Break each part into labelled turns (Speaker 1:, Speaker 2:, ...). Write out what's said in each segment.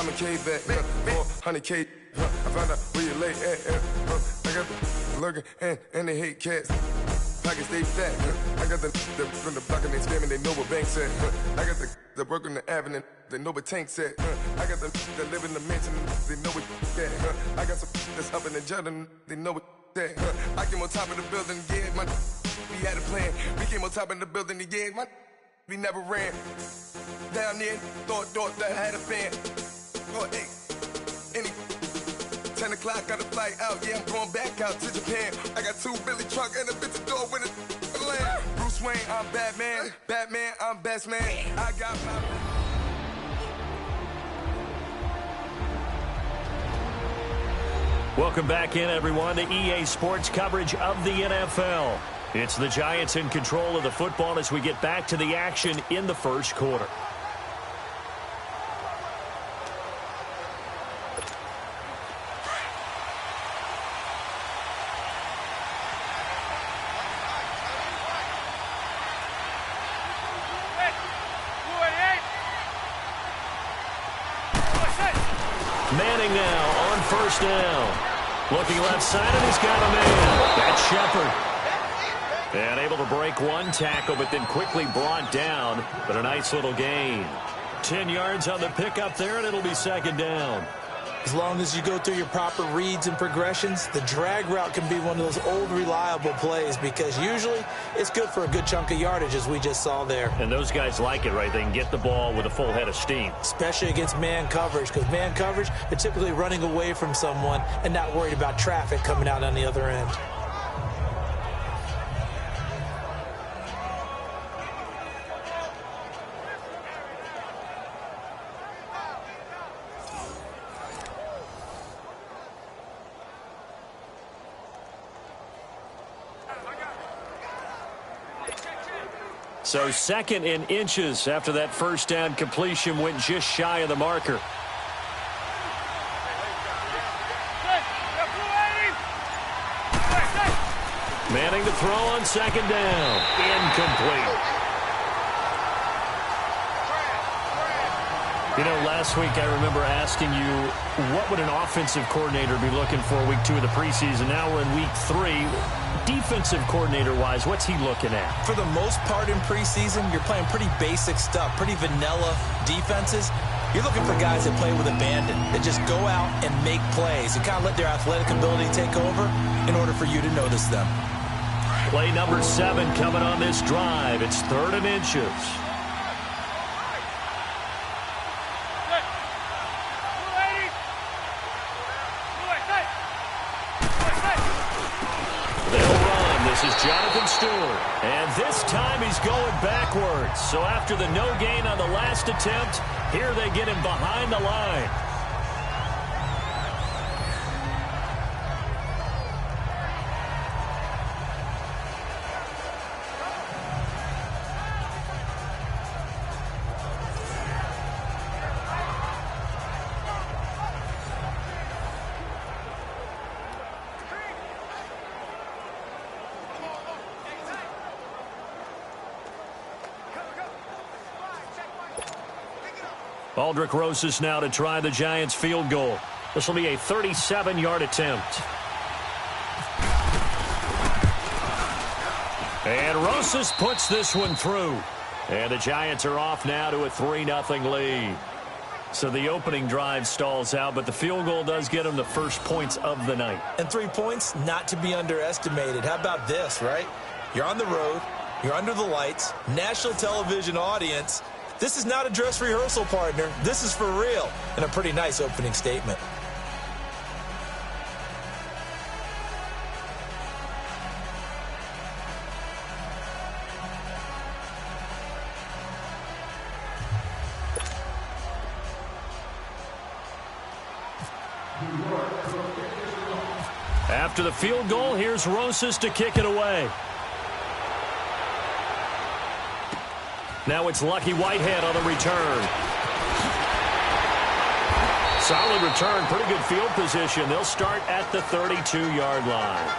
Speaker 1: I'm a K-back, 400K. I found out where you lay at. I got the lurking and they hate cats. Pockets stay fat. I got the from the block and they scamming, they know what banks at. I got the work on the avenue, they know what tanks at. I got the that live in the mansion, they know what that. I got some that's up in the jutting, they know what that. I came on top of the building, yeah, my we had a plan. We came on top of the building, yeah, my we never ran. Down there, thought that had a fan. Oh, hey, any 10 o'clock, got a flight out, yeah, I'm going back out to Japan. I got 2 Billy truck and a bitch door with a land. Bruce Wayne, I'm Batman. Batman, I'm best man. I got my...
Speaker 2: Welcome back in, everyone, to EA Sports coverage of the NFL. It's the Giants in control of the football as we get back to the action in the first quarter. Manning now on first down. Looking left side, and he's got a man. That's Shepard. And able to break one tackle, but then quickly brought down. But a nice little gain. 10 yards on the pickup there, and it'll be second down.
Speaker 3: As long as you go through your proper reads and progressions, the drag route can be one of those old reliable plays because usually it's good for a good chunk of yardage, as we just saw there.
Speaker 2: And those guys like it, right? They can get the ball with a full head of steam.
Speaker 3: Especially against man coverage, because man coverage, they're typically running away from someone and not worried about traffic coming out on the other end.
Speaker 2: So second in inches after that first down completion went just shy of the marker. Manning to throw on second down. Incomplete. You know, last week I remember asking you, what would an offensive coordinator be looking for week 2 of the preseason? Now we're in week 3. Defensive coordinator-wise, what's he looking at?
Speaker 3: For the most part in preseason, you're playing pretty basic stuff, pretty vanilla defenses. You're looking for guys that play with abandon, that just go out and make plays and kind of let their athletic ability take over in order for you to notice them.
Speaker 2: Play number 7 coming on this drive. It's third and inches. This is Jonathan Stewart, and this time he's going backwards. So after the no gain on the last attempt, here they get him behind the line. Aldrick Rosas now to try the Giants field goal. This will be a 37-yard attempt. And Rosas puts this one through. And the Giants are off now to a 3-0 lead. So the opening drive stalls out, but the field goal does get them the first points of the night.
Speaker 3: And 3 points, not to be underestimated. How about this, right? You're on the road. You're under the lights. National television audience. This is not a dress rehearsal, partner. This is for real. And a pretty nice opening statement.
Speaker 2: After the field goal, here's Rosas to kick it away. Now it's Lucky Whitehead on the return. Solid return, pretty good field position. They'll start at the 32-yard line.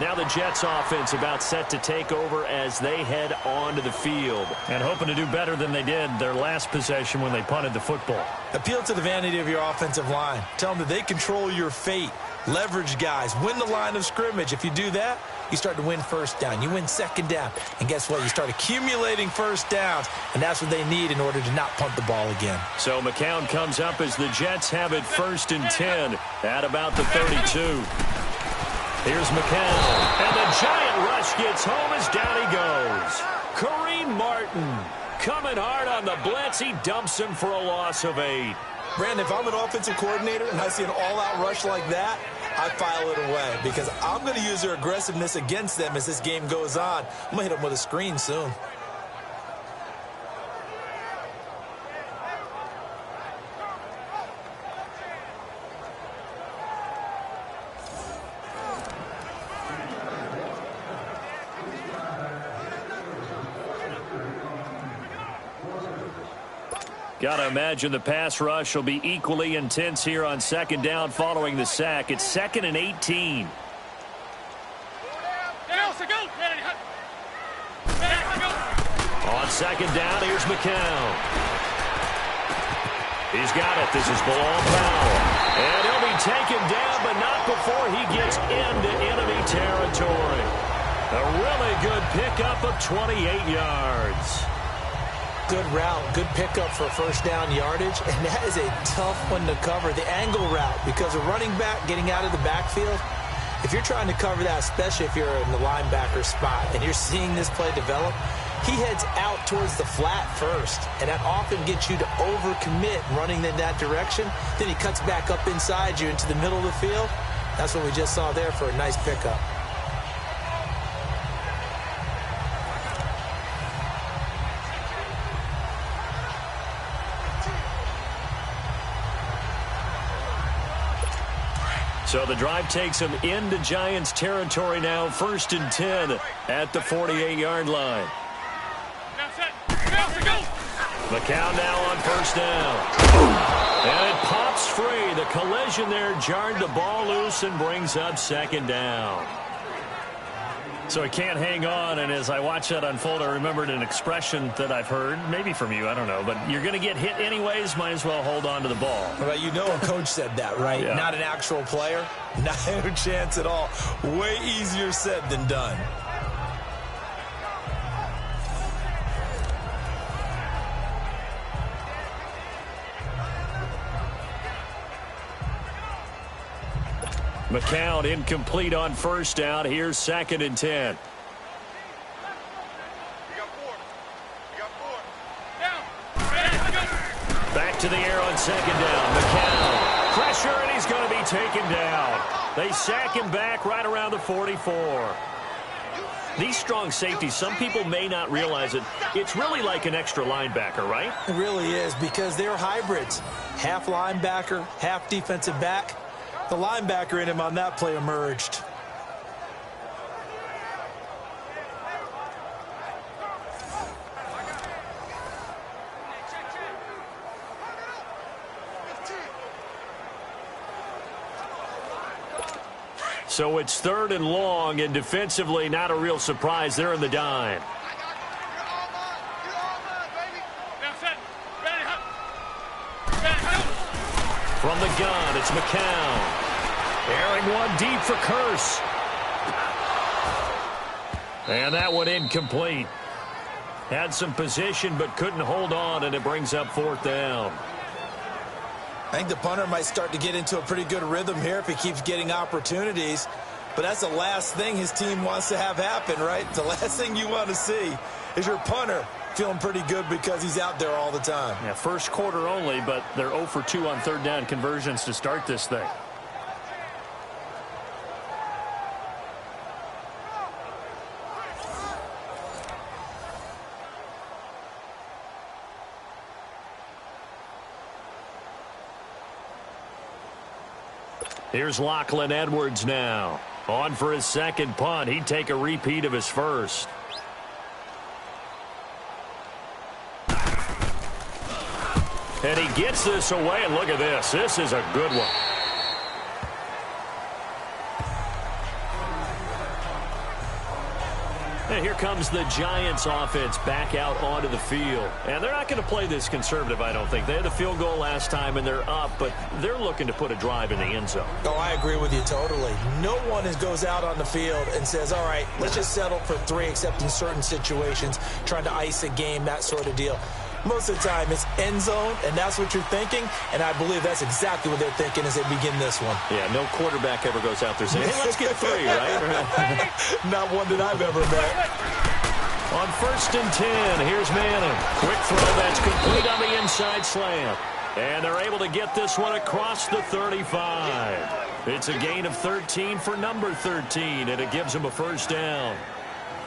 Speaker 2: Now the Jets offense about set to take over as they head onto the field.
Speaker 4: And hoping to do better than they did their last possession when they punted the football.
Speaker 3: Appeal to the vanity of your offensive line. Tell them that they control your fate. Leverage guys. Win the line of scrimmage. If you do that, you start to win first down. You win second down. And guess what? You start accumulating first downs. And that's what they need in order to not punt the ball again.
Speaker 2: So McCown comes up as the Jets have it 1st and 10 at about the 32. Here's McCown. And the giant rush gets home as down he goes. Kareem Martin coming hard on the blitz. He dumps him for a loss of 8.
Speaker 3: Brandon, if I'm an offensive coordinator and I see an all-out rush like that, I file it away because I'm going to use their aggressiveness against them as this game goes on. I'm going to hit them with a screen soon.
Speaker 2: Got to imagine the pass rush will be equally intense here on 2nd down following the sack. It's 2nd and 18. On 2nd down, here's McCown. He's got it. This is Bilal Powell. And he'll be taken down, but not before he gets into enemy territory. A really good pickup of 28 yards.
Speaker 3: Good route, good pickup for first down yardage, and that is a tough one to cover. The angle route, because a running back getting out of the backfield, if you're trying to cover that, especially if you're in the linebacker spot and you're seeing this play develop, he heads out towards the flat first, and that often gets you to overcommit running in that direction. Then he cuts back up inside you into the middle of the field. That's what we just saw there for a nice pickup.
Speaker 2: So the drive takes him into Giants territory now, 1st and 10 at the 48-yard line. McCown now on 1st down. And it pops free. The collision there jarred the ball loose and brings up 2nd down.
Speaker 4: So he can't hang on, and as I watch that unfold, I remembered an expression that I've heard, maybe from you, I don't know, but you're going to get hit anyways, might as well hold on to the ball.
Speaker 3: Well, you know a coach said that, right?
Speaker 4: Yeah.
Speaker 3: Not an actual player. Not a chance at all. Way easier said than done.
Speaker 2: McCown incomplete on 1st down. Here's 2nd and 10. Back to the air on 2nd down. McCown. Pressure, and he's going to be taken down. They sack him back right around the 44. These strong safeties, some people may not realize it. It's really like an extra linebacker, right?
Speaker 3: It really is, because they're hybrids. Half linebacker, half defensive back. The linebacker in him on that play emerged.
Speaker 2: So it's 3rd and long, and defensively not a real surprise. They're in the dime. From the gun, it's McCown. Airing one deep for Curse. And that one incomplete. Had some position but couldn't hold on, and it brings up 4th down.
Speaker 3: I think the punter might start to get into a pretty good rhythm here if he keeps getting opportunities. But that's the last thing his team wants to have happen, right? The last thing you want to see is your punter feeling pretty good because he's out there all the time.
Speaker 4: Yeah, first quarter only, but they're 0 for 2 on 3rd down conversions to start this thing.
Speaker 2: Here's Lachlan Edwards now. On for his 2nd punt. He'd take a repeat of his first. And he gets this away, and look at this. This is a good one. here comes the Giants offense back out onto the field. And they're not going to play this conservative, I don't think. They had the field goal last time, and they're up, but they're looking to put a drive in the end zone.
Speaker 3: Oh, I agree with you totally. No one goes out on the field and says, all right, let's just settle for 3, except in certain situations, trying to ice a game, that sort of deal. Most of the time, it's end zone, and that's what you're thinking, and I believe that's exactly what they're thinking as they begin this one.
Speaker 2: Yeah, no quarterback ever goes out there saying, hey, let's get 3, right?
Speaker 3: Not one that I've ever met.
Speaker 2: On 1st and 10, here's Manning. Quick throw that's complete on the inside slant. And they're able to get this one across the 35. It's a gain of 13 for number 13, and it gives them a first down.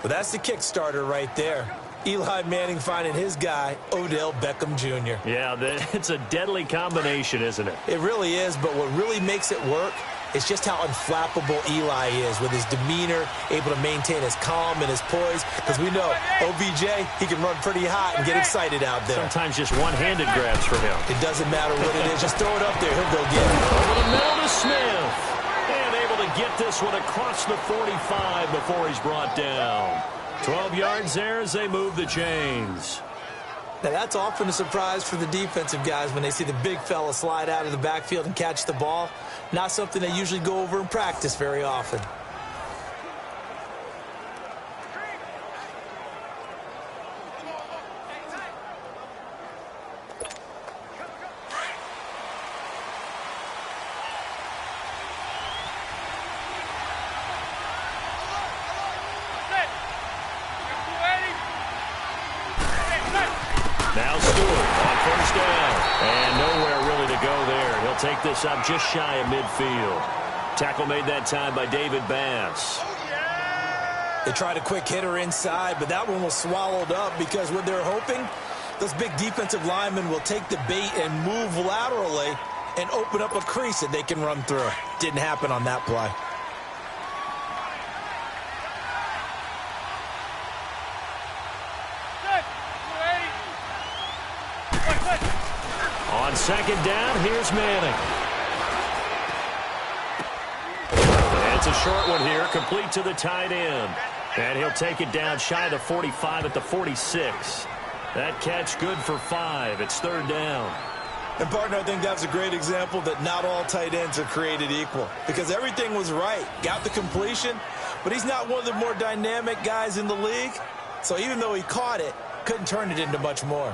Speaker 3: Well, that's the kickstarter right there. Eli Manning finding his guy, Odell Beckham Jr.
Speaker 2: Yeah, it's a deadly combination, isn't it?
Speaker 3: It really is, but what really makes it work is just how unflappable Eli is with his demeanor, able to maintain his calm and his poise. Because we know, OBJ, he can run pretty hot and get excited out there.
Speaker 2: Sometimes just one-handed grabs for him.
Speaker 3: It doesn't matter what it is. Just throw it up there. He'll go get it.
Speaker 2: Over the middle to Smith. And able to get this one across the 45 before he's brought down. 12 yards there as they move the chains.
Speaker 3: Now, that's often a surprise for the defensive guys when they see the big fella slide out of the backfield and catch the ball. Not something they usually go over in practice very often.
Speaker 2: Now Stewart on 1st down. And nowhere really to go there. He'll take this up just shy of midfield. Tackle made that time by David Bass.
Speaker 3: They tried a quick hitter inside, but that one was swallowed up because what they're hoping, those big defensive linemen will take the bait and move laterally and open up a crease that they can run through. Didn't happen on that play.
Speaker 2: On 2nd down, here's Manning. And it's a short one here, complete to the tight end. And he'll take it down shy of the 45 at the 46. That catch good for 5. It's 3rd down.
Speaker 3: And, partner, I think that's a great example that not all tight ends are created equal. Because everything was right. Got the completion, but he's not one of the more dynamic guys in the league. So even though he caught it, couldn't turn it into much more.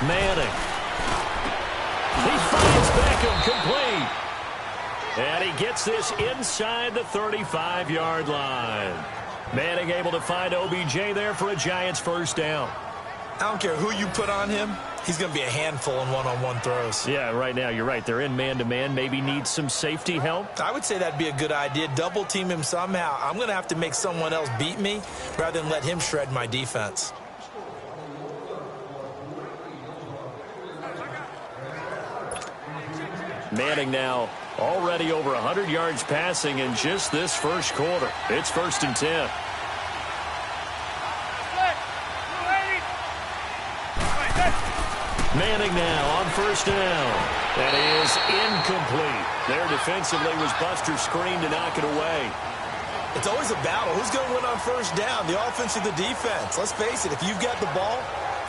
Speaker 2: Manning. He finds Beckham complete. And he gets this inside the 35-yard line. Manning able to find OBJ there for a Giants first down.
Speaker 3: I don't care who you put on him. He's going to be a handful in one-on-one throws.
Speaker 2: Yeah, right now, you're right. They're in man-to-man. Maybe needs some safety help.
Speaker 3: I would say that'd be a good idea. Double team him somehow. I'm going to have to make someone else beat me rather than let him shred my defense.
Speaker 2: Manning now already over 100 yards passing in just this first quarter. It's 1st and 10. Manning now on 1st down. That is incomplete. There defensively was Buster screened to knock it away.
Speaker 3: It's always a battle. Who's going to win on 1st down, the offense or the defense? Let's face it, if you've got the ball,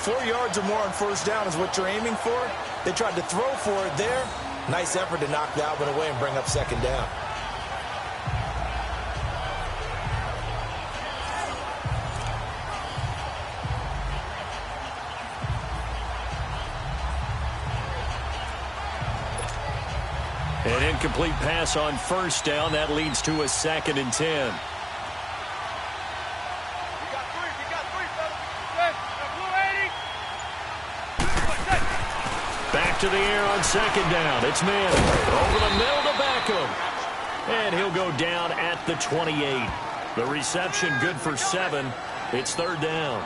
Speaker 3: 4 yards or more on 1st down is what you're aiming for. They tried to throw for it there. Nice effort to knock that one away and bring up 2nd down.
Speaker 2: An incomplete pass on 1st down. That leads to a 2nd and 10. Back to the air on 2nd down. It's Manning. Over the middle to Beckham. And he'll go down at the 28. The reception good for 7. It's 3rd down.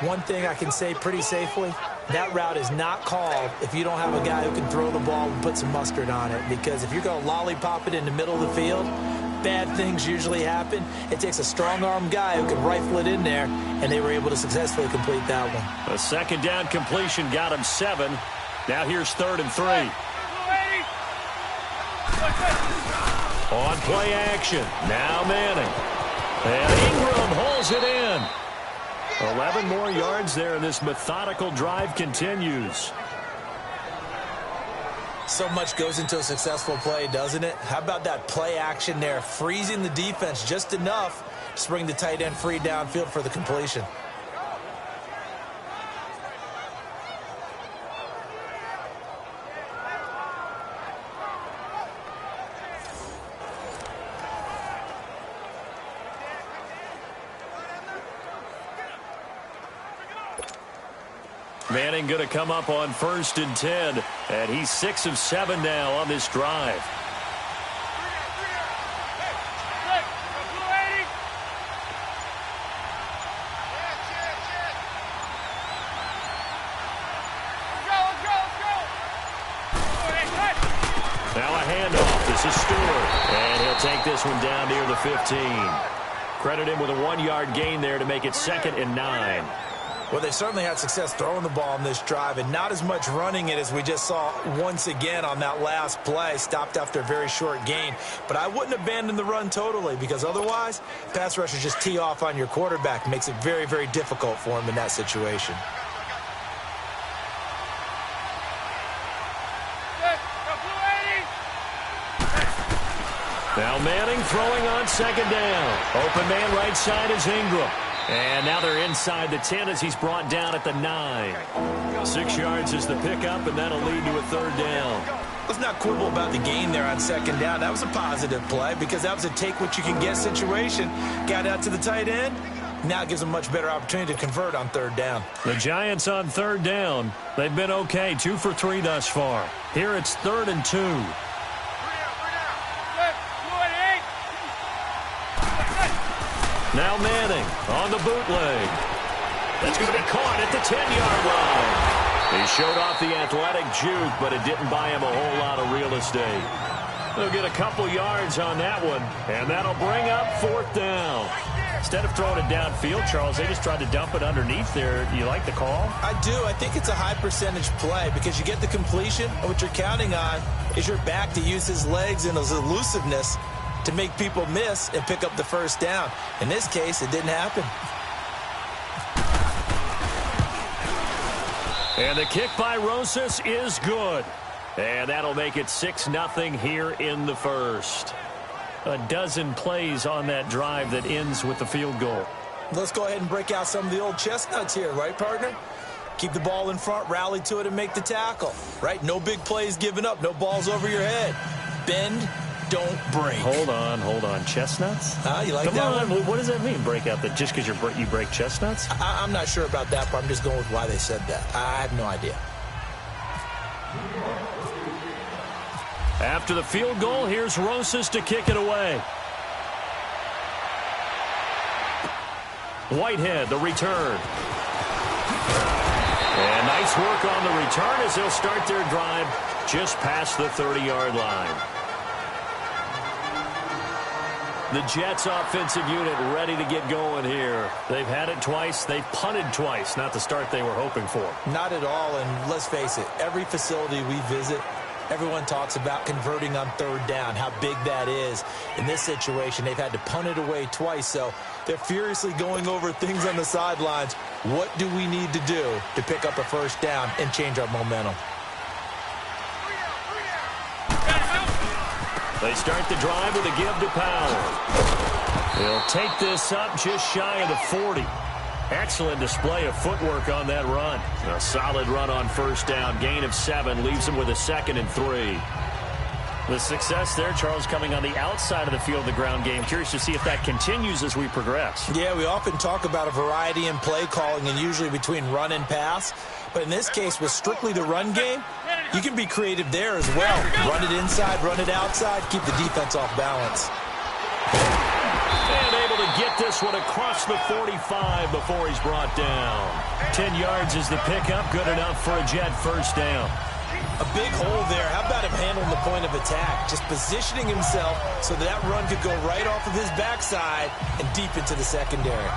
Speaker 3: One thing I can say pretty safely, That route is not called if you don't have a guy who can throw the ball and put some mustard on it. Because if you're going to lollipop it in the middle of the field, bad things usually happen. It takes a strong-arm guy who can rifle it in there, and they were able to successfully complete that one.
Speaker 2: A second down completion got him 7. Now here's 3rd and 3. On play action. Now Manning. And Ingram holds it in. 11 more yards there, and this methodical drive continues.
Speaker 3: So much goes into a successful play, doesn't it? How about that play action there, freezing the defense just enough to bring the tight end free downfield for the completion.
Speaker 2: Manning going to come up on 1st and 10, and he's 6 of 7 now on this drive. Now a handoff. This is Stewart, and he'll take this one down near the 15. Credit him with a 1-yard gain there to make it 2nd and 9.
Speaker 3: Well, they certainly had success throwing the ball on this drive, and not as much running it as we just saw once again on that last play. Stopped after a very short gain. But I wouldn't abandon the run totally, because otherwise, pass rushers just tee off on your quarterback. Makes it very, very difficult for him in that situation.
Speaker 2: Now Manning throwing on 2nd down. Open man right side is Ingram. And now they're inside the 10 as he's brought down at the 9. 6 yards is the pickup, and that'll lead to a 3rd down.
Speaker 3: Let's not quibble about the gain there on 2nd down. That was a positive play because that was a take-what-you-can-get situation. Got out to the tight end. Now it gives them a much better opportunity to convert on 3rd down.
Speaker 2: The Giants on 3rd down. They've been okay, 2 for 3 thus far. Here it's 3rd and 2. Now Manning on the bootleg. That's going to be caught at the 10-yard line. He showed off the athletic juke, but it didn't buy him a whole lot of real estate. They'll get a couple yards on that one, and that'll bring up 4th down. Instead of throwing it downfield, Charles, they just tried to dump it underneath there. You like the call?
Speaker 3: I do. I think it's a high-percentage play because you get the completion, and what you're counting on is your back to use his legs and his elusiveness to make people miss and pick up the 1st down. In this case, it didn't happen.
Speaker 2: And the kick by Rosas is good. And that'll make it 6-0 here in the 1st. A dozen plays on that drive that ends with the field goal.
Speaker 3: Let's go ahead and break out some of the old chestnuts here, right, partner? Keep the ball in front, rally to it, and make the tackle, right? No big plays given up, no balls over your head. Bend, don't break.
Speaker 2: Hold on. Chestnuts?
Speaker 3: You like
Speaker 2: Come
Speaker 3: that
Speaker 2: on.
Speaker 3: one?
Speaker 2: What does that mean, break out? That just because you break chestnuts?
Speaker 3: I'm not sure about that, but I'm just going with why they said that. I have no idea.
Speaker 2: After the field goal, here's Rosas to kick it away. Whitehead, the return. And nice work on the return as they'll start their drive just past the 30-yard line. The Jets offensive unit ready to get going here. They've had it twice. They've punted twice. Not the start they were hoping for.
Speaker 3: Not at all, and let's face it, every facility we visit, everyone talks about converting on 3rd down, how big that is. In this situation, they've had to punt it away twice, so they're furiously going over things on the sidelines. What do we need to do to pick up a 1st down and change our momentum?
Speaker 2: They start the drive with a give to Powell. He'll take this up just shy of the 40. Excellent display of footwork on that run. A solid run on 1st down. Gain of 7 leaves him with a 2nd and 3. The success there, Charles, coming on the outside of the field, the ground game. Curious to see if that continues as we progress.
Speaker 3: Yeah, we often talk about a variety in play calling and usually between run and pass. But in this case, with strictly the run game, you can be creative there as well. Run it inside, run it outside, keep the defense off balance.
Speaker 2: And able to get this one across the 45 before he's brought down.
Speaker 4: 10 yards is the pickup. Good enough for a Jet first down.
Speaker 3: A big hole there. How about him handling the point of attack? Just positioning himself so that run could go right off of his backside and deep into the secondary.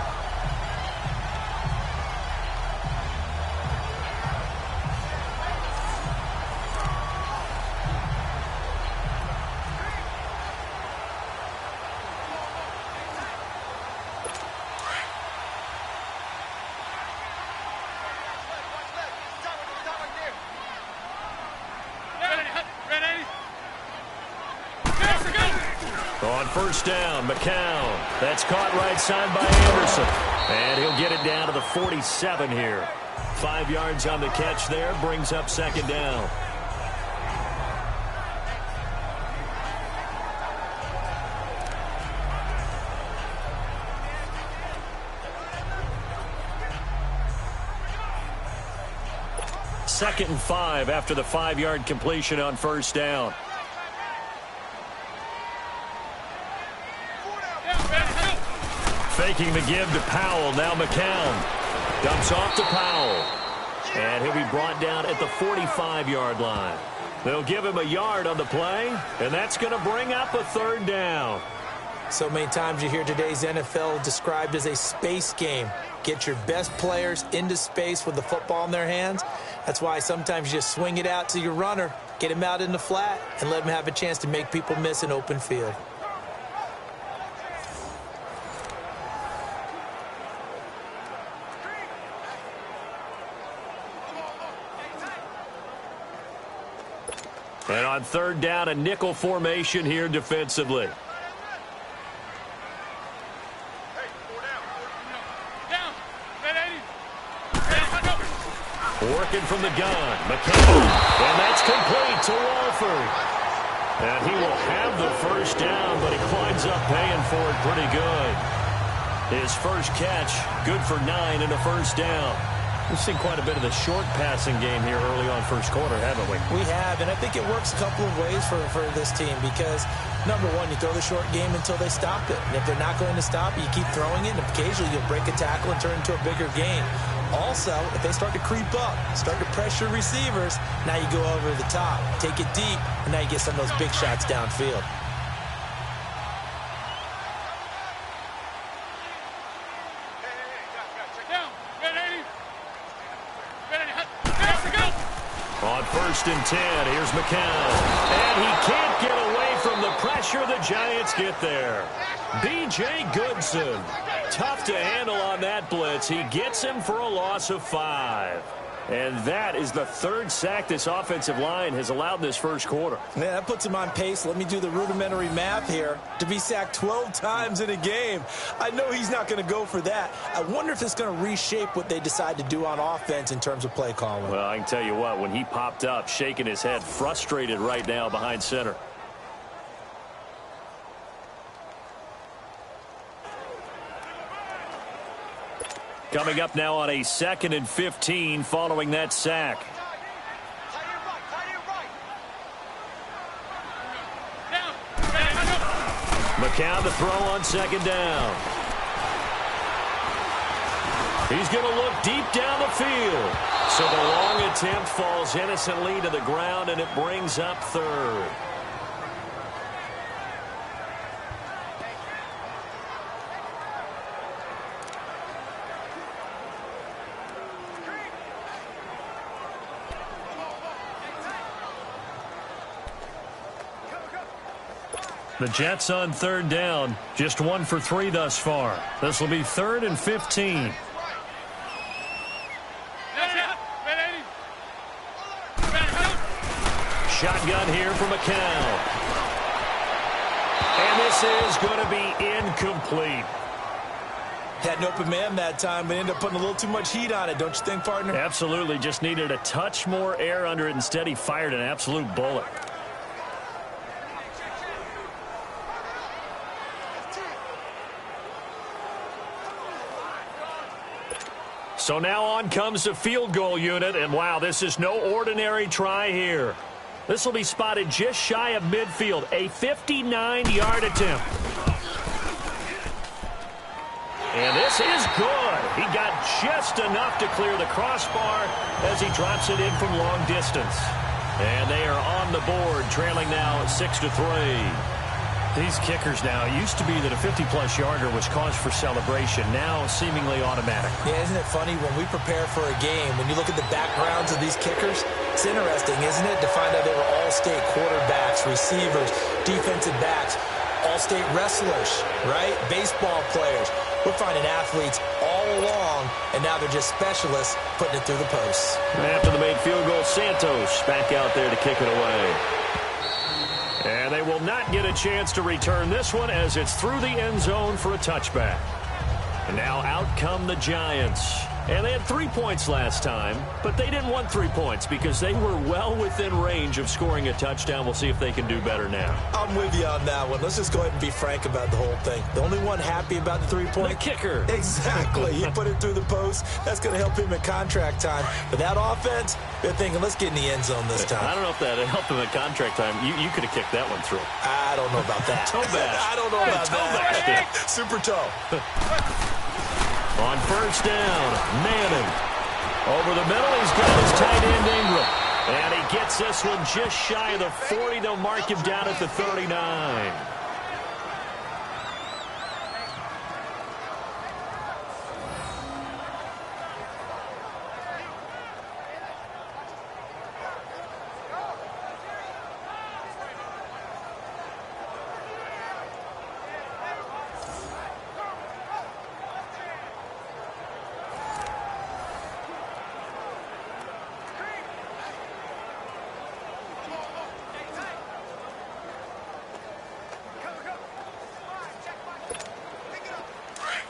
Speaker 2: On first down, McCown. That's caught right side by Anderson. And he'll get it down to the 47 here. 5 yards on the catch there, brings up second down. Second and 5 after the 5-yard completion on first down. Faking the give to Powell. Now McCown dumps off to Powell. And he'll be brought down at the 45-yard line. They'll give him a yard on the play, and that's going to bring up a third down.
Speaker 3: So many times you hear today's NFL described as a space game. Get your best players into space with the football in their hands. That's why sometimes you just swing it out to your runner, get him out in the flat, and let him have a chance to make people miss an open field.
Speaker 2: And on third down, a nickel formation here defensively. Working from the gun, McCown, and that's complete to Walford. And he will have the first down, but he winds up paying for it pretty good. His first catch, good for 9 and a first down. We've seen quite a bit of the short passing game here early on first quarter, haven't we?
Speaker 3: We have, and I think it works a couple of ways for this team because, number one, you throw the short game until they stop it. And if they're not going to stop it, you keep throwing it, and occasionally you'll break a tackle and turn it into a bigger gain. Also, if they start to creep up, start to pressure receivers, now you go over the top, take it deep, and now you get some of those big shots downfield.
Speaker 2: On first and 10, here's McCown. And he can't get away from the pressure. The Giants get there. B.J. Goodson. Tough to handle on that blitz. He gets him for a loss of 5. And that is the third sack this offensive line has allowed this first quarter.
Speaker 3: Yeah, that puts him on pace. Let me do the rudimentary math here. To be sacked 12 times in a game, I know he's not going to go for that. I wonder if it's going to reshape what they decide to do on offense in terms of play calling.
Speaker 2: Well, I can tell you what, when he popped up, shaking his head, frustrated right now behind center. Coming up now on a 2nd and 15 following that sack. McCown to throw on second down. He's going to look deep down the field. So the long attempt falls innocently to the ground, and it brings up third.
Speaker 4: The Jets on third down, just 1 for 3 thus far. This will be 3rd and 15.
Speaker 2: Shotgun here for McCown. And this is going to be incomplete.
Speaker 3: Had an open man that time, but ended up putting a little too much heat on it, don't you think, partner?
Speaker 4: Absolutely. Just needed a touch more air under it. Instead, he fired an absolute bullet.
Speaker 2: So now on comes the field goal unit, and wow, this is no ordinary try here. This will be spotted just shy of midfield, a 59-yard attempt. And this is good. He got just enough to clear the crossbar as he drops it in from long distance. And they are on the board, trailing now 6-3.
Speaker 4: These kickers now, it used to be that a 50-plus yarder was cause for celebration, now seemingly automatic.
Speaker 3: Yeah, isn't it funny when we prepare for a game, when you look at the backgrounds of these kickers, it's interesting, isn't it, to find out they were all-state quarterbacks, receivers, defensive backs, all-state wrestlers, right? Baseball players. We're finding athletes all along, and now they're just specialists putting it through the posts.
Speaker 2: After the made field goal, Santos back out there to kick it away. And they will not get a chance to return this one as it's through the end zone for a touchback. And now out come the Giants. And they had 3 points last time, but they didn't want 3 points because they were well within range of scoring a touchdown. We'll see if they can do better now.
Speaker 3: I'm with you on that one. Let's just go ahead and be frank about the whole thing. The only one happy about the 3-point?
Speaker 2: The kicker.
Speaker 3: Exactly. He put it through the post. That's going to help him at contract time. But that offense, they're thinking, let's get in the end zone this time.
Speaker 2: I don't know if that helped him at contract time. You could have kicked that one through.
Speaker 3: I don't know about that.
Speaker 2: Toe bash.
Speaker 3: I don't know about that.
Speaker 2: Bash.
Speaker 3: Super toe.
Speaker 2: On first down, Manning. Over the middle, he's got his tight end Ingram. And he gets this one just shy of the 40. They'll mark him down at the 39.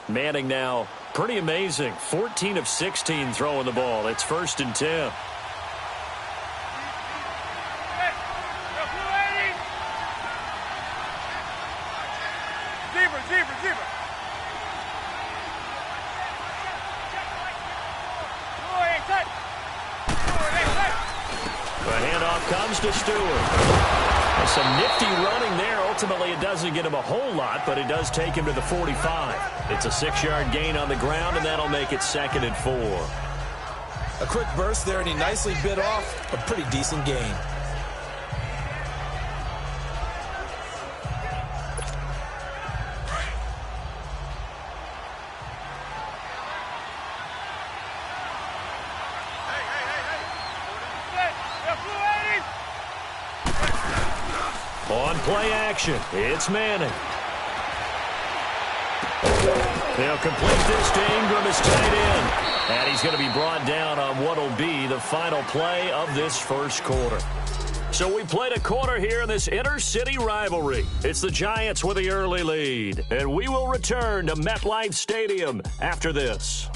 Speaker 2: Manning now, pretty amazing. 14 of 16 throwing the ball. It's 1st and 10. The handoff comes to Stewart. Some nifty running there. Ultimately, it doesn't get him a whole lot, but it does take him to the 45. It's a 6-yard gain on the ground, and that'll make it 2nd and 4.
Speaker 3: A quick burst there, and he nicely bit off a pretty decent gain.
Speaker 2: On play action, it's Manning. They'll complete this to Ingram as tight end. And he's going to be brought down on what will be the final play of this first quarter. So we played a quarter here in this inter-city rivalry. It's the Giants with the early lead. And we will return to MetLife Stadium after this.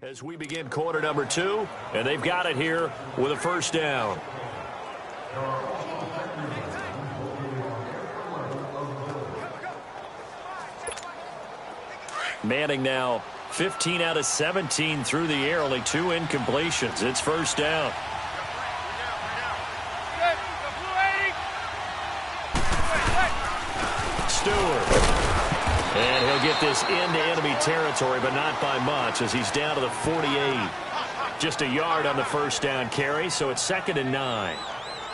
Speaker 2: As we begin quarter number 2, and they've got it here with a first down. Manning now 15 out of 17 through the air, only 2 incompletions. It's first down. Stewart. And he'll get this into enemy territory, but not by much as he's down to the 48. Just a yard on the first down carry, so it's 2nd and 9.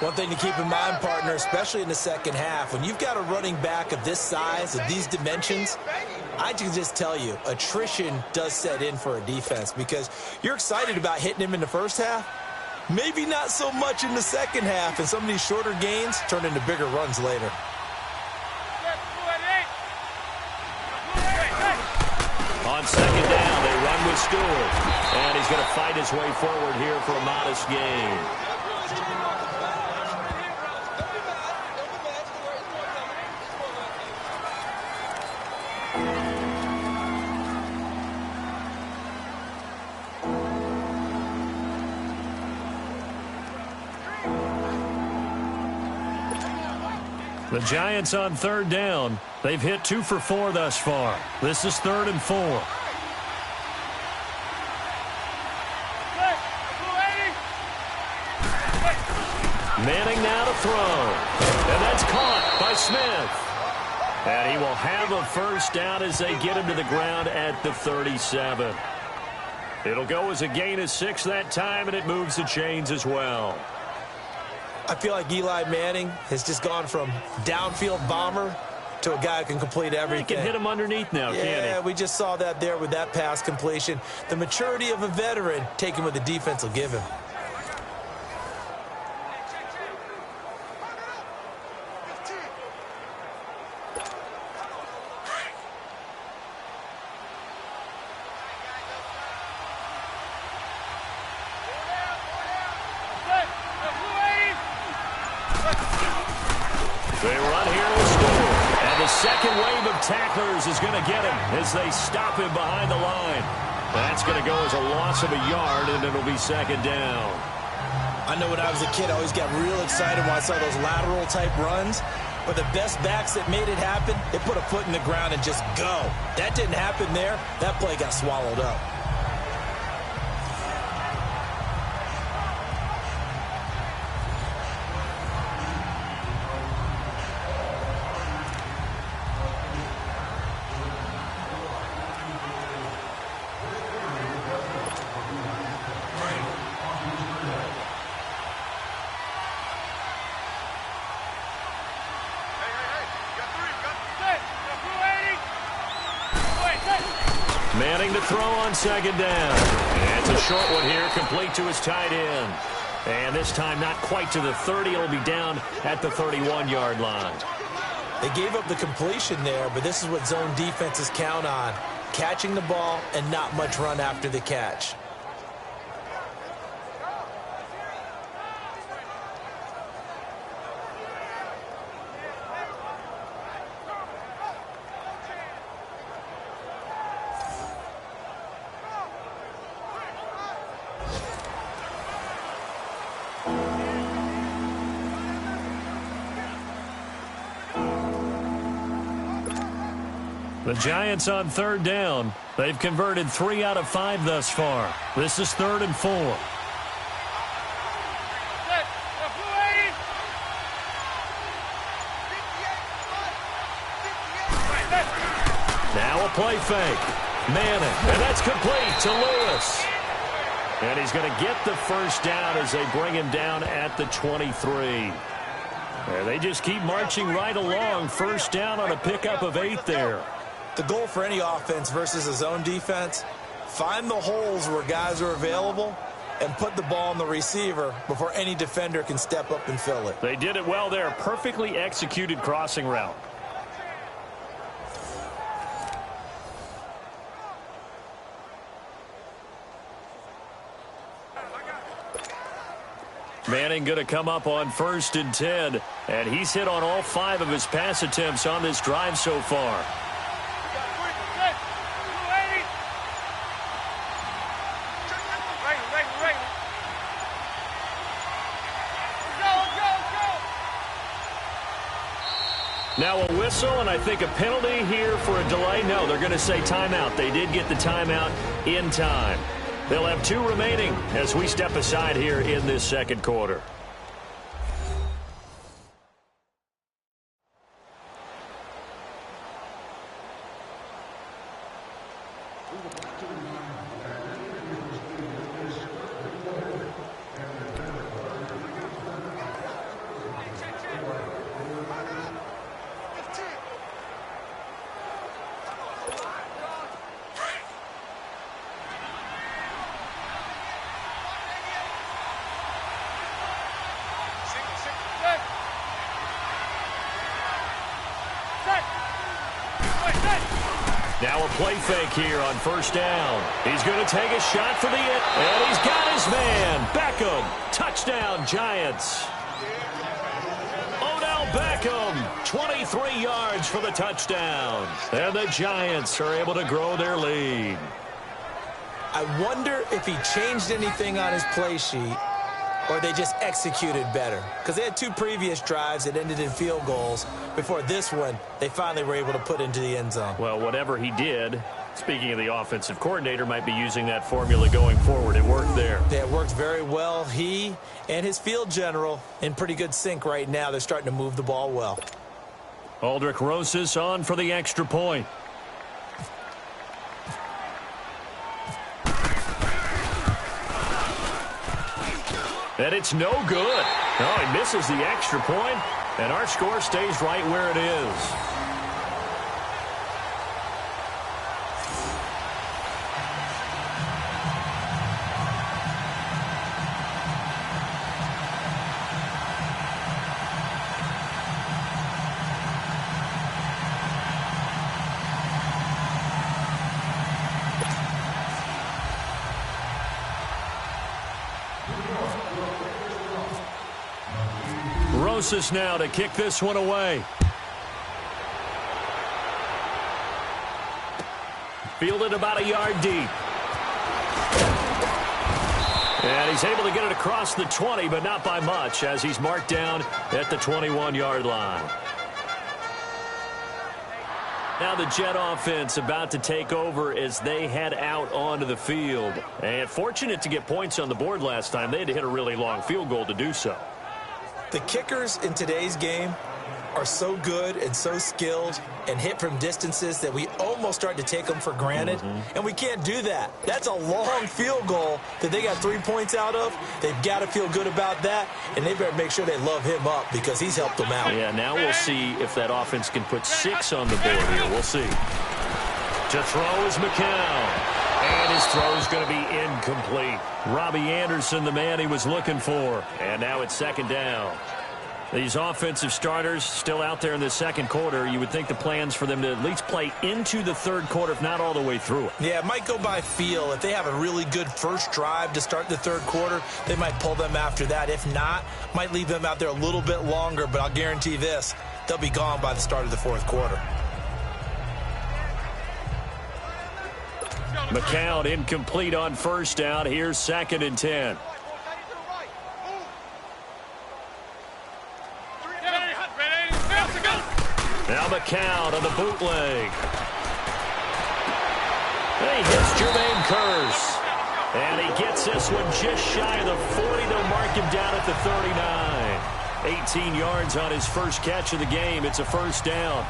Speaker 3: One thing to keep in mind, partner, especially in the second half, when you've got a running back of this size, of these dimensions, I can just tell you, attrition does set in for a defense because you're excited about hitting him in the first half. Maybe not so much in the second half, and some of these shorter gains turn into bigger runs later.
Speaker 2: On 2nd down, they run with Stewart. And he's going to fight his way forward here for a modest gain.
Speaker 4: The Giants on 3rd down. They've hit 2 for 4 thus far. This is 3rd and 4. Manning now to throw. And that's caught by Smith. And he will have a first down as they get him to the ground at the 37. It'll go as a gain of 6 that time, and it moves the chains as well.
Speaker 3: I feel like Eli Manning has just gone from downfield bomber to a guy who can complete everything.
Speaker 4: He can hit him underneath now, can't he?
Speaker 3: Yeah, we just saw that there with that pass completion. The maturity of a veteran, taking what the defense will give him.
Speaker 2: They run here with Stewart. And the second wave of tacklers is going to get him as they stop him behind the line. That's going to go as a loss of a yard, and it'll be 2nd down.
Speaker 3: I know when I was a kid, I always got real excited when I saw those lateral-type runs. But the best backs that made it happen, they put a foot in the ground and just go. That didn't happen there. That play got swallowed up.
Speaker 2: Manning to throw on 2nd down. And it's a short one here, complete to his tight end. And this time not quite to the 30. It'll be down at the 31-yard line.
Speaker 3: They gave up the completion there, but this is what zone defenses count on. Catching the ball and not much run after the catch.
Speaker 4: The Giants on 3rd down. They've converted 3 out of 5 thus far. This is 3rd and 4. Now a play fake. Manning, and that's complete to Lewis. And he's going to get the first down as they bring him down at the 23. And they just keep marching right along. First down on a pickup of 8 there.
Speaker 3: The goal for any offense versus a zone defense, find the holes where guys are available and put the ball on the receiver before any defender can step up and fill it.
Speaker 4: They did it well there. Perfectly executed crossing route. Manning going to come up on 1st and 10, and he's hit on all 5 of his pass attempts on this drive so far.
Speaker 2: Now a whistle, and I think a penalty here for a delay. No, they're going to say timeout. They did get the timeout in time. They'll have 2 remaining as we step aside here in this second quarter. Now a play fake here on first down. He's going to take a shot for the hit, and he's got his man. Beckham, touchdown Giants. Odell Beckham, 23 yards for the touchdown. And the Giants are able to grow their lead.
Speaker 3: I wonder if he changed anything on his play sheet or they just executed better. Because they had 2 previous drives that ended in field goals. Before this one, they finally were able to put into the end zone.
Speaker 2: Well, whatever he did, speaking of the offensive coordinator, might be using that formula going forward. It worked there.
Speaker 3: Yeah, it worked very well. He and his field general in pretty good sync right now. They're starting to move the ball well.
Speaker 2: Aldrich Rosas on for the extra point. And it's no good. No, he misses the extra point, and our score stays right where it is. Rosas now to kick this one away. Fielded about a yard deep. And he's able to get it across the 20, but not by much, as he's marked down at the 21-yard line. Now the Jet offense about to take over as they head out onto the field. And fortunate to get points on the board last time. They had to hit a really long field goal to do so.
Speaker 3: The kickers in today's game are so good and so skilled and hit from distances that we almost start to take them for granted. And we can't do that. That's a long field goal that they got 3 points out of. They've got to feel good about that, and they better make sure they love him up because he's helped them out.
Speaker 2: Yeah, now we'll see if that offense can put 6 on the board here. We'll see. To throw is McCown. And his throw is going to be incomplete. Robbie Anderson, the man he was looking for. And now it's second down. These offensive starters still out there in the second quarter. You would think the plans for them to at least play into the third quarter, if not all the way through it.
Speaker 3: Yeah, it might go by feel. If they have a really good first drive to start the third quarter, they might pull them after that. If not, might leave them out there a little bit longer. But I'll guarantee this, they'll be gone by the start of the fourth quarter.
Speaker 2: McCown incomplete on first down. Here's 2nd and 10. Now McCown on the bootleg. He hits Jermaine Kearse. And he gets this one just shy of the 40. They'll mark him down at the 39. 18 yards on his first catch of the game. It's a first down.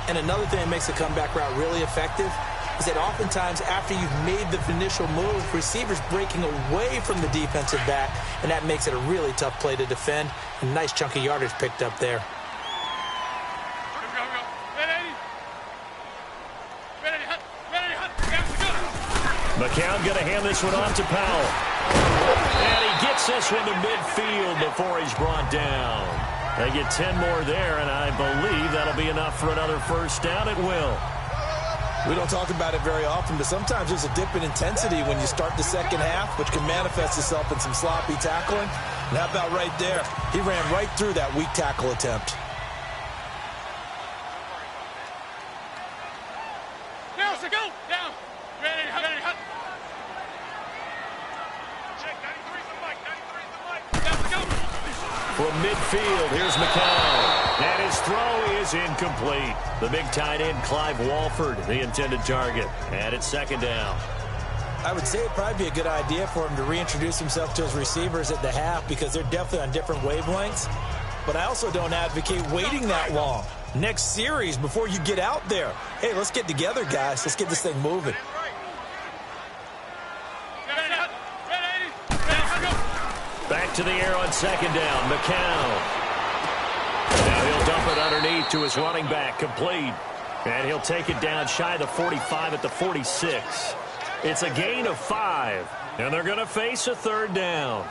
Speaker 3: And another thing that makes the comeback route really effective is that oftentimes after you've made the initial move, receivers breaking away from the defensive back, and that makes it a really tough play to defend. A nice chunk of yardage picked up there.
Speaker 2: McCown going to hand this one off to Powell. And he gets this one to midfield before he's brought down. They get 10 more there, and I believe that'll be enough for another first down. It will.
Speaker 3: We don't talk about it very often, but sometimes there's a dip in intensity when you start the second half, which can manifest itself in some sloppy tackling. And how about right there? He ran right through that weak tackle attempt.
Speaker 2: From midfield, here's McCown. And his throw is incomplete. The big tight end, Clive Walford, the intended target. And it's second down.
Speaker 3: I would say it'd probably be a good idea for him to reintroduce himself to his receivers at the half because they're definitely on different wavelengths. But I also don't advocate waiting that long. Next series before you get out there. Hey, let's get together, guys. Let's get this thing moving.
Speaker 2: Back to the air on second down. McCown. Now he'll dump it underneath to his running back. Complete. And he'll take it down shy of the 45 at the 46. It's a gain of 5. And they're going to face a third down.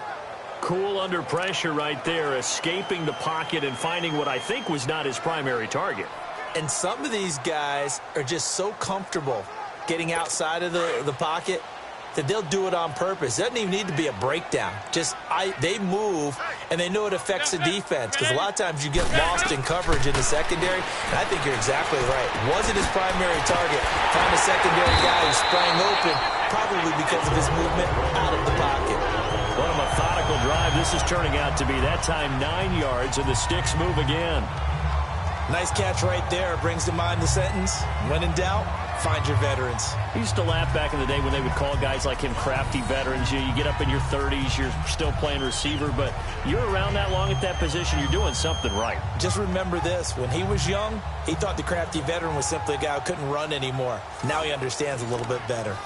Speaker 2: Cool under pressure right there, escaping the pocket and finding what I think was not his primary target.
Speaker 3: And some of these guys are just so comfortable getting outside of the pocket that they'll do it on purpose. It doesn't even need to be a breakdown. They move, and they know it affects the defense because a lot of times you get lost in coverage in the secondary. And I think you're exactly right. Wasn't his primary target. Found a secondary guy who sprang open, probably because of his movement out of the pocket.
Speaker 2: What a methodical drive this is turning out to be. That time 9 yards, and the sticks move again.
Speaker 3: Nice catch right there. Brings to mind the sentence, when in doubt, find your veterans.
Speaker 2: I used to laugh back in the day when they would call guys like him crafty veterans. You get up in your 30s, you're still playing receiver, but you're around that long at that position, you're doing something right.
Speaker 3: Just remember this. When he was young, he thought the crafty veteran was simply a guy who couldn't run anymore. Now he understands a little bit better.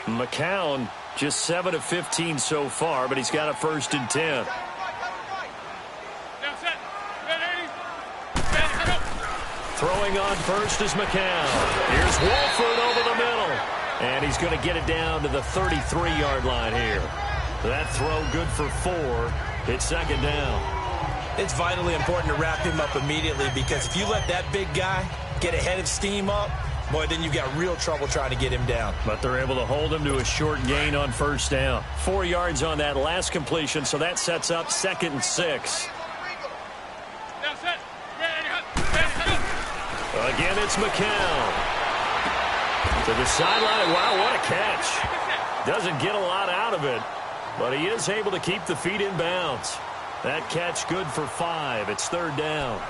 Speaker 2: McCown, just 7 of 15 so far, but he's got a 1st and 10. Throwing on first is McCown. Here's Walford over the middle. And he's going to get it down to the 33-yard line here. That throw good for 4. It's second down.
Speaker 3: It's vitally important to wrap him up immediately because if you let that big guy get a head of steam up, boy, then you've got real trouble trying to get him down.
Speaker 2: But they're able to hold him to a short gain on first down. 4 yards on that last completion, so that sets up 2nd and 6. Again, it's McCown. To the sideline. Wow, what a catch. Doesn't get a lot out of it, but he is able to keep the feet in bounds. That catch good for 5. It's 3rd down.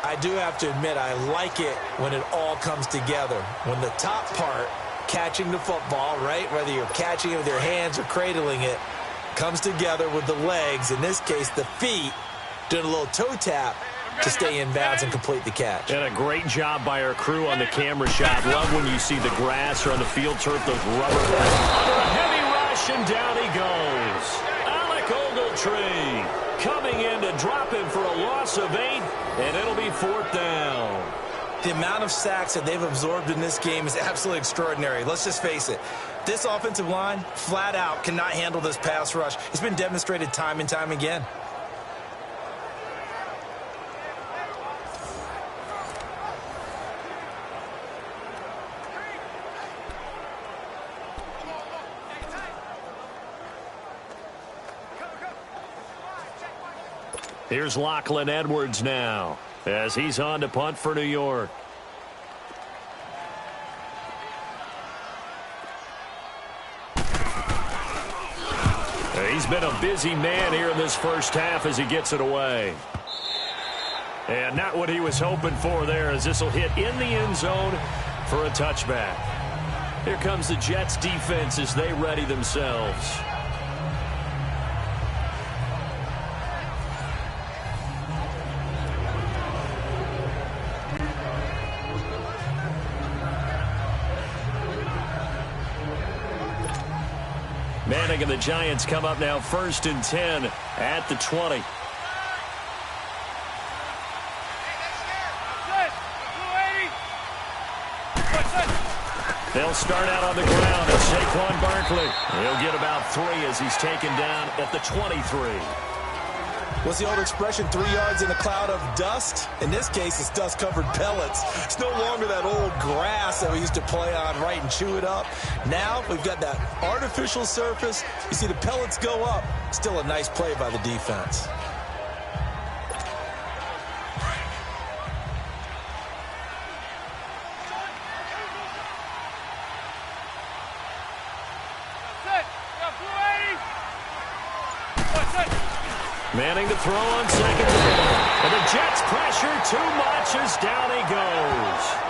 Speaker 3: I do have to admit, I like it when it all comes together. When the top part, catching the football, right, whether you're catching it with your hands or cradling it, comes together with the legs, in this case the feet, doing a little toe tap to stay in bounds and complete the catch.
Speaker 2: And a great job by our crew on the camera shot. Love when you see the grass or on the field turf, those rubber. Under a heavy rush, and down he goes. Alec Ogletree coming in to drop him for a loss of 8, and it'll be 4th down.
Speaker 3: The amount of sacks that they've absorbed in this game is absolutely extraordinary. Let's just face it. This offensive line, flat out, cannot handle this pass rush. It's been demonstrated time and time again.
Speaker 2: Here's Lachlan Edwards now as he's on to punt for New York. He's been a busy man here in this first half as he gets it away. And not what he was hoping for there, as this will hit in the end zone for a touchback. Here comes the Jets defense as they ready themselves. Manning and the Giants come up now 1st and 10 at the 20. They'll start out on the ground at Saquon Barkley. He'll get about 3 as he's taken down at the 23.
Speaker 3: What's the old expression, 3 yards in a cloud of dust? In this case, it's dust-covered pellets. It's no longer that old grass that we used to play on, right, and chew it up. Now we've got that artificial surface. You see the pellets go up. Still a nice play by the defense.
Speaker 2: Manning to throw on second down. And the Jets pressure too much as down he goes.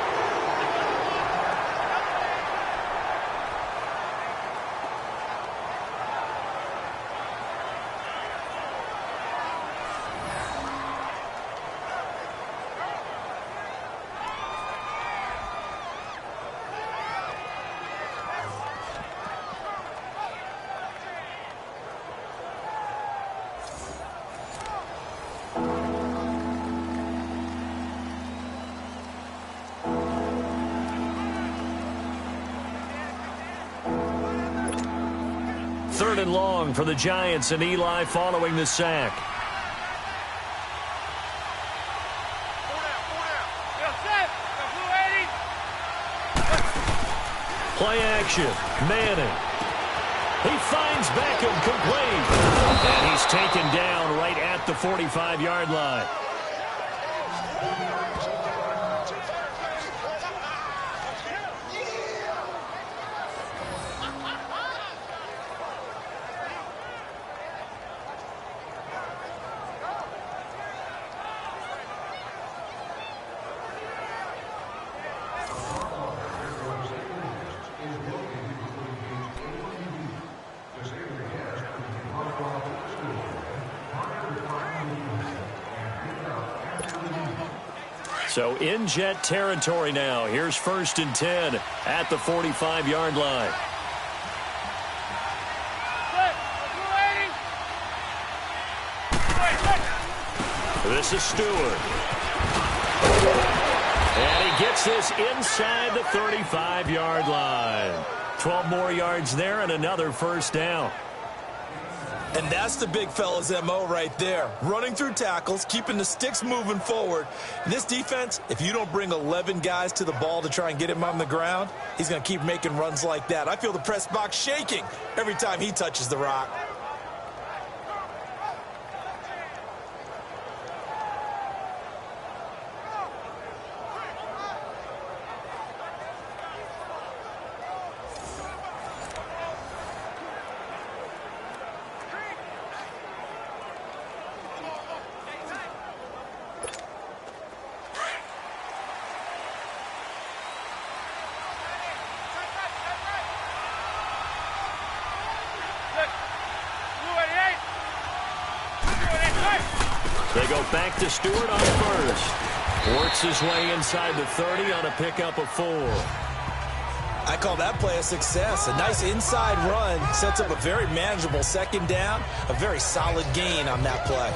Speaker 2: Third and long for the Giants, and Eli following the sack. Play action. Manning. He finds Beckham complete. And he's taken down right at the 45-yard line. So in Jet territory now. Here's 1st and 10 at the 45-yard line. This is Stewart. And he gets this inside the 35-yard line. 12 more yards there and another 1st down.
Speaker 3: And that's the big fella's MO right there. Running through tackles, keeping the sticks moving forward. In this defense, if you don't bring 11 guys to the ball to try and get him on the ground, he's going to keep making runs like that. I feel the press box shaking every time he touches the rock.
Speaker 2: They go back to Stewart on 1st. Works his way inside the 30 on a pickup of 4.
Speaker 3: I call that play a success. A nice inside run sets up a very manageable 2nd down. A very solid gain on that play.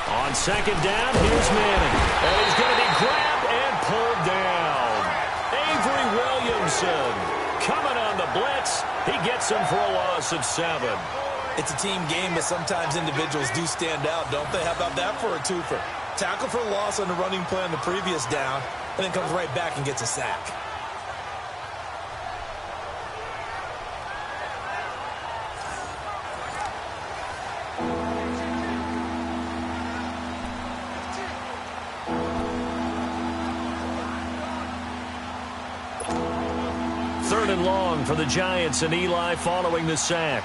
Speaker 2: On 2nd down, here's Manning. And he's going to be grabbed and pulled down. Avery Williamson coming on the blitz. He gets him for a loss of 7.
Speaker 3: It's a team game, but sometimes individuals do stand out, don't they? How about that for a twofer? Tackle for loss on the running play on the previous down, and then comes right back and gets a sack.
Speaker 2: Third and long for the Giants, and Eli following the sack.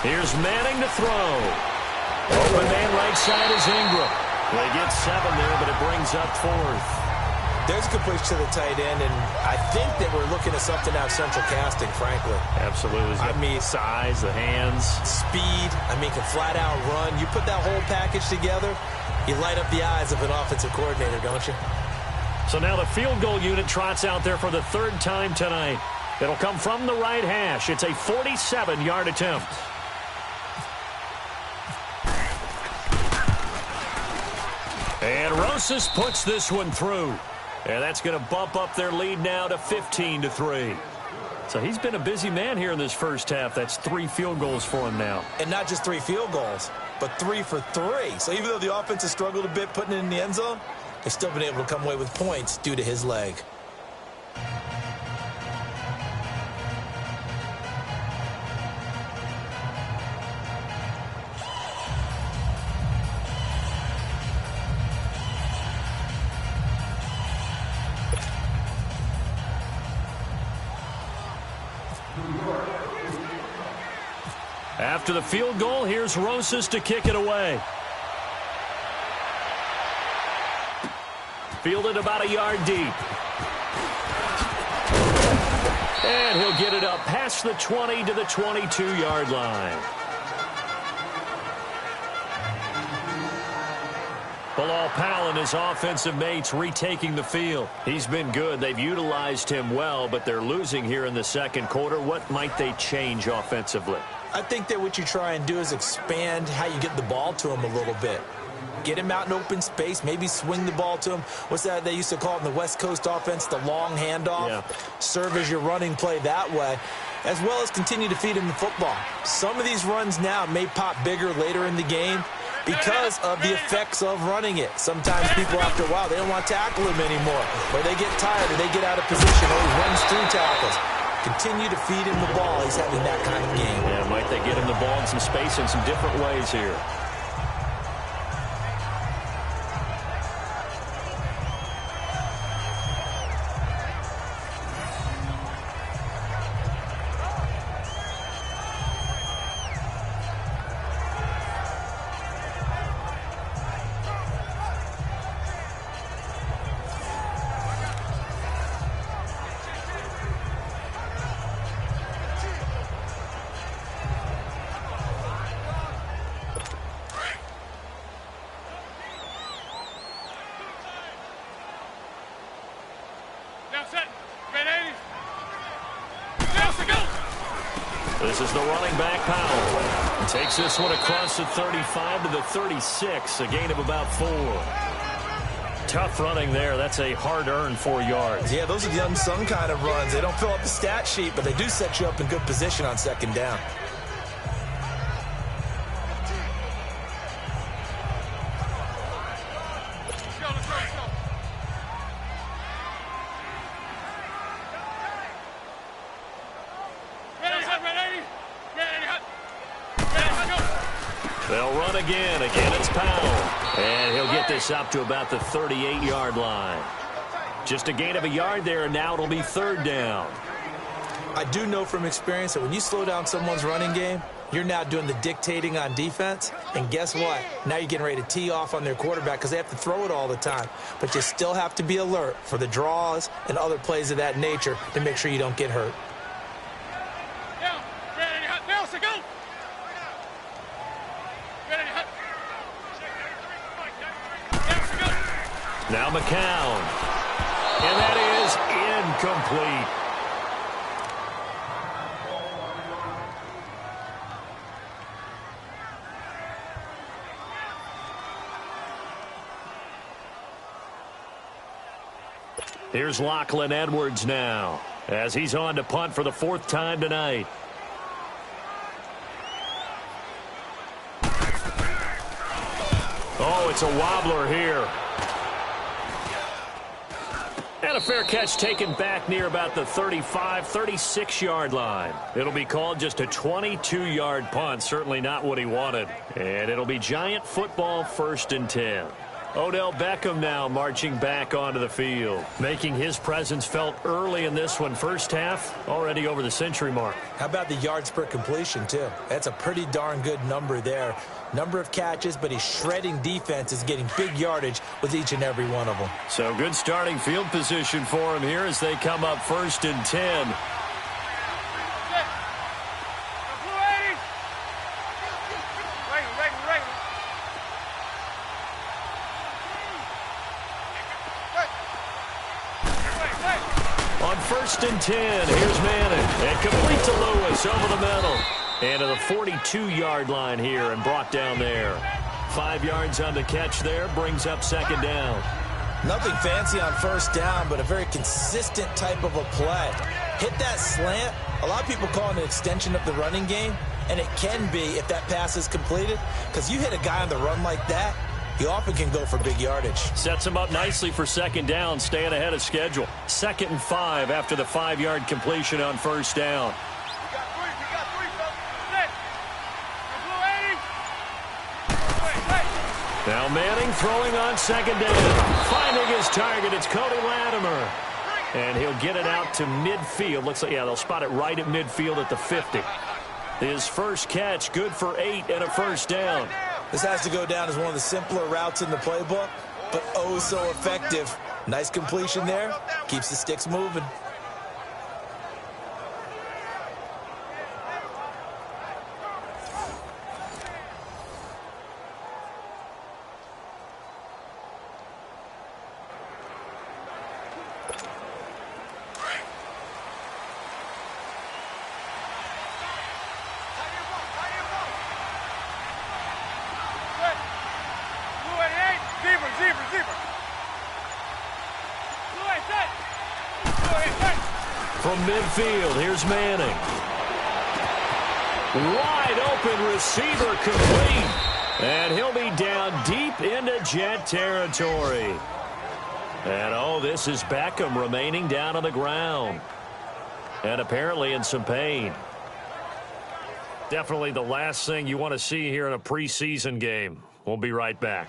Speaker 2: Here's Manning to throw. Open man right side is Ingram. They get 7 there, but it brings up 4th.
Speaker 3: There's a good push to the tight end, and I think that we're looking at something out of central casting, frankly.
Speaker 2: Absolutely.
Speaker 3: I mean,
Speaker 2: size, the hands.
Speaker 3: Speed. I mean, can flat out run. You put that whole package together, you light up the eyes of an offensive coordinator, don't you?
Speaker 2: So now the field goal unit trots out there for the 3rd time tonight. It'll come from the right hash. It's a 47-yard attempt. And Rosas puts this one through. And that's going to bump up their lead now to 15-3. So he's been a busy man here in this first half. That's 3 field goals for him now.
Speaker 3: And not just 3 field goals, but 3 for 3. So even though the offense has struggled a bit putting it in the end zone, they've still been able to come away with points due to his leg.
Speaker 2: After the field goal, here's Rosas to kick it away. Fielded about a yard deep. And he'll get it up past the 20 to the 22-yard line. Bilal Powell and his offensive mates retaking the field. He's been good. They've utilized him well, but they're losing here in the second quarter. What might they change offensively?
Speaker 3: I think that what you try and do is expand how you get the ball to him a little bit. Get him out in open space, maybe swing the ball to him. What's that they used to call it in the West Coast offense, the long handoff? Yeah. Serve as your running play that way, as well as continue to feed him the football. Some of these runs now may pop bigger later in the game because of the effects of running it. Sometimes people, after a while, they don't want to tackle him anymore, or they get tired, or they get out of position, or he runs through tackles. Continue to feed him the ball. He's having that kind of game.
Speaker 2: Yeah, might they get him the ball in some space in some different ways here. This is the running back, Powell. He takes this one across the 35 to the 36, a gain of about 4. Tough running there. That's a hard-earned 4 yards.
Speaker 3: Yeah, those are the unsung kind of runs. They don't fill up the stat sheet, but they do set you up in good position on second down.
Speaker 2: They'll run again. Again, it's Powell. And he'll get this up to about the 38-yard line. Just a gain of a yard there, and now it'll be 3rd down.
Speaker 3: I do know from experience that when you slow down someone's running game, you're now doing the dictating on defense. And guess what? Now you're getting ready to tee off on their quarterback because they have to throw it all the time. But you still have to be alert for the draws and other plays of that nature to make sure you don't get hurt.
Speaker 2: Now McCown. And that is incomplete. Here's Lachlan Edwards now, as he's on to punt for the 4th time tonight. Oh, it's a wobbler here. And a fair catch taken back near about the 35, 36-yard line. It'll be called just a 22-yard punt. Certainly not what he wanted. And it'll be Giant football, 1st and 10. Odell Beckham now marching back onto the field, making his presence felt early in this one. First half, already over the century mark.
Speaker 3: How about the yards per completion, too? That's a pretty darn good number there. Number of catches, but he's shredding defense, is getting big yardage with each and every one of them.
Speaker 2: So good starting field position for him here as they come up 1st and 10. On 1st and 10, here's Manning. And complete to Lewis over the middle. And to the 42-yard line here and brought down there. 5 yards on the catch there, brings up 2nd down.
Speaker 3: Nothing fancy on first down, but a very consistent type of a play. Hit that slant. A lot of people call it an extension of the running game, and it can be if that pass is completed, because you hit a guy on the run like that, he often can go for big yardage.
Speaker 2: Sets him up nicely for second down, staying ahead of schedule. 2nd and 5 after the 5-yard completion on first down. Now Manning throwing on second down. Finding his target, it's Cody Latimer. And he'll get it out to midfield. Looks like, yeah, they'll spot it right at midfield at the 50. His first catch, good for 8 and a first down.
Speaker 3: This has to go down as one of the simpler routes in the playbook, but oh so effective. Nice completion there. Keeps the sticks moving.
Speaker 2: From midfield, here's Manning. Wide open receiver complete. And he'll be down deep into Jet territory. And oh, this is Beckham remaining down on the ground. And apparently in some pain. Definitely the last thing you want to see here in a preseason game. We'll be right back.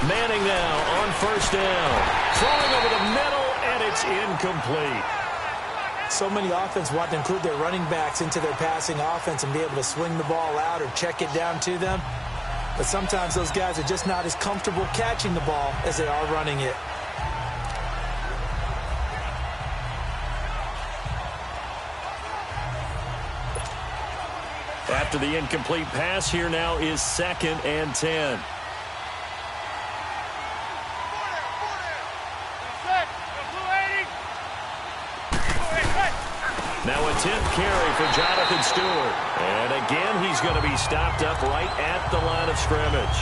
Speaker 2: Manning now on first down. Throwing over the middle, and it's incomplete.
Speaker 3: So many offenses want to include their running backs into their passing offense and be able to swing the ball out or check it down to them. But sometimes those guys are just not as comfortable catching the ball as they are running it.
Speaker 2: After the incomplete pass, here now is 2nd and 10. Now a 10th carry for Jonathan Stewart. And again, he's going to be stopped up right at the line of scrimmage.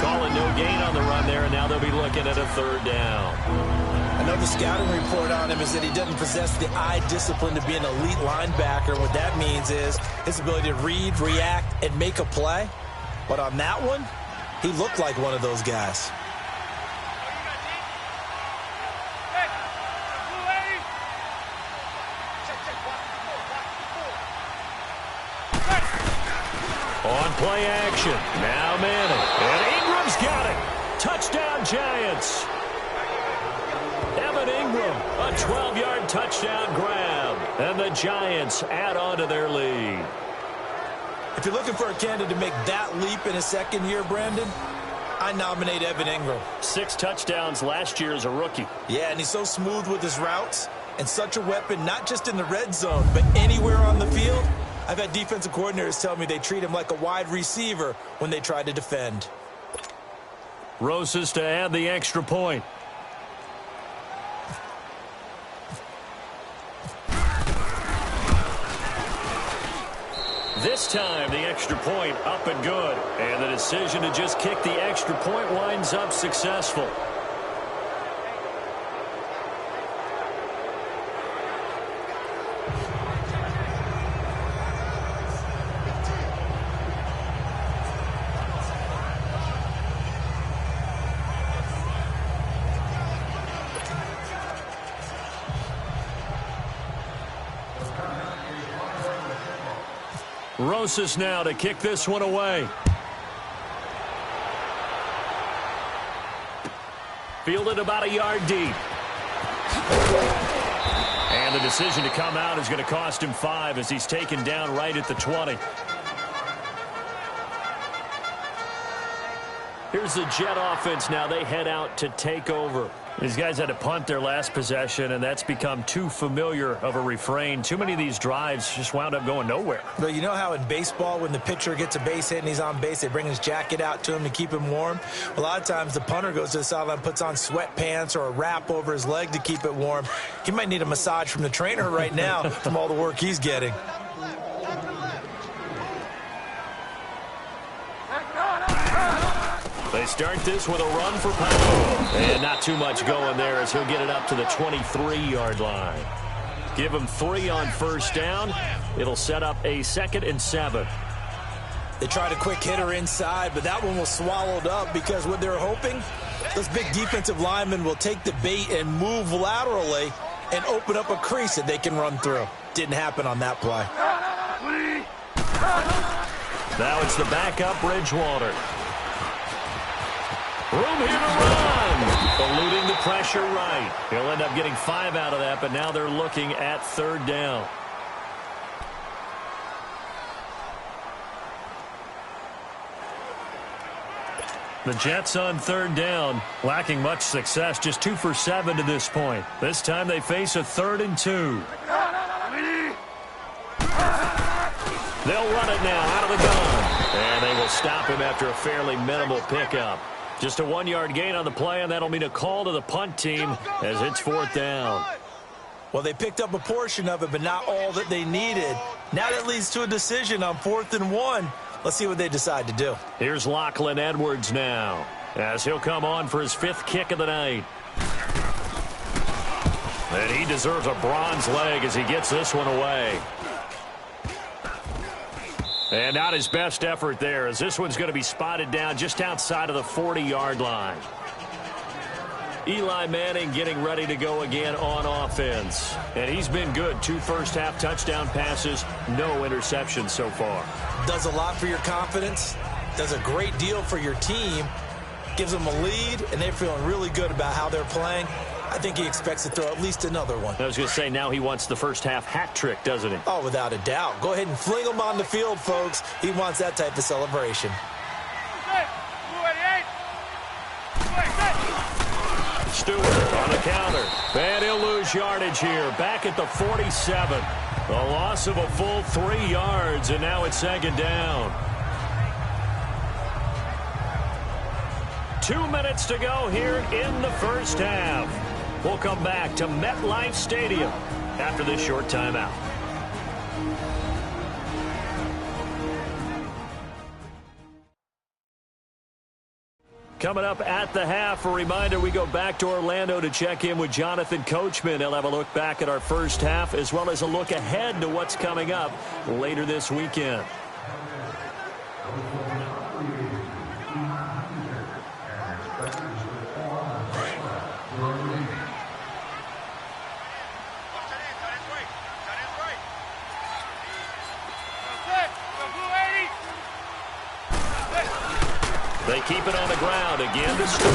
Speaker 2: Calling no gain on the run there, and now they'll be looking at a 3rd down.
Speaker 3: I know the scouting report on him is that he doesn't possess the eye discipline to be an elite linebacker. What that means is his ability to read, react, and make a play. But on that one, he looked like one of those guys.
Speaker 2: On play action, now Manning. And Ingram's got it. Touchdown, Giants. Evan Ingram, a 12-yard touchdown grab. And the Giants add on to their lead.
Speaker 3: If you're looking for a candidate to make that leap in his second year, Brandon, I nominate Evan Ingram.
Speaker 2: 6 touchdowns last year as a rookie.
Speaker 3: Yeah, and he's so smooth with his routes and such a weapon, not just in the red zone, but anywhere on the field. I've had defensive coordinators tell me they treat him like a wide receiver when they try to defend.
Speaker 2: Rosas to add the extra point. This time, the extra point up and good. And the decision to just kick the extra point winds up successful. Rosas now to kick this one away. Fielded about a yard deep. And the decision to come out is going to cost him 5 as he's taken down right at the 20. Here's the Jet offense now. They head out to take over. These guys had to punt their last possession, and that's become too familiar of a refrain. Too many of these drives just wound up going nowhere.
Speaker 3: But you know how in baseball, when the pitcher gets a base hit and he's on base, they bring his jacket out to him to keep him warm? A lot of times the punter goes to the sideline, puts on sweatpants or a wrap over his leg to keep it warm. He might need a massage from the trainer right now from all the work he's getting.
Speaker 2: They start this with a run for Powell. And not too much going there as he'll get it up to the 23-yard line. Give him 3 on first down. It'll set up a 2nd and 7.
Speaker 3: They tried a quick hitter inside, but that one was swallowed up because what they're hoping, those big defensive linemen will take the bait and move laterally and open up a crease that they can run through. Didn't happen on that play.
Speaker 2: Now it's the backup Bridgewater. Room here to run. Eluding the pressure right. He'll end up getting 5 out of that, but now they're looking at 3rd down. The Jets on 3rd down, lacking much success, just 2 for 7 to this point. This time they face a 3rd and 2. They'll run it now out of the gun. And they will stop him after a fairly minimal pickup. Just a 1-yard gain on the play, and that'll mean a call to the punt team as it's 4th down.
Speaker 3: Well, they picked up a portion of it, but not all that they needed. Now that leads to a decision on 4th and 1. Let's see what they decide to do.
Speaker 2: Here's Lachlan Edwards now as he'll come on for his 5th kick of the night. And he deserves a bronze leg as he gets this one away. And not his best effort there, as this one's going to be spotted down just outside of the 40-yard line. Eli Manning getting ready to go again on offense. And he's been good. 2 first-half touchdown passes, no interceptions so far.
Speaker 3: Does a lot for your confidence, does a great deal for your team, gives them a lead, and they're feeling really good about how they're playing. I think he expects to throw at least another one.
Speaker 2: I was going to say, now he wants the first-half hat trick, doesn't he?
Speaker 3: Oh, without a doubt. Go ahead and fling him on the field, folks. He wants that type of celebration.
Speaker 2: Stewart on the counter. And he'll lose yardage here. Back at the 47. A loss of a full 3 yards, and now it's 2nd down. 2 minutes to go here in the first half. We'll come back to MetLife Stadium after this short timeout. Coming up at the half, a reminder, we go back to Orlando to check in with Jonathan Coachman. He'll have a look back at our first half as well as a look ahead to what's coming up later this weekend. They keep it on the ground again to Stewart.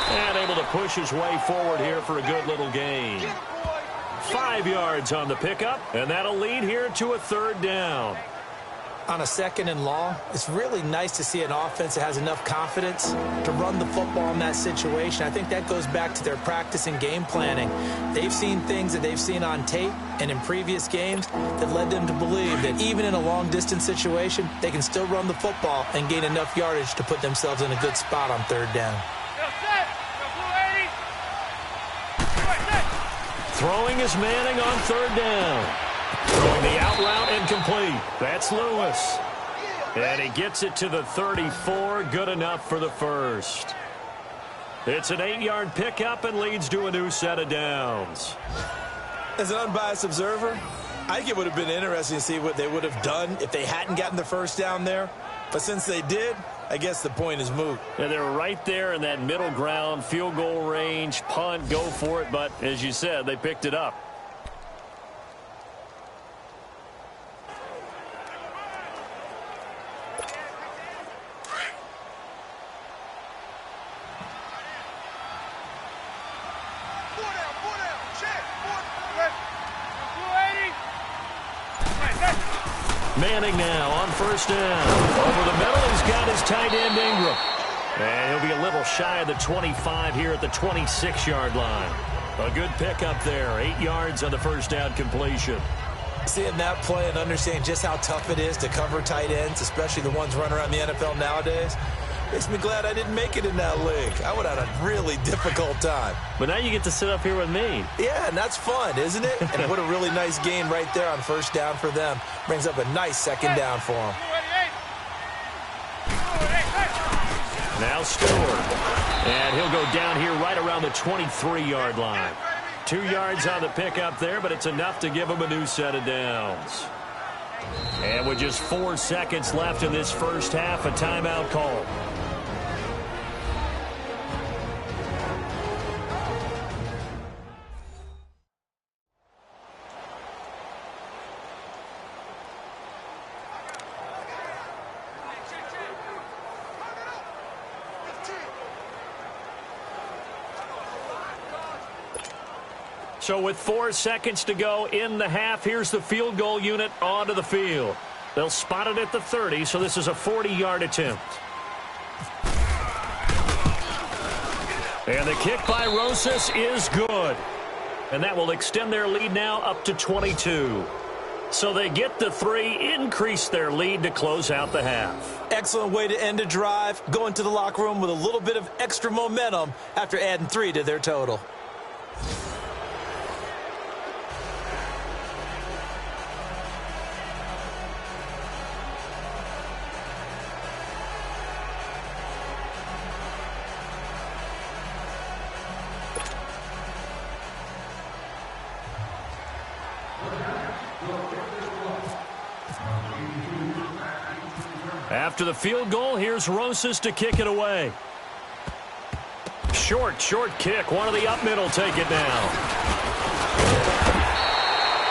Speaker 2: And able to push his way forward here for a good little gain. 5 yards on the pickup, and that'll lead here to a 3rd down.
Speaker 3: On a 2nd and long, it's really nice to see an offense that has enough confidence to run the football in that situation. I think that goes back to their practice and game planning. They've seen things that they've seen on tape and in previous games that led them to believe that even in a long-distance situation, they can still run the football and gain enough yardage to put themselves in a good spot on 3rd down.
Speaker 2: Throwing is Manning on 3rd down. Throwing the out route incomplete. That's Lewis. And he gets it to the 34. Good enough for the first. It's an 8-yard pickup and leads to a new set of downs.
Speaker 3: As an unbiased observer, I think it would have been interesting to see what they would have done if they hadn't gotten the first down there. But since they did, I guess the point is moot.
Speaker 2: And they're right there in that middle ground, field goal range, punt, go for it. But as you said, they picked it up. Manning now on first down. Over the middle, he's got his tight end Ingram. And he'll be a little shy of the 25 here at the 26-yard line. A good pickup there. 8 yards on the first down completion.
Speaker 3: Seeing that play and understanding just how tough it is to cover tight ends, especially the ones running around the NFL nowadays, makes me glad I didn't make it in that league. I would have had a really difficult time.
Speaker 2: But now you get to sit up here with me.
Speaker 3: Yeah, and that's fun, isn't it? And what a really nice gain right there on first down for them. Brings up a nice second down for them.
Speaker 2: Now Stewart. And he'll go down here right around the 23-yard line. 2 yards on the pickup there, but it's enough to give him a new set of downs. And with just 4 seconds left in this first half, a timeout call. So with 4 seconds to go in the half, here's the field goal unit onto the field. They'll spot it at the 30, so this is a 40-yard attempt. And the kick by Rosas is good. And that will extend their lead now up to 22. So they get the 3, increase their lead to close out the half.
Speaker 3: Excellent way to end a drive. Go into the locker room with a little bit of extra momentum after adding 3 to their total.
Speaker 2: After the field goal, here's Rosas to kick it away. Short kick. One of the up middle take it now.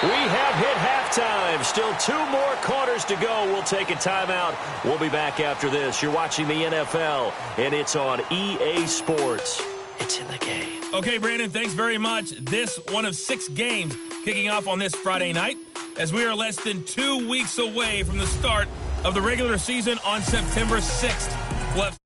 Speaker 2: We have hit halftime. Still 2 more quarters to go. We'll take a timeout. We'll be back after this. You're watching the NFL, and it's on EA Sports. It's in the game.
Speaker 5: Okay, Brandon, thanks very much. This one of 6 games kicking off on this Friday night as we are less than 2 weeks away from the start of the regular season on September 6th. We'll have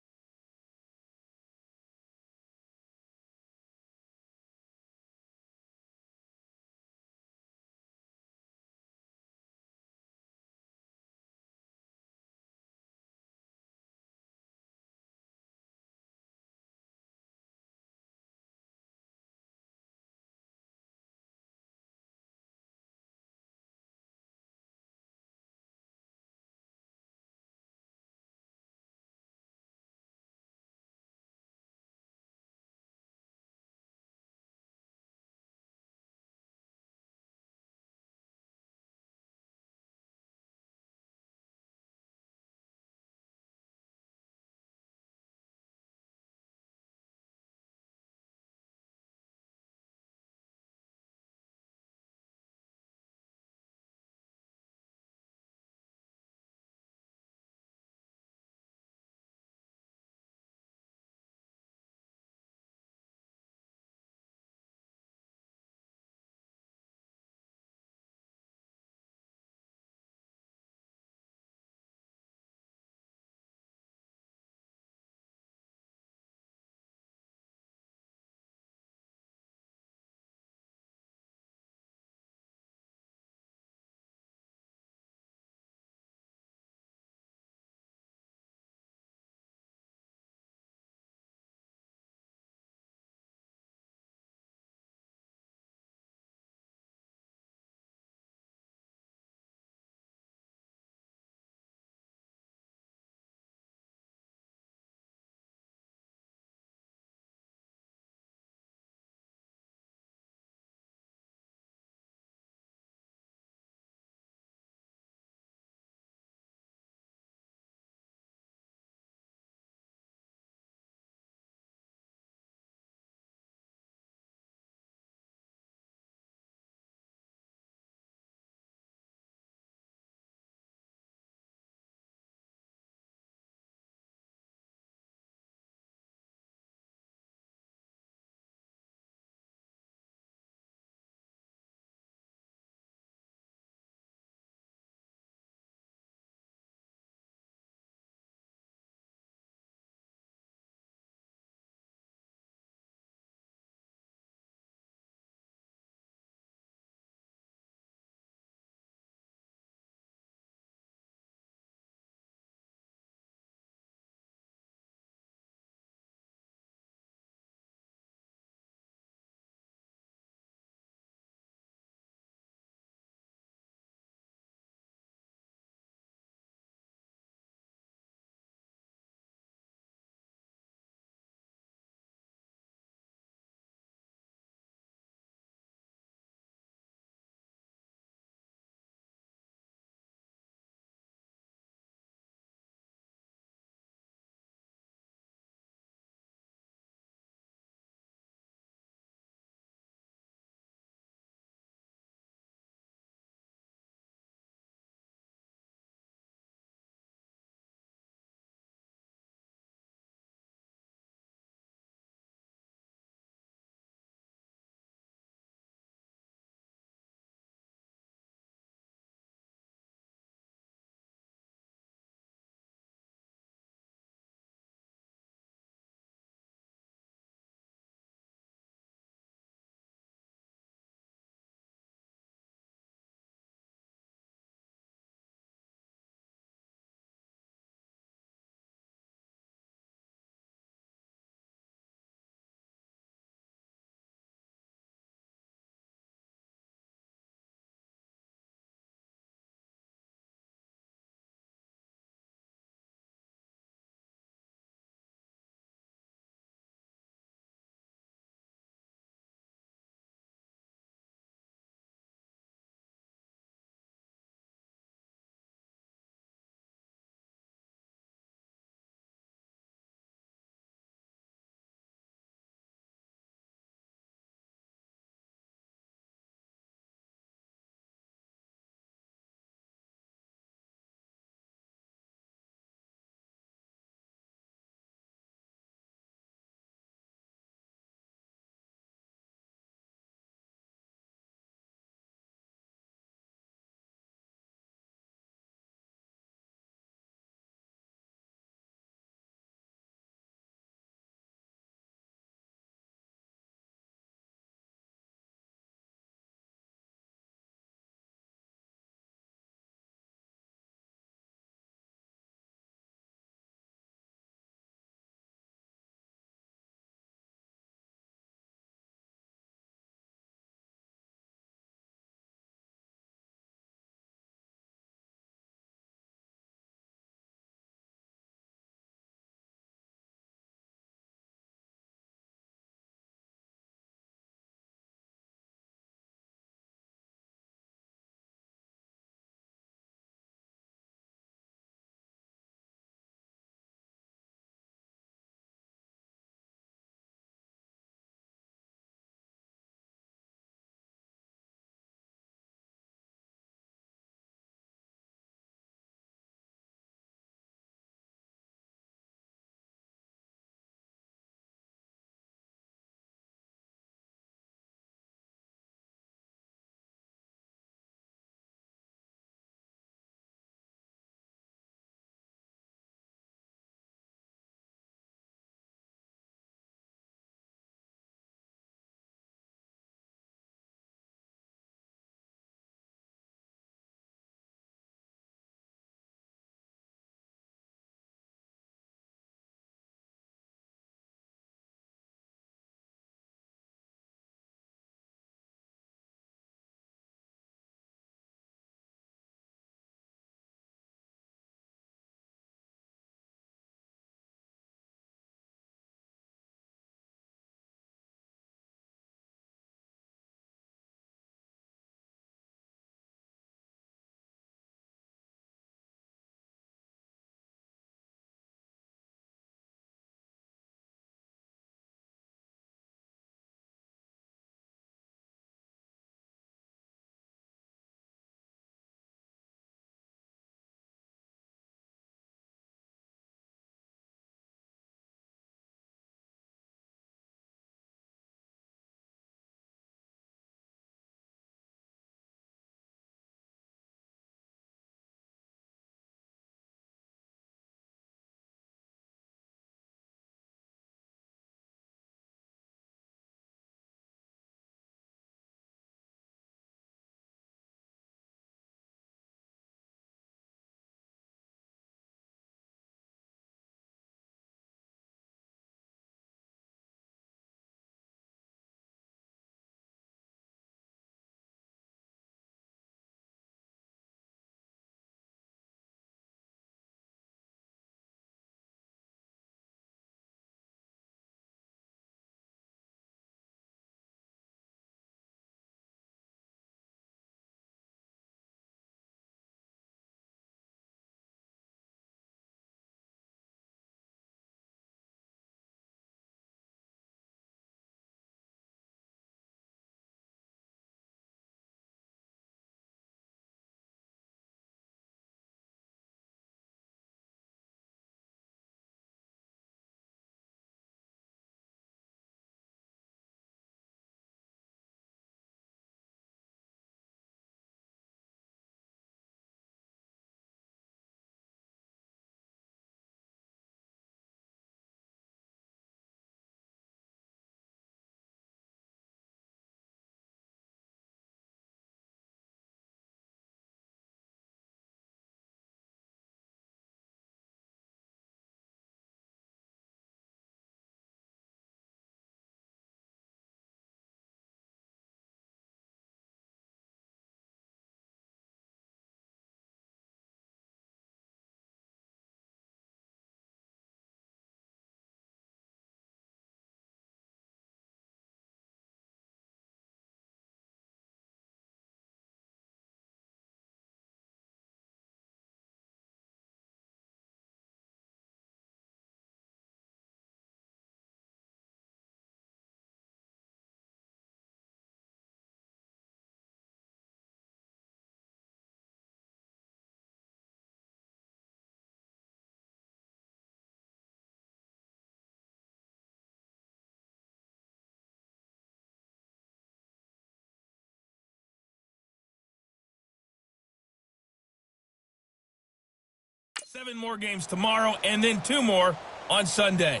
Speaker 5: 7 more games tomorrow and then 2 more on Sunday.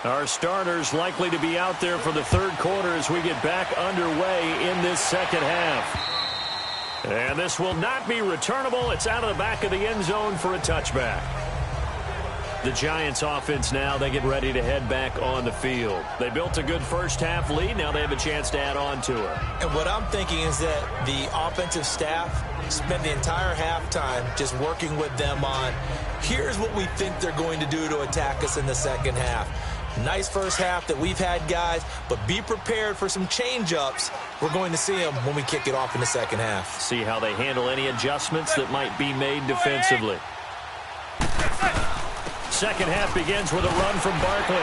Speaker 2: Our starters likely to be out there for the third quarter as we get back underway in this second half. And this will not be returnable. It's out of the back of the end zone for a touchback. The Giants offense now, they get ready to head back on the field. They built a good first half lead. Now they have a chance to add on to it.
Speaker 3: And what I'm thinking is that the offensive staff spend the entire halftime just working with them on, here's what we think they're going to do to attack us in the second half. Nice first half that we've had, guys, but be prepared for some change-ups. We're going to see them when we kick it off in the second half.
Speaker 2: See how they handle any adjustments that might be made defensively. Second half begins with a run from Barkley.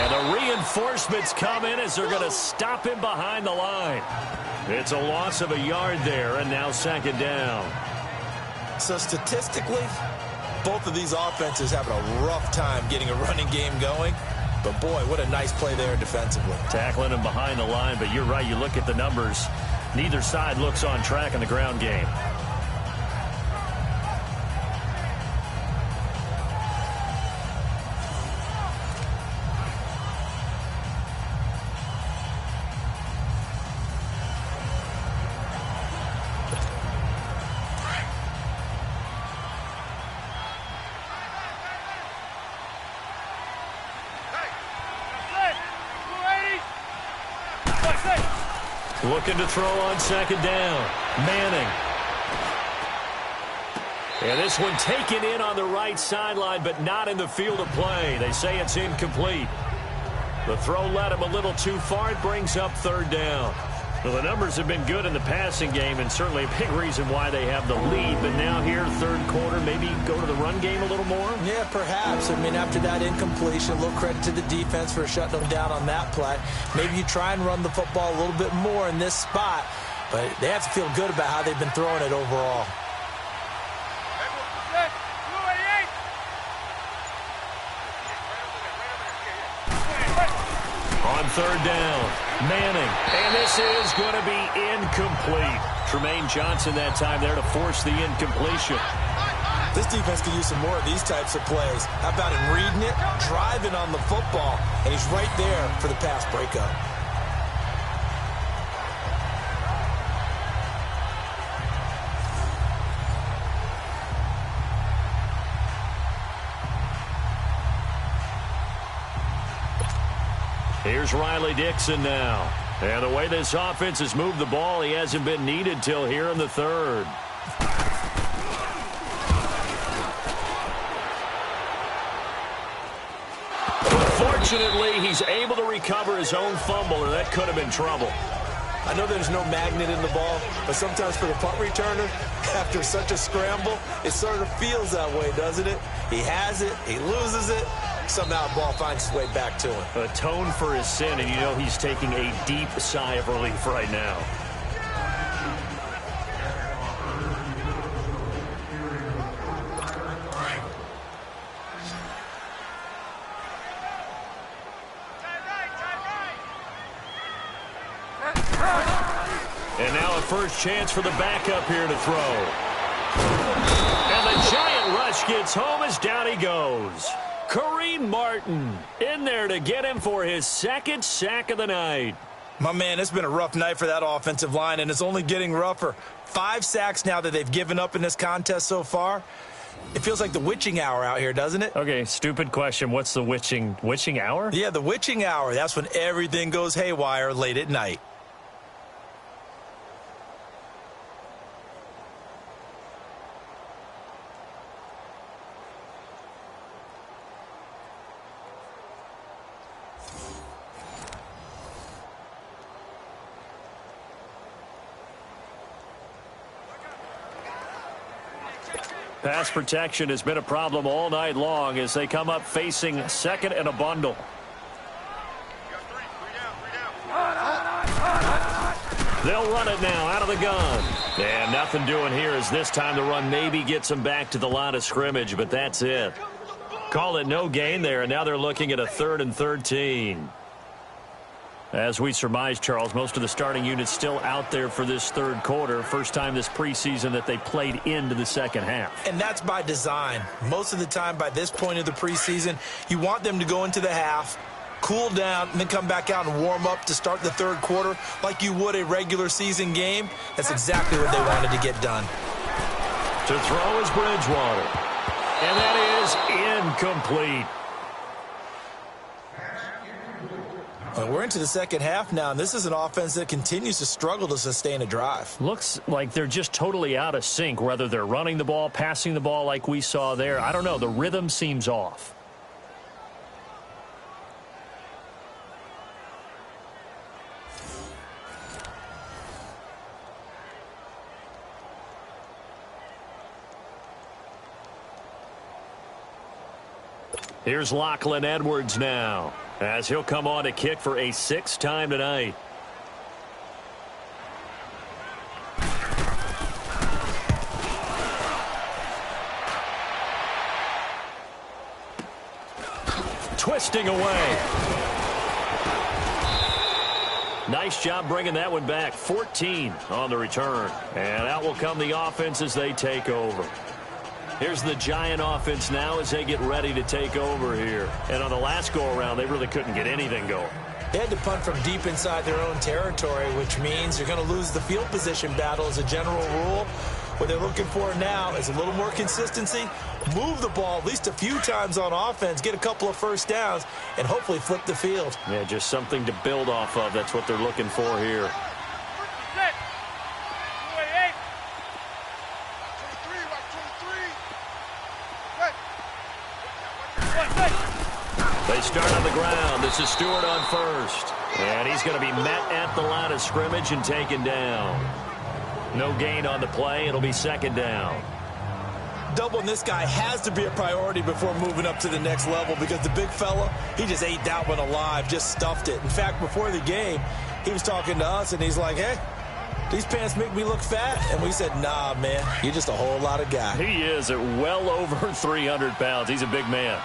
Speaker 2: And the reinforcements come in as they're going to stop him behind the line. It's a loss of a yard there, and now second down.
Speaker 3: So statistically, both of these offenses having a rough time getting a running game going. But, boy, what a nice play there defensively.
Speaker 2: Tackling him behind the line, but you're right. You look at the numbers. Neither side looks on track in the ground game. Looking to throw on second down. Manning. And this one taken in on the right sideline, but not in the field of play. They say it's incomplete. The throw led him a little too far. It brings up third down. Well, the numbers have been good in the passing game, and certainly a big reason why they have the lead. But now here, third quarter, maybe go to the run game a little more?
Speaker 3: Yeah, perhaps. I mean, after that incompletion, a little credit to the defense for shutting them down on that play. Maybe you try and run the football a little bit more in this spot, but they have to feel good about how they've been throwing it overall.
Speaker 2: On third down, Manning. And this is going to be incomplete. Tremaine Johnson that time there to force the incompletion.
Speaker 3: This defense could use some more of these types of plays. How about him reading it, driving on the football, and he's right there for the pass breakup.
Speaker 2: Here's Riley Dixon now. And the way this offense has moved the ball, he hasn't been needed till here in the third. Fortunately, he's able to recover his own fumble, or that could have been trouble.
Speaker 3: I know there's no magnet in the ball, but sometimes for the punt returner, after such a scramble, it sort of feels that way, doesn't it? He has it, he loses it, somehow the ball finds its way back to him.
Speaker 2: Atone for his sin, and you know he's taking a deep sigh of relief right now. And now a first chance for the backup here to throw. And the giant rush gets home as down he goes. Kareem Martin in there to get him for his second sack of the night.
Speaker 3: My man, it's been a rough night for that offensive line, and it's only getting rougher. 5 sacks now that they've given up in this contest so far. It feels like the witching hour out here, doesn't it?
Speaker 2: Okay, stupid question. What's the witching hour?
Speaker 3: Yeah, the witching hour. That's when everything goes haywire late at night.
Speaker 2: Pass protection has been a problem all night long as they come up facing second and a bundle. They'll run it now out of the gun. And nothing doing here as this time the run maybe gets them back to the line of scrimmage, but that's it. Call it no gain there, and now they're looking at a 3rd and 13. As we surmise, Charles, most of the starting units still out there for this third quarter. First time this preseason that they played into the second half.
Speaker 3: And that's by design. Most of the time by this point of the preseason, you want them to go into the half, cool down, and then come back out and warm up to start the third quarter like you would a regular season game. That's exactly what they wanted to get done.
Speaker 2: To throw is Bridgewater. And that is incomplete.
Speaker 3: Well, we're into the second half now, and this is an offense that continues to struggle to sustain a drive.
Speaker 2: Looks like they're just totally out of sync, whether they're running the ball, passing the ball like we saw there. I don't know. The rhythm seems off. Here's Lachlan Edwards now, as he'll come on to kick for a sixth time tonight. Twisting away. Nice job bringing that one back. 14 on the return. And out will come the offense as they take over. Here's the Giant offense now as they get ready to take over here. And on the last go-around, they really couldn't get anything going.
Speaker 3: They had to punt from deep inside their own territory, which means you're going to lose the field position battle as a general rule. What they're looking for now is a little more consistency, move the ball at least a few times on offense, get a couple of first downs, and hopefully flip the field.
Speaker 2: Yeah, just something to build off of. That's what they're looking for here. They start on the ground. This is Stewart on first. And he's going to be met at the line of scrimmage and taken down. No gain on the play. It'll be second down.
Speaker 3: Doubling this guy has to be a priority before moving up to the next level because the big fella, he just ate that one alive, just stuffed it. In fact, before the game, he was talking to us, and he's like, hey, these pants make me look fat. And we said, nah, man, you're just a whole lot of guy.
Speaker 2: He is at well over 300 pounds. He's a big man.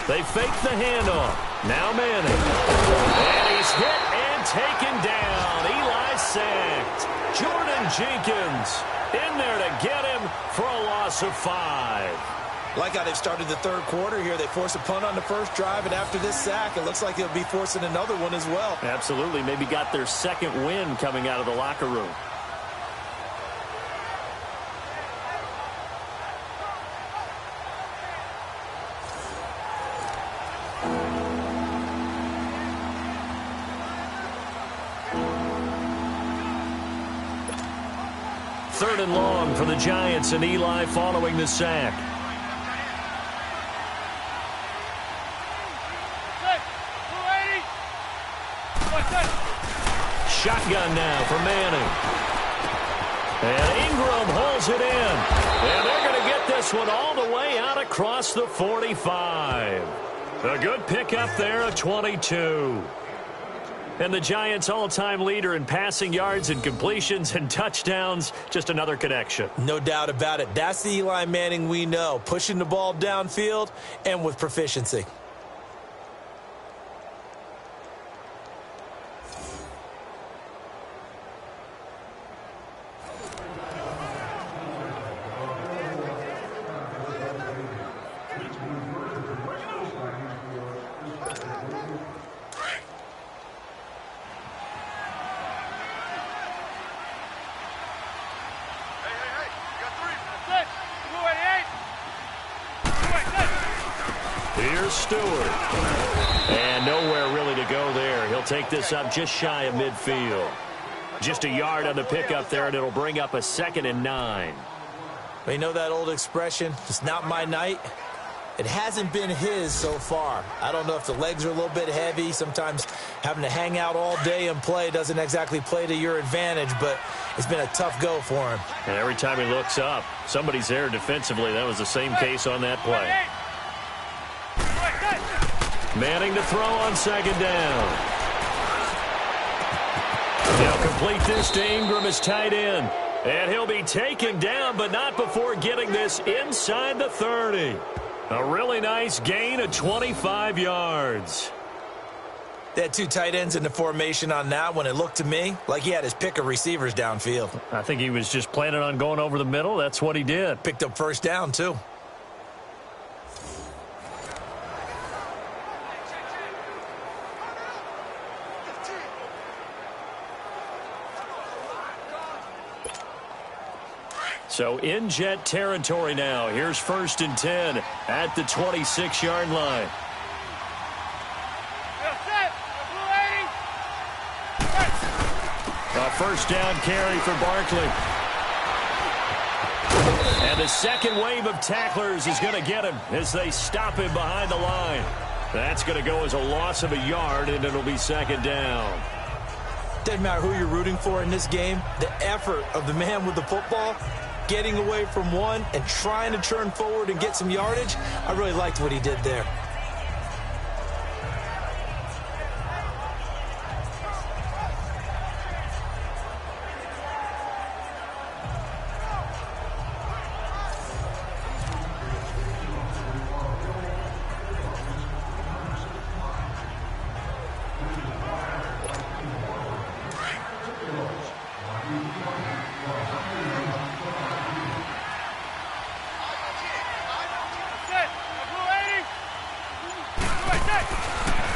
Speaker 2: They fake the handoff. Now Manning. And he's hit and taken down. Eli sacked. Jordan Jenkins in there to get him for a loss of 5.
Speaker 3: Like how they've started the third quarter here. They force a punt on the first drive, and after this sack, it looks like they'll be forcing another one as well.
Speaker 2: Absolutely. Maybe got their second win coming out of the locker room. Third and long for the Giants, and Eli following the sack. Shotgun now for Manning. And Ingram holds it in. And they're going to get this one all the way out across the 45. A good pickup there of 22. And the Giants' all-time leader in passing yards and completions and touchdowns, just another connection.
Speaker 3: No doubt about it. That's the Eli Manning we know, pushing the ball downfield and with proficiency.
Speaker 2: Here's Stewart. And nowhere really to go there. He'll take this up just shy of midfield. Just a yard on the pickup there, and it'll bring up a 2nd and 9.
Speaker 3: Well, you know that old expression, it's not my night. It hasn't been his so far. I don't know if the legs are a little bit heavy. Sometimes having to hang out all day and play doesn't exactly play to your advantage, but it's been a tough go for him.
Speaker 2: And every time he looks up, somebody's there defensively. That was the same case on that play. Manning to throw on 2nd down. They'll complete this to Ingram as tight end. And he'll be taken down, but not before getting this inside the 30. A really nice gain of 25 yards.
Speaker 3: They had two tight ends in the formation on that one. It looked to me like he had his pick of receivers downfield.
Speaker 2: I think he was just planning on going over the middle. That's what he did.
Speaker 3: Picked up first down, too.
Speaker 2: So in Jet territory now. Here's 1st and 10 at the 26-yard line. A first down carry for Barkley. And the second wave of tacklers is going to get him as they stop him behind the line. That's going to go as a loss of a yard, and it'll be 2nd down.
Speaker 3: Doesn't matter who you're rooting for in this game. The effort of the man with the football, getting away from one and trying to turn forward and get some yardage, I really liked what he did there.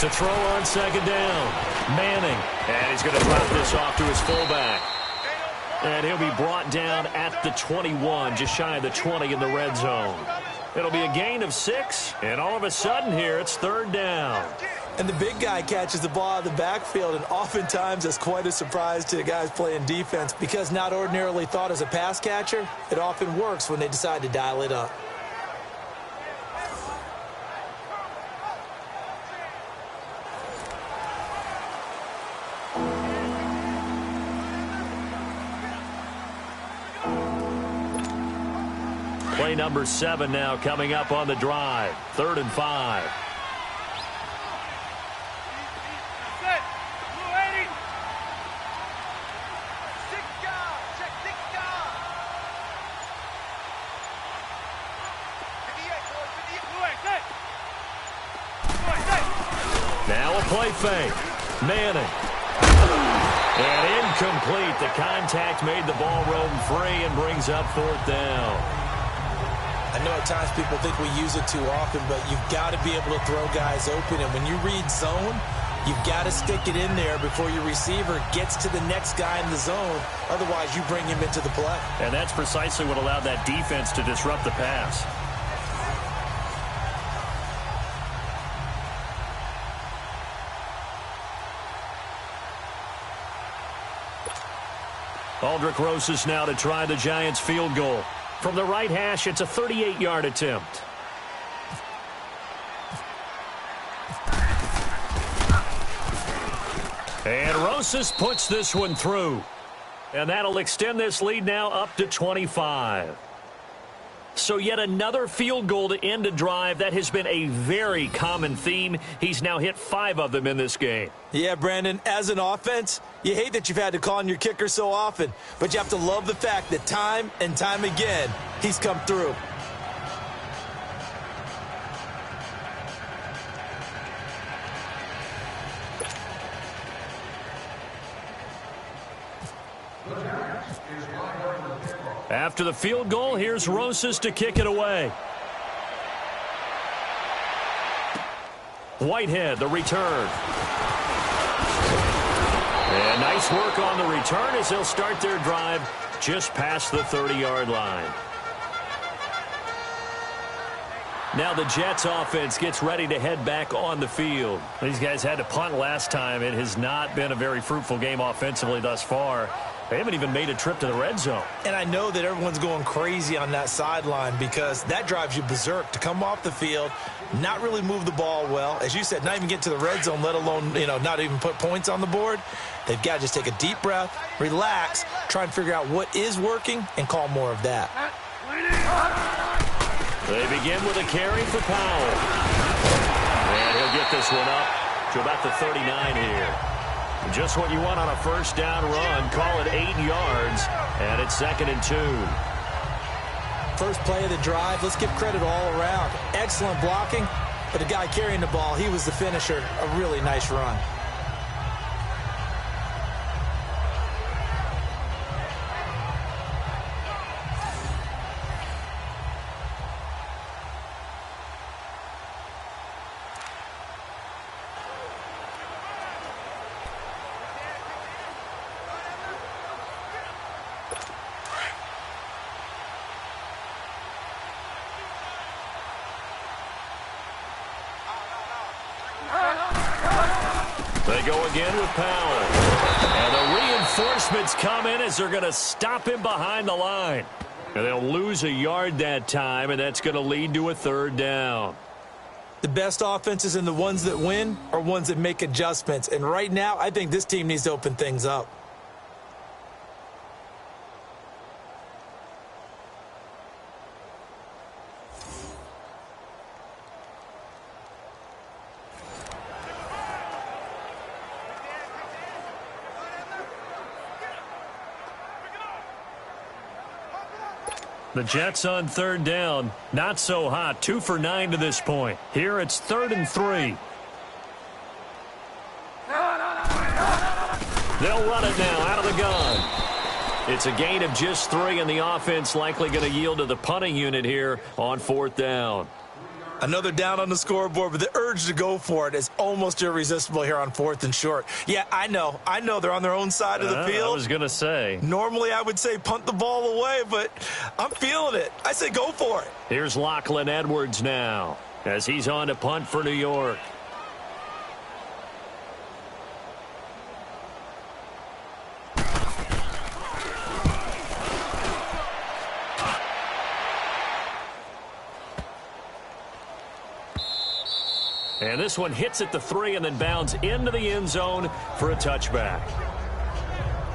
Speaker 2: To throw on 2nd down. Manning. And he's going to drop this off to his fullback. And he'll be brought down at the 21, just shy of the 20 in the red zone. It'll be a gain of 6, and all of a sudden here it's 3rd down.
Speaker 3: And the big guy catches the ball out of the backfield, and oftentimes it's quite a surprise to the guys playing defense because not ordinarily thought as a pass catcher, it often works when they decide to dial it up.
Speaker 2: Play number 7 now coming up on the drive. 3rd and 5. Now a play fake. Manning. And incomplete. The contact made the ball roam free and brings up 4th down.
Speaker 3: I know at times people think we use it too often, but you've got to be able to throw guys open. And when you read zone, you've got to stick it in there before your receiver gets to the next guy in the zone. Otherwise, you bring him into the play.
Speaker 2: And that's precisely what allowed that defense to disrupt the pass. Aldrick Rosas now to try the Giants field goal. From the right hash, it's a 38-yard attempt. And Rosas puts this one through. And that'll extend this lead now up to 25. So yet another field goal to end a drive. That has been a very common theme. He's now hit 5 of them in this game.
Speaker 3: Yeah, Brandon, as an offense, you hate that you've had to call on your kicker so often, but you have to love the fact that time and time again, he's come through.
Speaker 2: After the field goal, here's Rosas to kick it away. Whitehead, the return. And nice work on the return as they'll start their drive just past the 30-yard line. Now the Jets offense gets ready to head back on the field. These guys had to punt last time. It has not been a very fruitful game offensively thus far. They haven't even made a trip to the red zone.
Speaker 3: And I know that everyone's going crazy on that sideline because that drives you berserk to come off the field, not really move the ball well. As you said, not even get to the red zone, let alone, not even put points on the board. They've got to just take a deep breath, relax, try and figure out what is working, and call more of that.
Speaker 2: They begin with a carry for Powell. And he'll get this one up to about the 39 here. Just what you want on a first down run. Call it 8 yards. And it's 2nd and 2.
Speaker 3: First play of the drive, let's give credit all around. Excellent blocking, but the guy carrying the ball, he was the finisher. A really nice run.
Speaker 2: They go again with Powell. And the reinforcements come in as they're going to stop him behind the line. And they'll lose a yard that time, and that's going to lead to a 3rd down.
Speaker 3: The best offenses and the ones that win are ones that make adjustments. And right now, I think this team needs to open things up.
Speaker 2: The Jets on 3rd down. Not so hot. 2 for 9 to this point. Here it's 3rd and 3. They'll run it now out of the gun. It's a gain of just 3, and the offense likely going to yield to the punting unit here on 4th down.
Speaker 3: Another down on the scoreboard, but the urge to go for it is almost irresistible here on 4th and short. Yeah, I know they're on their own side of the field.
Speaker 2: I was going to say.
Speaker 3: Normally I would say punt the ball away, but I'm feeling it. I say go for it.
Speaker 2: Here's Lachlan Edwards now as he's on to punt for New York. And this one hits at the 3 and then bounds into the end zone for a touchback.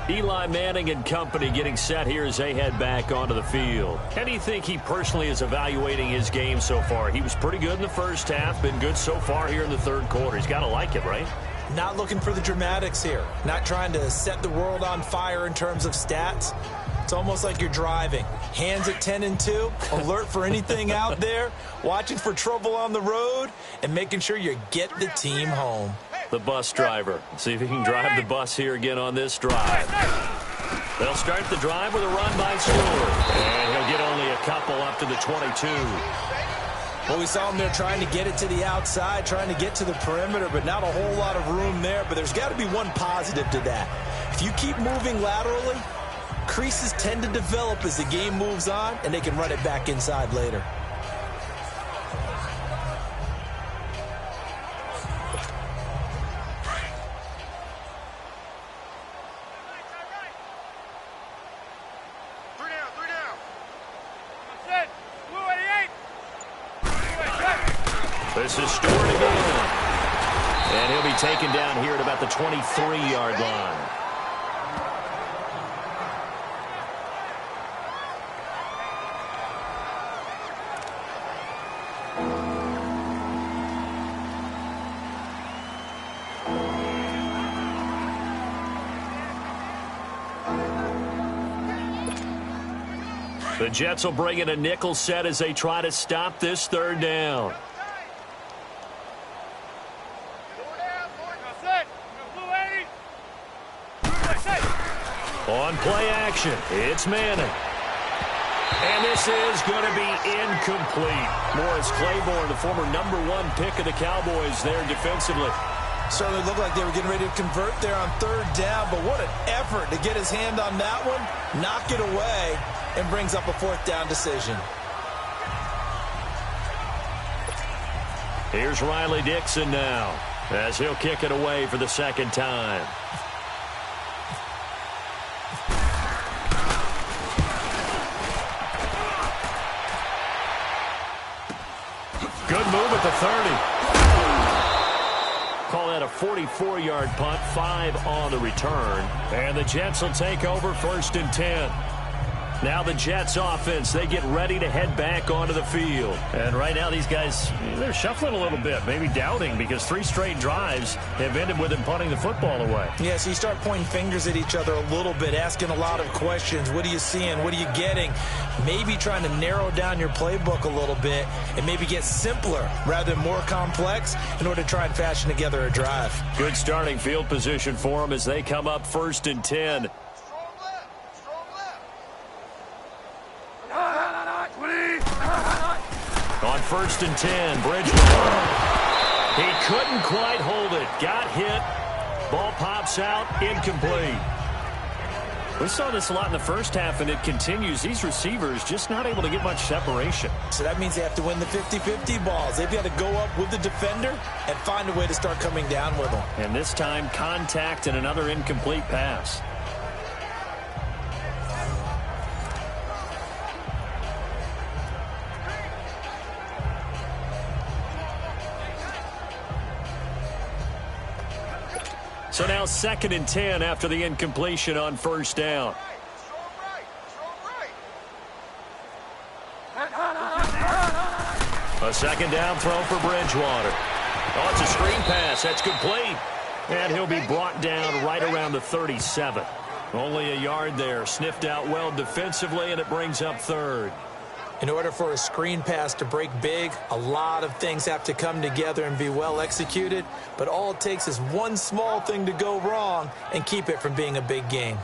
Speaker 2: Eli Manning and company getting set here as they head back onto the field. How do you think he personally is evaluating his game so far? He was pretty good in the first half, been good so far here in the 3rd quarter. He's got to like it, right?
Speaker 3: Not looking for the dramatics here. Not trying to set the world on fire in terms of stats. It's almost like you're driving. Hands at 10 and 2, alert for anything out there, watching for trouble on the road, and making sure you get the team home.
Speaker 2: The bus driver. See if he can drive the bus here again on this drive. They'll start the drive with a run by Stewart. And he'll get only a couple up to the 22.
Speaker 3: Well, we saw him there trying to get it to the outside, trying to get to the perimeter, but not a whole lot of room there. But there's got to be one positive to that. If you keep moving laterally, creases tend to develop as the game moves on, and they can run it back inside later.
Speaker 2: This is Stewart again. And he'll be taken down here at about the 23-yard line. The Jets will bring in a nickel set as they try to stop this 3rd down. On play action, it's Manning. And this is going to be incomplete. Morris Claiborne, the former #1 pick of the Cowboys there defensively.
Speaker 3: Certainly looked like they were getting ready to convert there on 3rd down, but what an effort to get his hand on that one, knock it away, and brings up a 4th down decision.
Speaker 2: Here's Riley Dixon now as he'll kick it away for the 2nd time. Good move at the 30. Call that a 44-yard punt, 5 on the return. And the Jets will take over 1st and 10. Now the Jets offense, they get ready to head back onto the field.
Speaker 4: And right now these guys, they're shuffling a little bit, maybe doubting, because 3 straight drives have ended with them punting the football away.
Speaker 3: Yeah, so you start pointing fingers at each other a little bit, asking a lot of questions. What are you seeing? What are you getting? Maybe trying to narrow down your playbook a little bit and maybe get simpler rather than more complex in order to try and fashion together a drive.
Speaker 2: Good starting field position for them as they come up 1st and 10. On 1st and 10, Bridgewater. He couldn't quite hold it. Got hit. Ball pops out. Incomplete.
Speaker 4: We saw this a lot in the first half, and it continues. These receivers just not able to get much separation.
Speaker 3: So that means they have to win the 50-50 balls. They've got to go up with the defender and find a way to start coming down with them.
Speaker 4: And this time, contact and another incomplete pass.
Speaker 2: So now 2nd and 10 after the incompletion on 1st down. A 2nd down throw for Bridgewater. Oh, it's a screen pass. That's complete. And he'll be brought down right around the 37. Only a yard there. Sniffed out well defensively, and it brings up 3rd.
Speaker 3: In order for a screen pass to break big, a lot of things have to come together and be well executed. But all it takes is one small thing to go wrong and keep it from being a big game.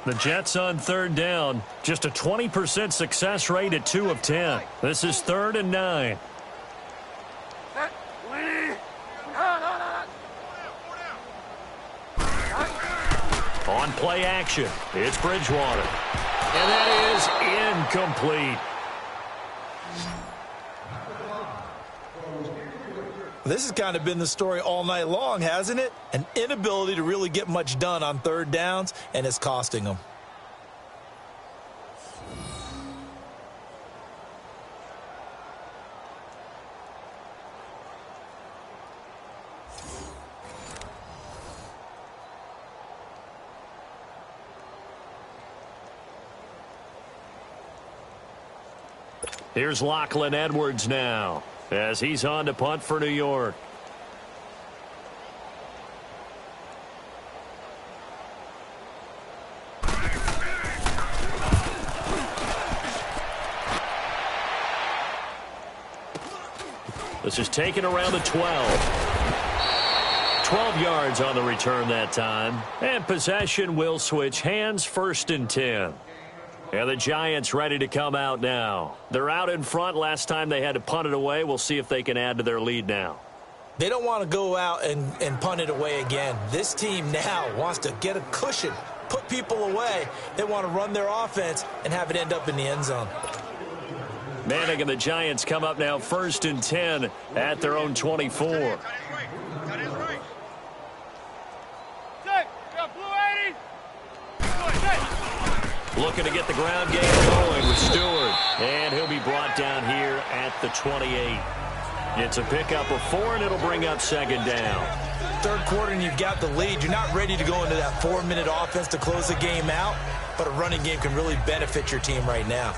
Speaker 2: The Jets on 3rd down. Just a 20% success rate at 2 of 10. This is 3rd and 9. On play action, it's Bridgewater. And that is incomplete.
Speaker 3: This has kind of been the story all night long, hasn't it? An inability to really get much done on 3rd downs, and it's costing them.
Speaker 2: Here's Lachlan Edwards now, as he's on to punt for New York. This is taken around the 12. 12 yards on the return that time. And possession will switch hands, 1st and 10. And the Giants ready to come out now. They're out in front. Last time they had to punt it away. We'll see if they can add to their lead now.
Speaker 3: They don't want to go out and punt it away again. This team now wants to get a cushion, put people away. They want to run their offense and have it end up in the end zone.
Speaker 2: Manning and the Giants come up now 1st and 10 at their own 24. Looking to get the ground game going with Stewart. And he'll be brought down here at the 28. It's a pickup of 4, and it'll bring up 2nd down.
Speaker 3: 3rd quarter, and you've got the lead. You're not ready to go into that 4-minute offense to close the game out, but a running game can really benefit your team right now.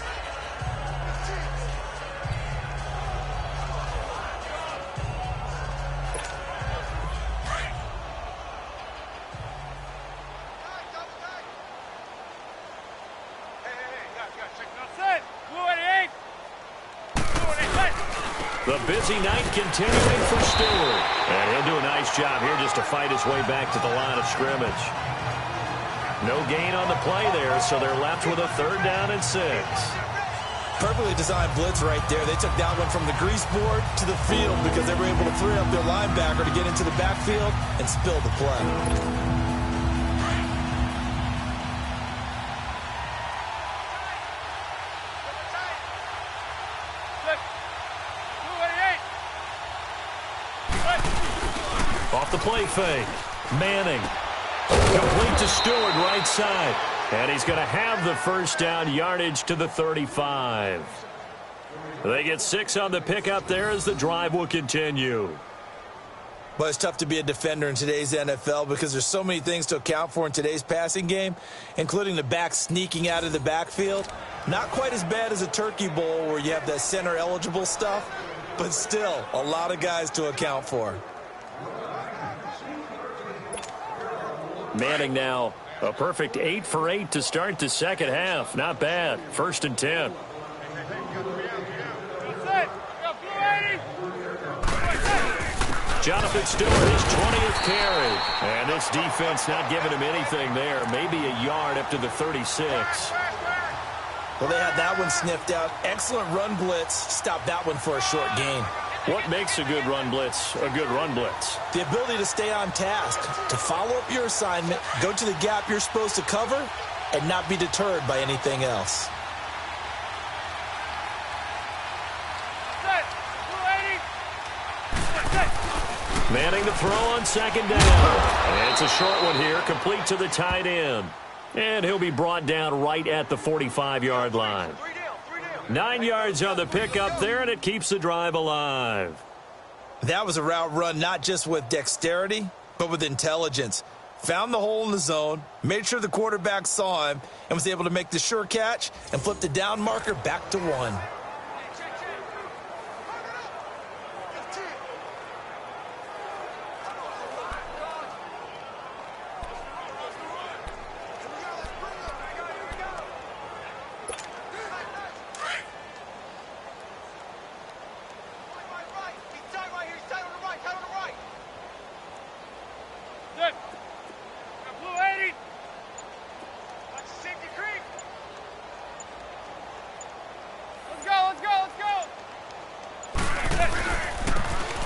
Speaker 2: The busy night continuing for Stewart. And he'll do a nice job here just to fight his way back to the line of scrimmage. No gain on the play there, so they're left with a 3rd down and 6.
Speaker 3: Perfectly designed blitz right there. They took that one from the grease board to the field because they were able to free up their linebacker to get into the backfield and spill the play.
Speaker 2: Off the play fake. Manning. Complete to Stewart, right side. And he's going to have the first down, yardage to the 35. They get 6 on the pickup there as the drive will continue.
Speaker 3: But it's tough to be a defender in today's NFL because there's so many things to account for in today's passing game, including the back sneaking out of the backfield. Not quite as bad as a turkey bowl where you have that center-eligible stuff, but still a lot of guys to account for.
Speaker 2: Manning now a perfect 8 for 8 to start the second half. Not bad. 1st and 10. Jonathan Stewart, his 20th carry. And this defense not giving him anything there. Maybe a yard up to the 36.
Speaker 3: Well, they had that one sniffed out. Excellent run blitz. Stopped that one for a short gain.
Speaker 2: What makes a good run blitz a good run blitz?
Speaker 3: The ability to stay on task, to follow up your assignment, go to the gap you're supposed to cover, and not be deterred by anything else.
Speaker 2: Manning the throw on second down. And it's a short one here, complete to the tight end. And he'll be brought down right at the 45-yard line. 9 yards on the pickup there, and it keeps the drive alive.
Speaker 3: That was a route run not just with dexterity, but with intelligence. Found the hole in the zone, made sure the quarterback saw him, and was able to make the sure catch and flip the down marker back to 1.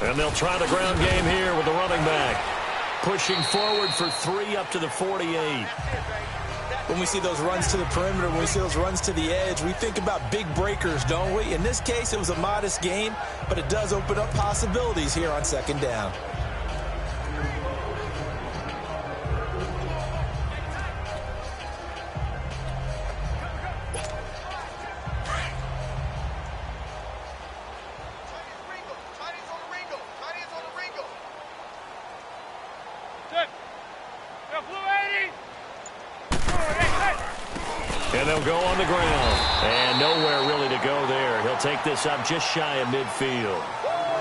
Speaker 2: And they'll try the ground game here with the running back. Pushing forward for 3 up to the 48.
Speaker 3: When we see those runs to the perimeter, when we see those runs to the edge, we think about big breakers, don't we? In this case, it was a modest gain, but it does open up possibilities here on second down.
Speaker 2: And they'll go on the ground. And nowhere really to go there. He'll take this up just shy of midfield.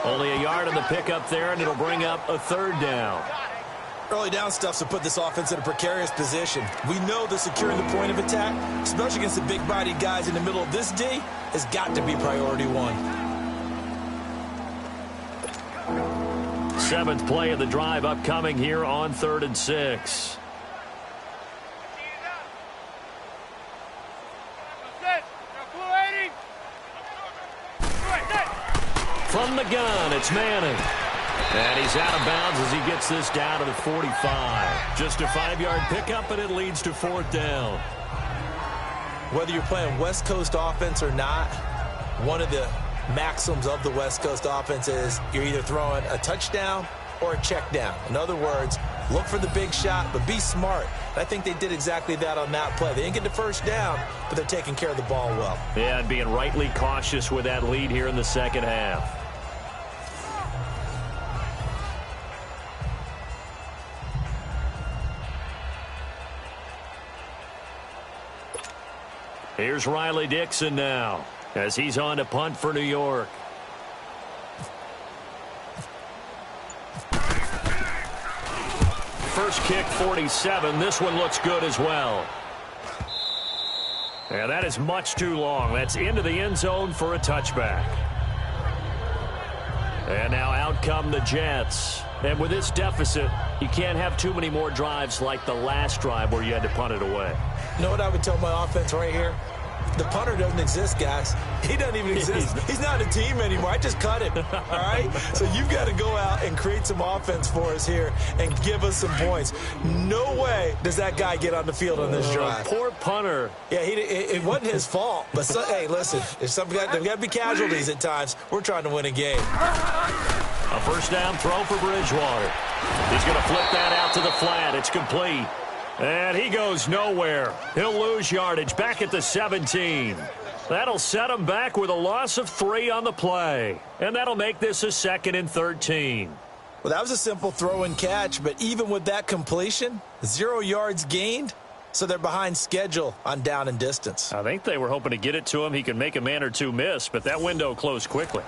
Speaker 2: Only a yard on the pickup there, and it'll bring up a 3rd down.
Speaker 3: Early down stuff to put this offense in a precarious position. We know that securing the point of attack, especially against the big-bodied guys in the middle of this D, has got to be priority 1.
Speaker 2: 7th play of the drive upcoming here on 3rd and 6. From the gun, it's Manning. And he's out of bounds as he gets this down to the 45. Just a 5-yard pickup, and it leads to 4th down.
Speaker 3: Whether you're playing West Coast offense or not, one of the maxims of the West Coast offense is you're either throwing a touchdown or a check down. In other words, look for the big shot, but be smart. And I think they did exactly that on that play. They didn't get the first down, but they're taking care of the ball well.
Speaker 2: Yeah, and being rightly cautious with that lead here in the second half. Here's Riley Dixon now as he's on to punt for New York. First kick, 47. This one looks good as well. And that is much too long. That's into the end zone for a touchback. And now out come the Jets. And with this deficit, you can't have too many more drives like the last drive where you had to punt it away.
Speaker 3: You know what I would tell my offense right here? The punter doesn't exist, guys. He doesn't even exist. He's not a team anymore. I just cut him, all right? So you've got to go out and create some offense for us here and give us some points. No way does that guy get on the field on this drive.
Speaker 2: Poor punter.
Speaker 3: Yeah, it wasn't his fault. But, hey, listen, there's got to be casualties at times. We're trying to win a game.
Speaker 2: A first down throw for Bridgewater. He's going to flip that out to the flat. It's complete. And he goes nowhere. He'll lose yardage back at the 17. That'll set him back with a loss of 3 on the play. And that'll make this a 2nd and 13.
Speaker 3: Well, that was a simple throw and catch, but even with that completion, 0 yards gained, so they're behind schedule on down and distance.
Speaker 2: I think they were hoping to get it to him. He could make a man or two miss, but that window closed quickly.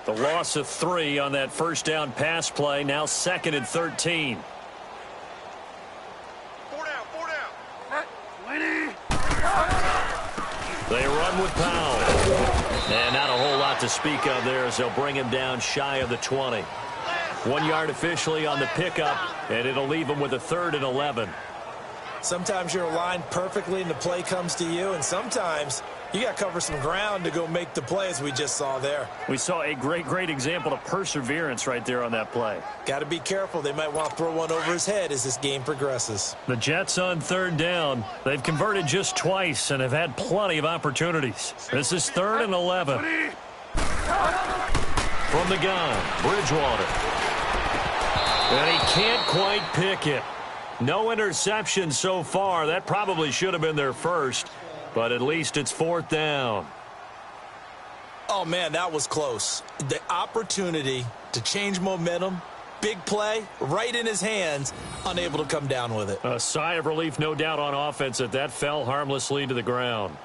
Speaker 2: The loss of 3 on that first down pass play, now 2nd and 13.
Speaker 1: 4 down.
Speaker 2: They run with Powell. And not a whole lot to speak of there as they'll bring him down shy of the 20. 1 yard officially on the pickup, and it'll leave him with a 3rd and 11.
Speaker 3: Sometimes you're aligned perfectly and the play comes to you, and sometimes you got to cover some ground to go make the play, as we just saw there.
Speaker 2: We saw a great example of perseverance right there on that play.
Speaker 3: Got to be careful. They might want to throw one over his head as this game progresses.
Speaker 2: The Jets on 3rd down. They've converted just twice and have had plenty of opportunities. This is 3rd and 11. From the gun, Bridgewater. And he can't quite pick it. No interception so far. That probably should have been their first, but at least it's 4th down.
Speaker 3: Oh, man, that was close. The opportunity to change momentum, big play, right in his hands, unable to come down with it.
Speaker 2: A sigh of relief, no doubt, on offense that fell harmlessly to the ground.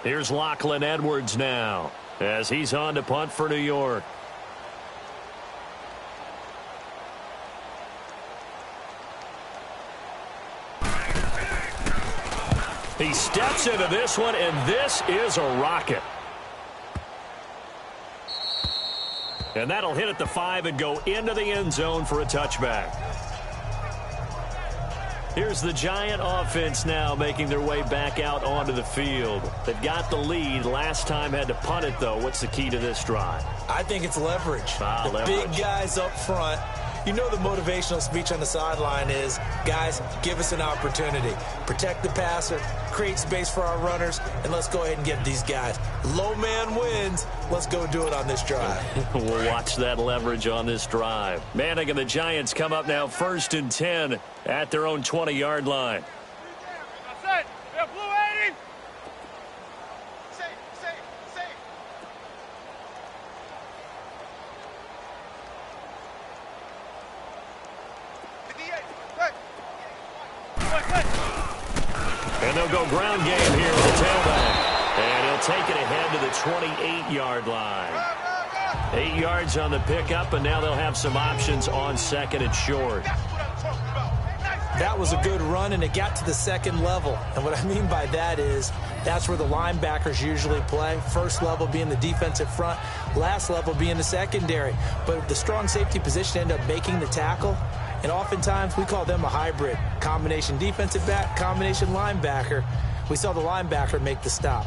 Speaker 2: Here's Lachlan Edwards now as he's on to punt for New York. He steps into this one, and this is a rocket. And that'll hit at the 5 and go into the end zone for a touchback. Here's the Giant offense now making their way back out onto the field. They've got the lead. Last time had to punt it, though. What's the key to this drive?
Speaker 3: I think it's leverage. The
Speaker 2: leverage.
Speaker 3: Big guys up front. You know the motivational speech on the sideline is, guys, give us an opportunity. Protect the passer, create space for our runners, and let's go ahead and get these guys. Low man wins. Let's go do it on this drive.
Speaker 2: We'll watch that leverage on this drive. Manning and the Giants come up now 1st and 10 at their own 20-yard line. And they'll go ground game here with the tailback. And he'll take it ahead to the 28-yard line. 8 yards on the pickup, and now they'll have some options on 2nd and short.
Speaker 3: That was a good run, and it got to the 2nd level. And what I mean by that is that's where the linebackers usually play. First level being the defensive front, last level being the secondary. But the strong safety position ended up making the tackle. And oftentimes we call them a hybrid. Combination defensive back, combination linebacker. We saw the linebacker make the stop.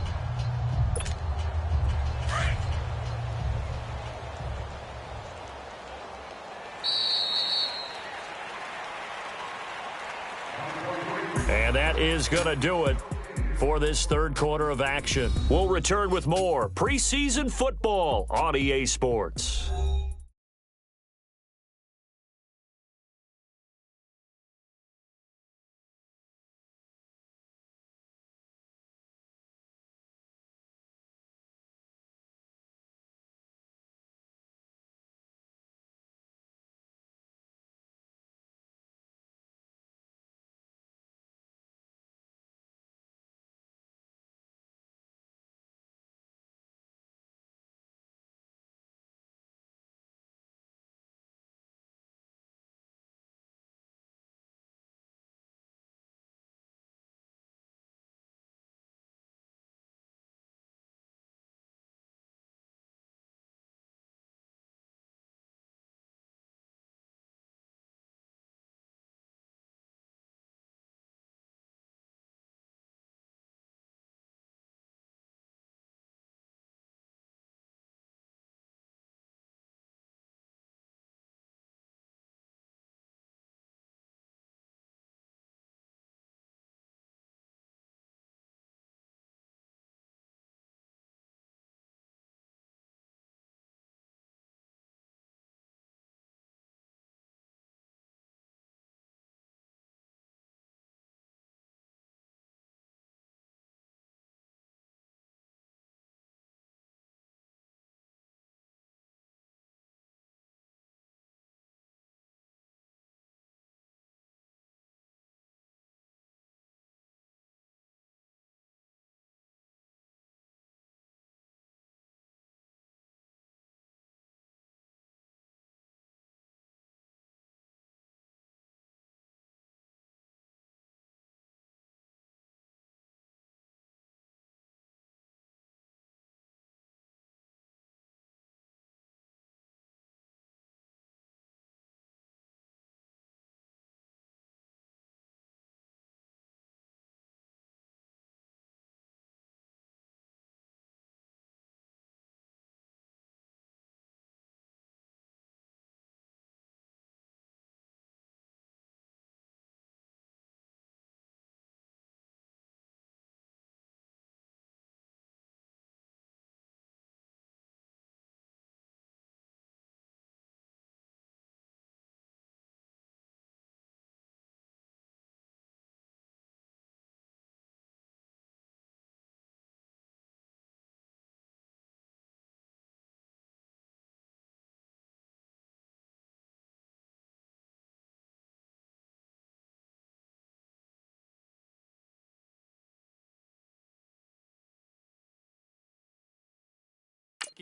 Speaker 2: And that is going to do it for this 3rd quarter of action. We'll return with more preseason football on EA Sports.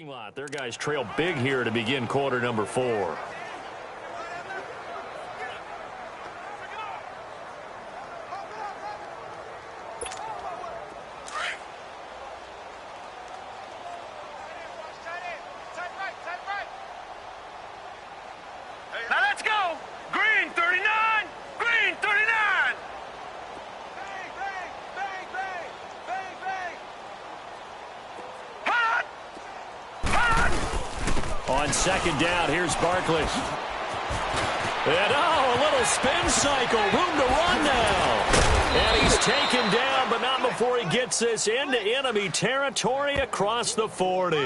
Speaker 2: Lot. Their guys trail big here to begin quarter number 4.
Speaker 6: Now let's go! Green 39! Green 39! Bang, bang, bang, bang, bang, bang! Hot! Hot!
Speaker 2: On second down, here's Barkley. And a little spin cycle. Room to run now. And he's taken down, but not before he gets this into enemy territory across the 40.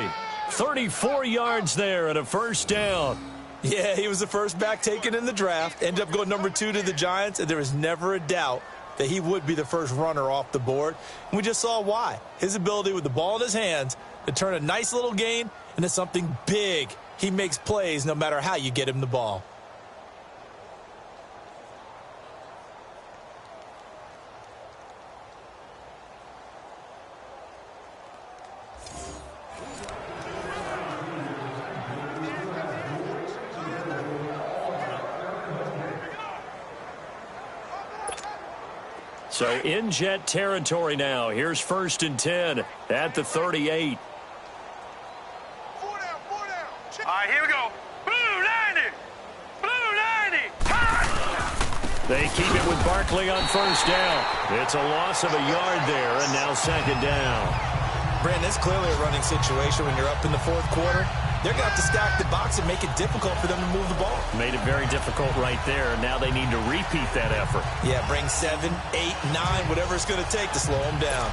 Speaker 2: 34 yards there and a first down.
Speaker 3: Yeah, he was the first back taken in the draft. Ended up going number 2 to the Giants, and there was never a doubt that he would be the first runner off the board. And we just saw why. His ability with the ball in his hands to turn a nice little gain into something big. He makes plays no matter how you get him the ball.
Speaker 2: So in Jet territory now. Here's 1st and 10 at the 38.
Speaker 6: 4 down, 4 down. All right, here we go. Blue 90! Blue 90! Hot!
Speaker 2: They keep it with Barkley on first down. It's a loss of a yard there, and now second down.
Speaker 3: Brandon, it's clearly a running situation when you're up in the 4th quarter. They're going to have to stack the box and make it difficult for them to move the ball.
Speaker 2: Made it very difficult right there. Now they need to repeat that effort.
Speaker 3: Yeah, bring 7, 8, 9, whatever it's going to take to slow them down.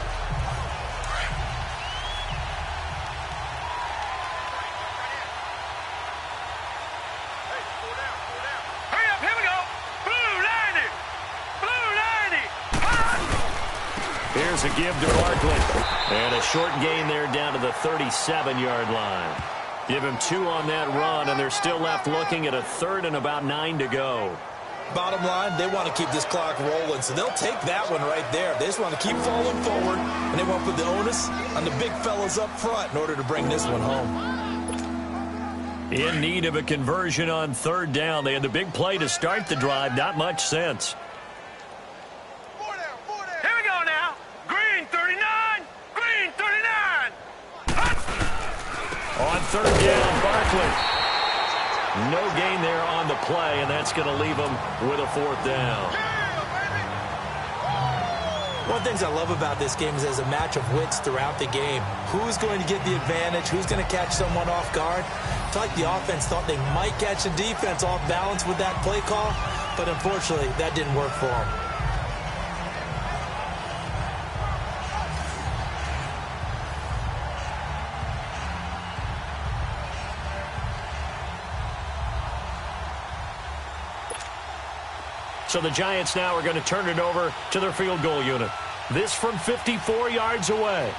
Speaker 6: Hurry up, here we go. Blue 90! Blue 90! Hot!
Speaker 2: Here's a give to Barkley. And a short gain there down to the 37-yard line. Give him 2 on that run, and they're still left looking at a 3rd and about 9 to go.
Speaker 3: Bottom line, they want to keep this clock rolling, so they'll take that one right there. They just want to keep falling forward, and they want to put the onus on the big fellas up front in order to bring this one home.
Speaker 2: In need of a conversion on 3rd down. They had the big play to start the drive. Not much sense.
Speaker 6: 4 down, 4 down. Here we go now. Green 39! Green 39! Hot!
Speaker 2: On 3rd down, Barkley. No gain there on the play, and that's going to leave him with a 4th down.
Speaker 3: One of the things I love about this game is there's a match of wits throughout the game. Who's going to get the advantage? Who's going to catch someone off guard? I feel like the offense thought they might catch the defense off balance with that play call, but unfortunately, that didn't work for them.
Speaker 2: So the Giants now are going to turn it over to their field goal unit. This from 54 yards away.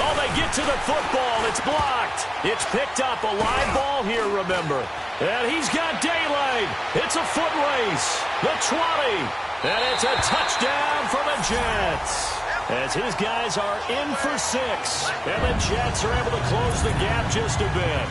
Speaker 2: Oh, they get to the football. It's blocked. It's picked up. A live ball here, remember. And he's got daylight. It's a foot race. The 20. And it's a touchdown for the Jets. As his guys are in for 6. And the Jets are able to close the gap just a bit.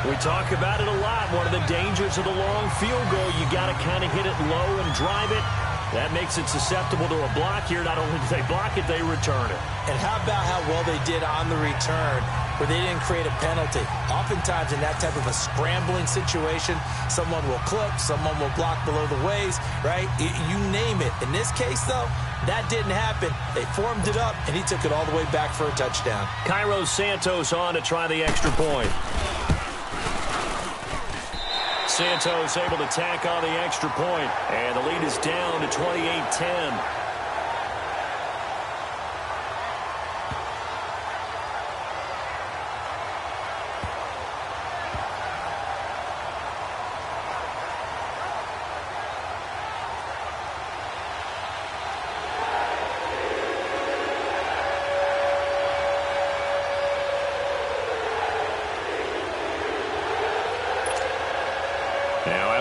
Speaker 2: We talk about it a lot. One of the dangers of the long field goal, you got to kind of hit it low and drive it. That makes it susceptible to a block here. Not only do they block it, they return it.
Speaker 3: And how about how well they did on the return where they didn't create a penalty? Oftentimes in that type of a scrambling situation, someone will clip, someone will block below the waist, right? You name it. In this case, though, that didn't happen. They formed it up, and he took it all the way back for a touchdown.
Speaker 2: Cairo Santos on to try the extra point. Santos able to tack on the extra point, and the lead is down to 28-10.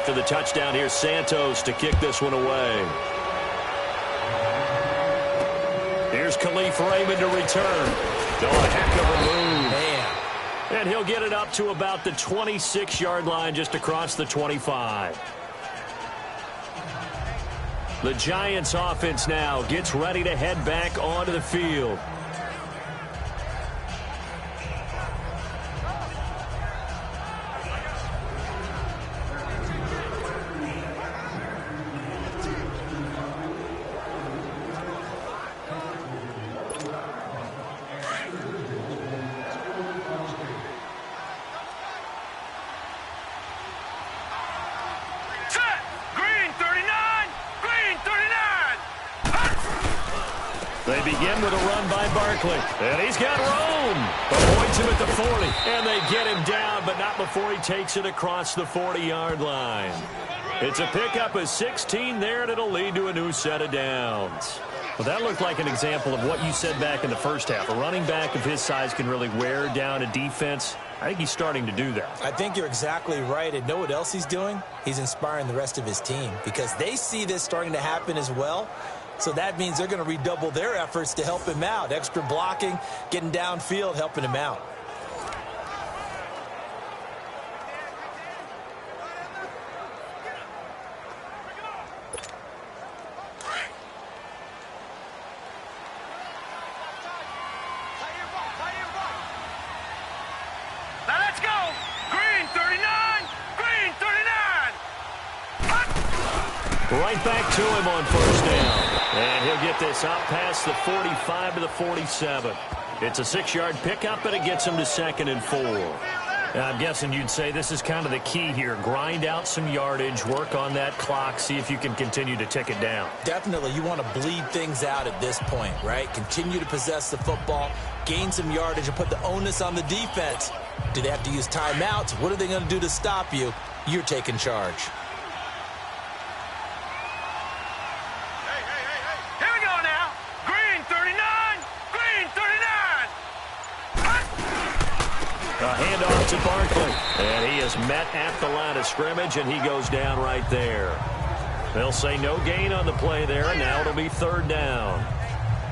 Speaker 2: After the touchdown, here's Santos to kick this one away. Here's Khalif Raymond to return. Oh, a heck of a move.
Speaker 3: Man.
Speaker 2: And he'll get it up to about the 26-yard line just across the 25. The Giants offense now gets ready to head back onto the field. They begin with a run by Barkley. And he's got room. Avoids him at the 40. And they get him down, but not before he takes it across the 40-yard line. It's a pickup of 16 there, and it'll lead to a new set of downs. Well, that looked like an example of what you said back in the first half. A running back of his size can really wear down a defense. I think he's starting to do that.
Speaker 3: I think you're exactly right. And know what else he's doing? He's inspiring the rest of his team because they see this starting to happen as well. So that means they're going to redouble their efforts to help him out. Extra blocking, getting downfield, helping him out.
Speaker 6: Now let's go. Green 39. Green 39.
Speaker 2: Right back to him on first down. And he'll get this out past the 45 to the 47. It's a 6-yard pickup, and it gets him to 2nd and 4. I'm guessing you'd say this is kind of the key here. Grind out some yardage, work on that clock, see if you can continue to tick it down.
Speaker 3: Definitely, you want to bleed things out at this point, right? Continue to possess the football, gain some yardage, and put the onus on the defense. Do they have to use timeouts? What are they going to do to stop you? You're taking charge.
Speaker 2: A handoff to Barkley. And he is met at the line of scrimmage, and he goes down right there. They'll say no gain on the play there, and now it'll be 3rd down.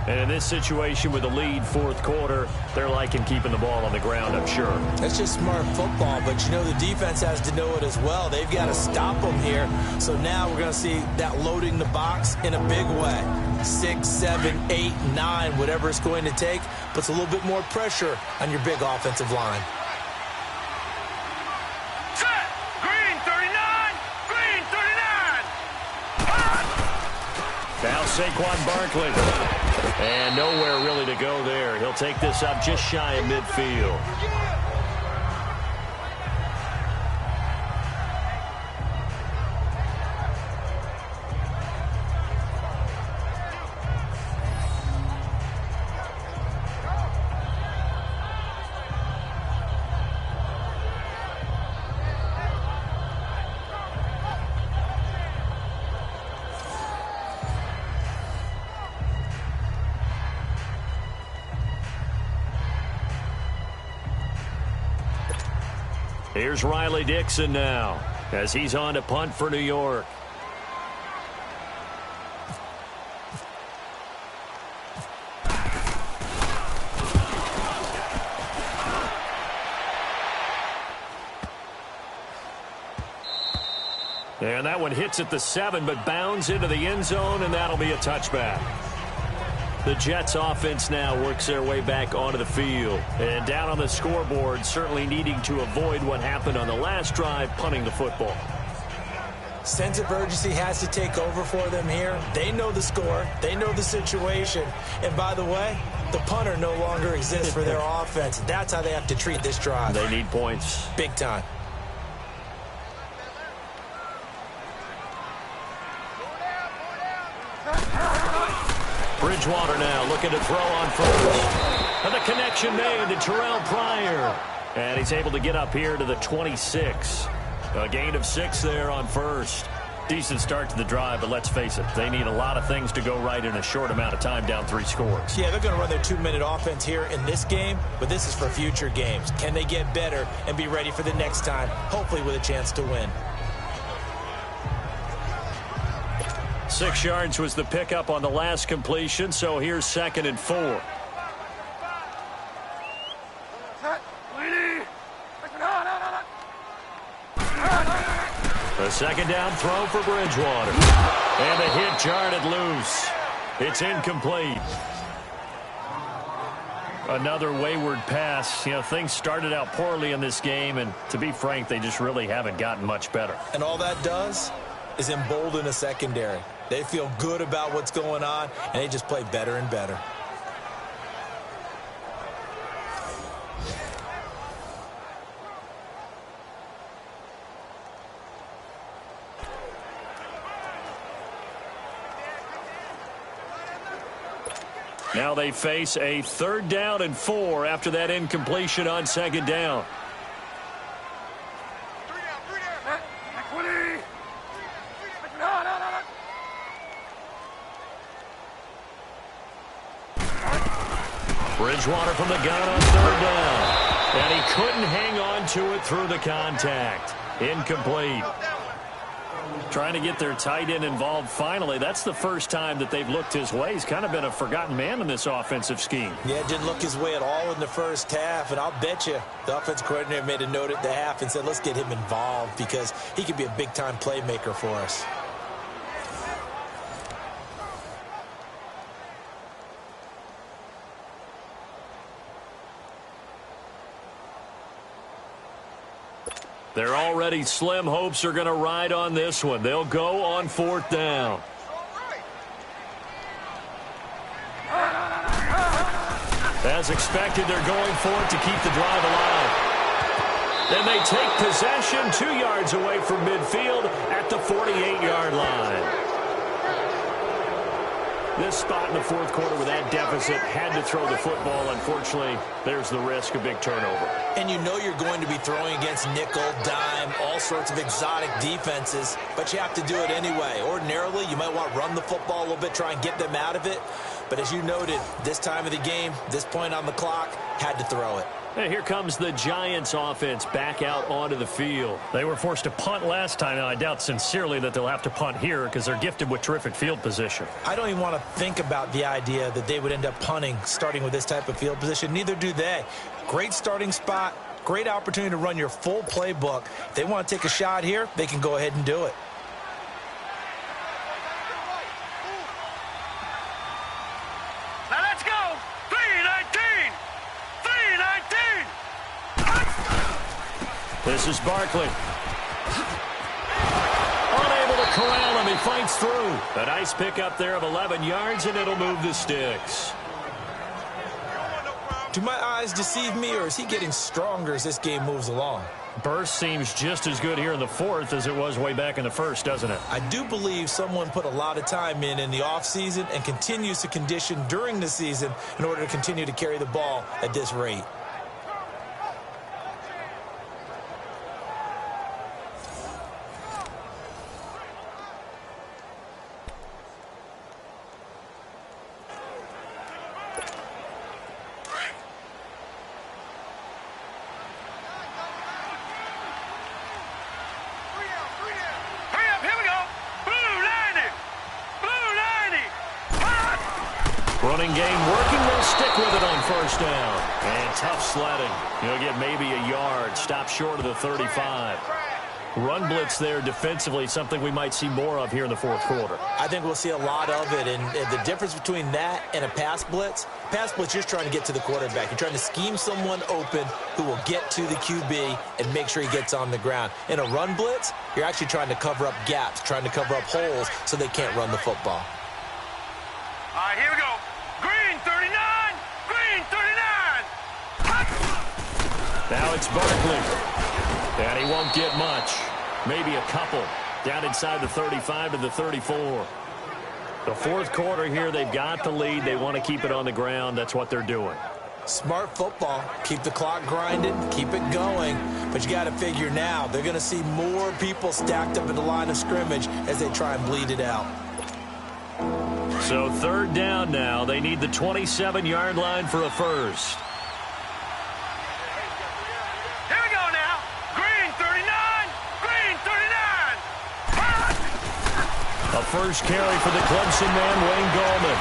Speaker 2: And in this situation with the lead 4th quarter, they're liking keeping the ball on the ground, I'm sure.
Speaker 3: That's just smart football, but you know the defense has to know it as well. They've got to stop them here. So now we're going to see that loading the box in a big way. 6, 7, 8, 9, whatever it's going to take, puts a little bit more pressure on your big offensive line.
Speaker 2: Now Saquon Barkley. And nowhere really to go there. He'll take this up just shy of midfield. Here's Riley Dixon now as he's on to punt for New York. And that one hits at the 7, but bounds into the end zone, and that'll be a touchback. The Jets offense now works their way back onto the field. And down on the scoreboard, certainly needing to avoid what happened on the last drive, punting the football.
Speaker 3: Sense of urgency has to take over for them here. They know the score. They know the situation. And by the way, the punter no longer exists for their offense. That's how they have to treat this drive.
Speaker 2: They need points.
Speaker 3: Big time.
Speaker 2: Bridgewater now looking to throw on first. And the connection made to Terrell Pryor. And he's able to get up here to the 26. A gain of 6 there on first. Decent start to the drive, but let's face it, they need a lot of things to go right in a short amount of time, down 3 scores.
Speaker 3: Yeah, they're going to run their 2-minute offense here in this game, but this is for future games. Can they get better and be ready for the next time, hopefully with a chance to win?
Speaker 2: 6 yards was the pickup on the last completion, so here's 2nd and 4. The 2nd down throw for Bridgewater. And the hit jarred loose. It's incomplete. Another wayward pass. You know, things started out poorly in this game, and to be frank, they just really haven't gotten much better.
Speaker 3: And all that does is embolden a secondary. They feel good about what's going on, and they just play better and better.
Speaker 2: Now they face a 3rd down and 4 after that incompletion on 2nd down. Bridgewater from the gun on 3rd down. And he couldn't hang on to it through the contact. Incomplete. Trying to get their tight end involved finally. That's the first time that they've looked his way. He's kind of been a forgotten man in this offensive scheme.
Speaker 3: Yeah, didn't look his way at all in the first half, and I'll bet you the offensive coordinator made a note at the half and said, let's get him involved because he could be a big-time playmaker for us.
Speaker 2: Their already slim hopes are going to ride on this one. They'll go on 4th down. As expected, they're going for it to keep the drive alive. Then they take possession 2 yards away from midfield at the 48-yard line. This spot in the 4th quarter with that deficit had to throw the football. Unfortunately, there's the risk of big turnover.
Speaker 3: And you know you're going to be throwing against nickel, dime, all sorts of exotic defenses, but you have to do it anyway. Ordinarily, you might want to run the football a little bit, try and get them out of it. But as you noted, this time of the game, this point on the clock, had to throw it.
Speaker 2: And here comes the Giants offense back out onto the field. They were forced to punt last time. Now, I doubt sincerely that they'll have to punt here because they're gifted with terrific field position.
Speaker 3: I don't even want to think about the idea that they would end up punting starting with this type of field position. Neither do they. Great starting spot, great opportunity to run your full playbook. If they want to take a shot here, they can go ahead and do it.
Speaker 6: Now let's go. 3-19. 3-19.
Speaker 2: This is Barkley. Unable to corral him. He fights through. A nice pickup there of 11 yards, and it'll move the sticks.
Speaker 3: Do my eyes deceive me, or is he getting stronger as this game moves along?
Speaker 2: Burst seems just as good here in the 4th as it was way back in the 1st, doesn't it?
Speaker 3: I do believe someone put a lot of time in the offseason and continues to condition during the season in order to continue to carry the ball at this rate.
Speaker 2: Running game working. They'll stick with it on 1st down. And tough sledding. You'll get maybe a yard. Stop short of the 35. Run blitz there defensively, something we might see more of here in the 4th quarter.
Speaker 3: I think we'll see a lot of it, and the difference between that and a pass blitz, you're trying to get to the quarterback. You're trying to scheme someone open who will get to the QB and make sure he gets on the ground. In a run blitz, you're actually trying to cover up gaps, trying to cover up holes so they can't run the football.
Speaker 6: All right, here we go. Green 39. Green 39.
Speaker 2: Now it's Barkley. And he won't get much. Maybe a couple. Down inside the 35 to the 34. The 4th quarter here, they've got the lead. They want to keep it on the ground. That's what they're doing.
Speaker 3: Smart football. Keep the clock grinding. Keep it going. But you got to figure now, they're going to see more people stacked up at the line of scrimmage as they try and bleed it out.
Speaker 2: So 3rd down now. They need the 27-yard line for a first.
Speaker 6: Here we go now. Green 39. Green 39.
Speaker 2: A first carry for the Clemson man, Wayne Gallman.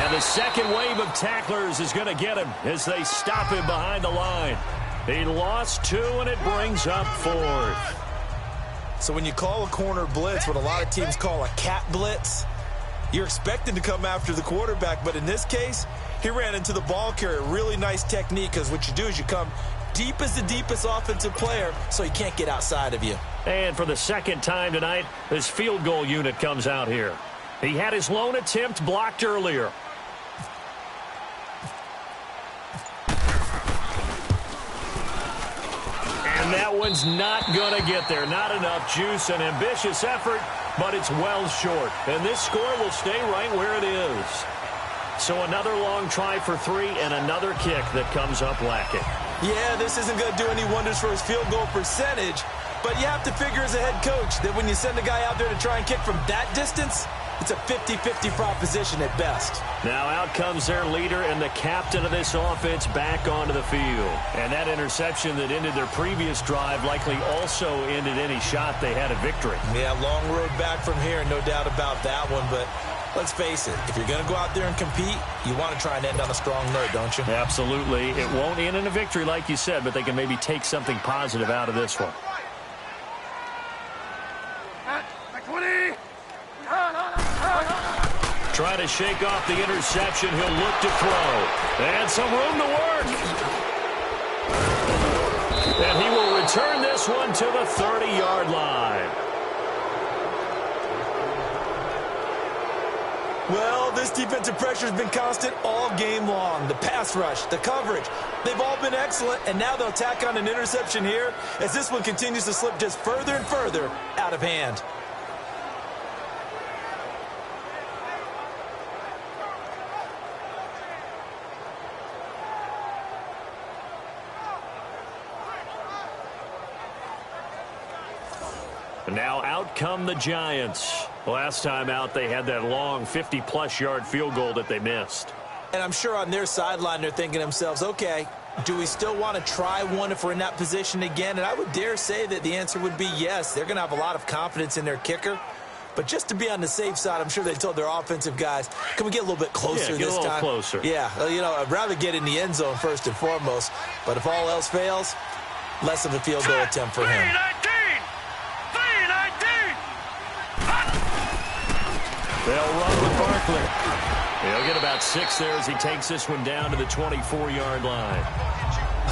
Speaker 2: And the second wave of tacklers is going to get him as they stop him behind the line. He lost 2, and it brings up 4th.
Speaker 3: So when you call a corner blitz, what a lot of teams call a cat blitz, you're expected to come after the quarterback. But in this case, he ran into the ball carrier. Really nice technique, because what you do is you come deep as the deepest offensive player so he can't get outside of you.
Speaker 2: And for the second time tonight, this field goal unit comes out here. He had his lone attempt blocked earlier. And that one's not going to get there. Not enough juice. An ambitious effort, but it's well short. And this score will stay right where it is. So another long try for 3 and another kick that comes up lacking.
Speaker 3: Yeah, this isn't going to do any wonders for his field goal percentage, but you have to figure as a head coach that when you send a guy out there to try and kick from that distance, it's a 50-50 proposition at best.
Speaker 2: Now out comes their leader and the captain of this offense back onto the field. And that interception that ended their previous drive likely also ended any shot they had at victory.
Speaker 3: Yeah, long road back from here, no doubt about that one, but let's face it, if you're going to go out there and compete, you want to try and end on a strong note, don't you?
Speaker 2: Absolutely. It won't end in a victory like you said, but they can maybe take something positive out of this one. Try to shake off the interception. He'll look to throw. And some room to work. And he will return this one to the 30-yard line.
Speaker 3: Well, this defensive pressure has been constant all game long. The pass rush, the coverage, they've all been excellent, and now they'll tack on an interception here as this one continues to slip just further and further out of hand.
Speaker 2: And now out come the Giants. Last time out, they had that long 50-plus yard field goal that they missed.
Speaker 3: And I'm sure on their sideline, they're thinking to themselves, okay, do we still want to try one if we're in that position again? And I would dare say that the answer would be yes. They're going to have a lot of confidence in their kicker. But just to be on the safe side, I'm sure they told their offensive guys, can we get a little bit closer this time?
Speaker 2: Closer.
Speaker 3: Yeah, you know, I'd rather get in the end zone first and foremost. But if all else fails, less of a field goal attempt for him.
Speaker 2: They'll run with Barkley. He'll get about 6 there as he takes this one down to the 24-yard line.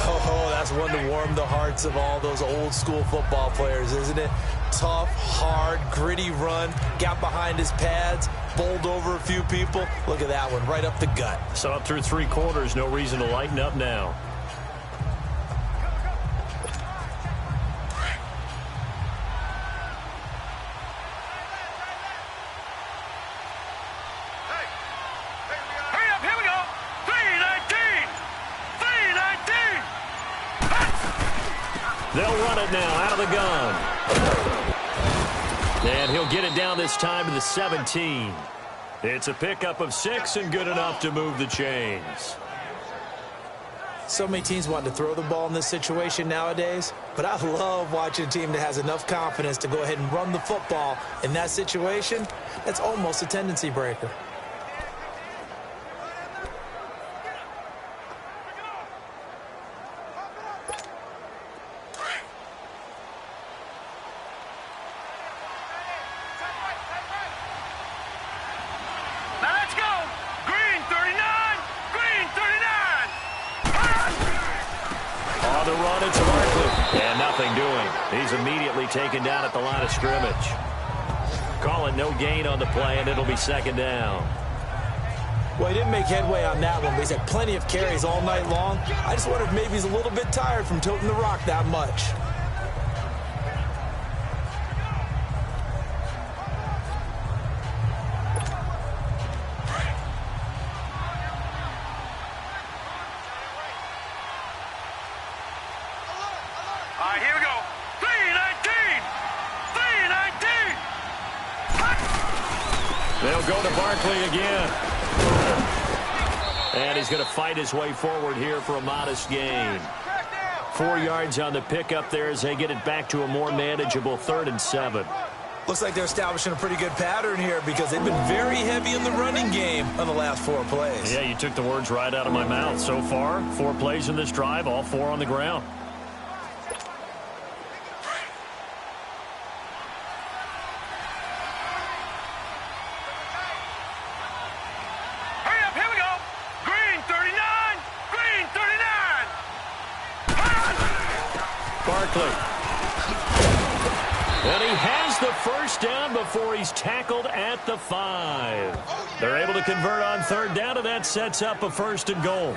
Speaker 3: Oh, that's one to warm the hearts of all those old-school football players, isn't it? Tough, hard, gritty run, got behind his pads, bowled over a few people. Look at that one, right up the gut.
Speaker 2: So up through 3 quarters, no reason to lighten up now. They'll run it now out of the gun. And he'll get it down this time to the 17. It's a pickup of 6 and good enough to move the chains.
Speaker 3: So many teams want to throw the ball in this situation nowadays, but I love watching a team that has enough confidence to go ahead and run the football in that situation. That's almost a tendency breaker.
Speaker 2: Taken down at the line of scrimmage. Call it no gain on the play, and it'll be 2nd down.
Speaker 3: Well, he didn't make headway on that one, but he's had plenty of carries all night long. I just wonder if maybe he's a little bit tired from toting the rock that much.
Speaker 6: All right, here we go. 3-19! 3-19!
Speaker 2: They'll go to Barkley again. And he's going to fight his way forward here for a modest gain. 4 yards on the pickup there as they get it back to a more manageable 3rd and 7.
Speaker 3: Looks like they're establishing a pretty good pattern here because they've been very heavy in the running game on the last 4 plays.
Speaker 2: Yeah, you took the words right out of my mouth. So far, 4 plays in this drive, all 4 on the ground.
Speaker 6: Hurry up, here we go. Green 39, green 39.
Speaker 2: Barkley. And he has the first down before he's tackled at the 5. They're able to convert on 3rd down, and that sets up a 1st and goal.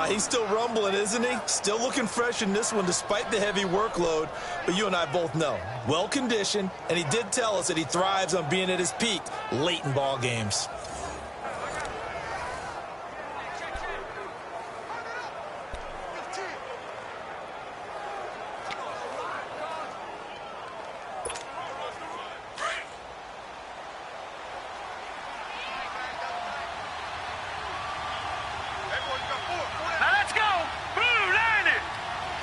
Speaker 3: He's still rumbling, isn't he? Still looking fresh in this one despite the heavy workload. But you and I both know, well-conditioned, and he did tell us that he thrives on being at his peak late in ball games.
Speaker 6: Now let's go. Blue 90.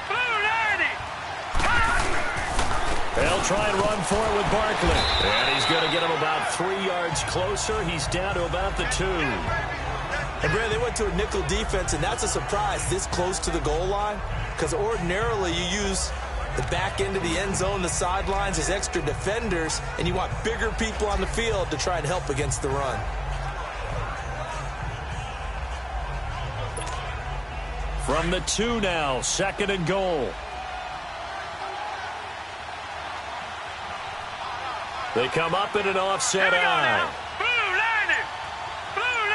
Speaker 6: Blue 90.
Speaker 2: They'll try and run for it with Barkley. And he's going to get him about 3 yards closer. He's down to about the 2.
Speaker 3: And, Brad, they went to a nickel defense, and that's a surprise this close to the goal line because ordinarily you use the back end of the end zone, the sidelines as extra defenders, and you want bigger people on the field to try and help against the run.
Speaker 2: From the 2 now, 2nd and goal. They come up in an offset eye.
Speaker 6: Blue 90. Blue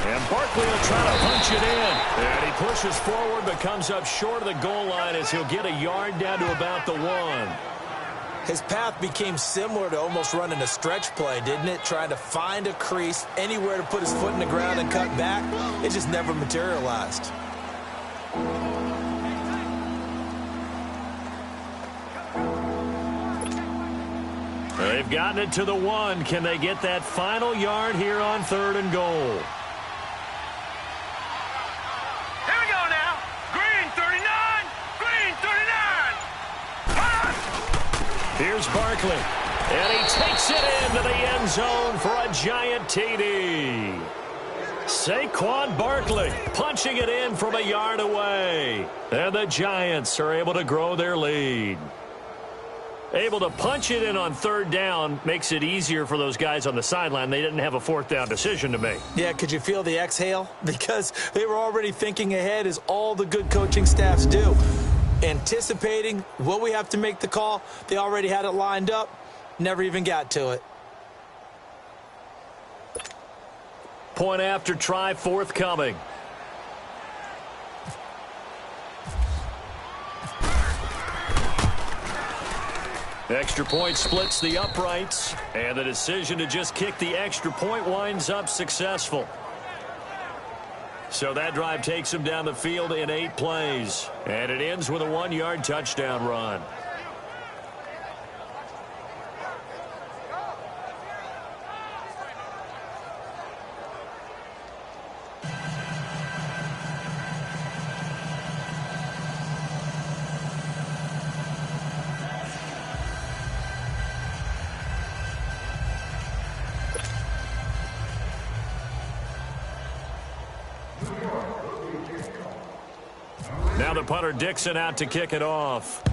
Speaker 6: 90.
Speaker 2: And Barkley will try to punch it in. And he pushes forward but comes up short of the goal line as he'll get a yard down to about the 1.
Speaker 3: His path became similar to almost running a stretch play, didn't it? Trying to find a crease, anywhere to put his foot in the ground and cut back. It just never materialized.
Speaker 2: They've gotten it to the 1. Can they get that final yard here on 3rd and goal?
Speaker 6: Here we go now. Green 39. Green 39.
Speaker 2: Here's Barkley. And he takes it into the end zone for a giant TD. Saquon Barkley punching it in from a yard away. And the Giants are able to grow their lead. Able to punch it in on 3rd down makes it easier for those guys on the sideline. They didn't have a 4th down decision to make.
Speaker 3: Yeah, could you feel the exhale? Because they were already thinking ahead, as all the good coaching staffs do. Anticipating, will we have to make the call? They already had it lined up. Never even got to it.
Speaker 2: Point after try forthcoming. Extra point splits the uprights, and the decision to just kick the extra point winds up successful. So that drive takes him down the field in 8 plays, and it ends with a 1-yard touchdown run. Now the punter Dixon out to kick it off.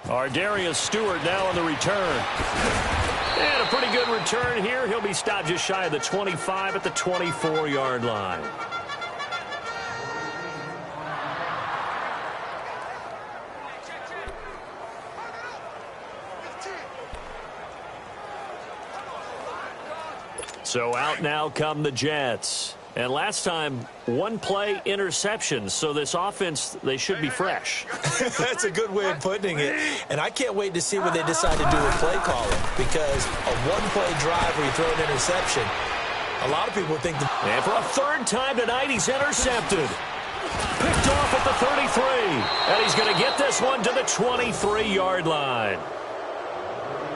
Speaker 2: Ardarius Stewart now on the return. And a pretty good return here. He'll be stopped just shy of the 25 at the 24-yard line. So out now come the Jets. And last time, 1-play interception. So this offense, they should be fresh.
Speaker 3: That's a good way of putting it. And I can't wait to see what they decide to do with play calling. Because a 1-play drive where you throw an interception, a lot of people think that.
Speaker 2: And for a 3rd time tonight, he's intercepted. Picked off at the 33. And he's going to get this one to the 23-yard line.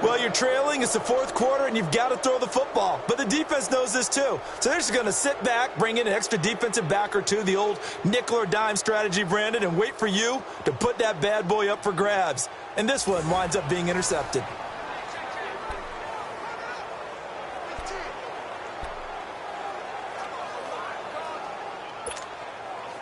Speaker 3: Well, you're trailing. It's the fourth quarter, and you've got to throw the football. But the defense knows this, too. So they're just going to sit back, bring in an extra defensive back or two, the old nickel or dime strategy, Brandon, and wait for you to put that bad boy up for grabs. And this one winds up being intercepted.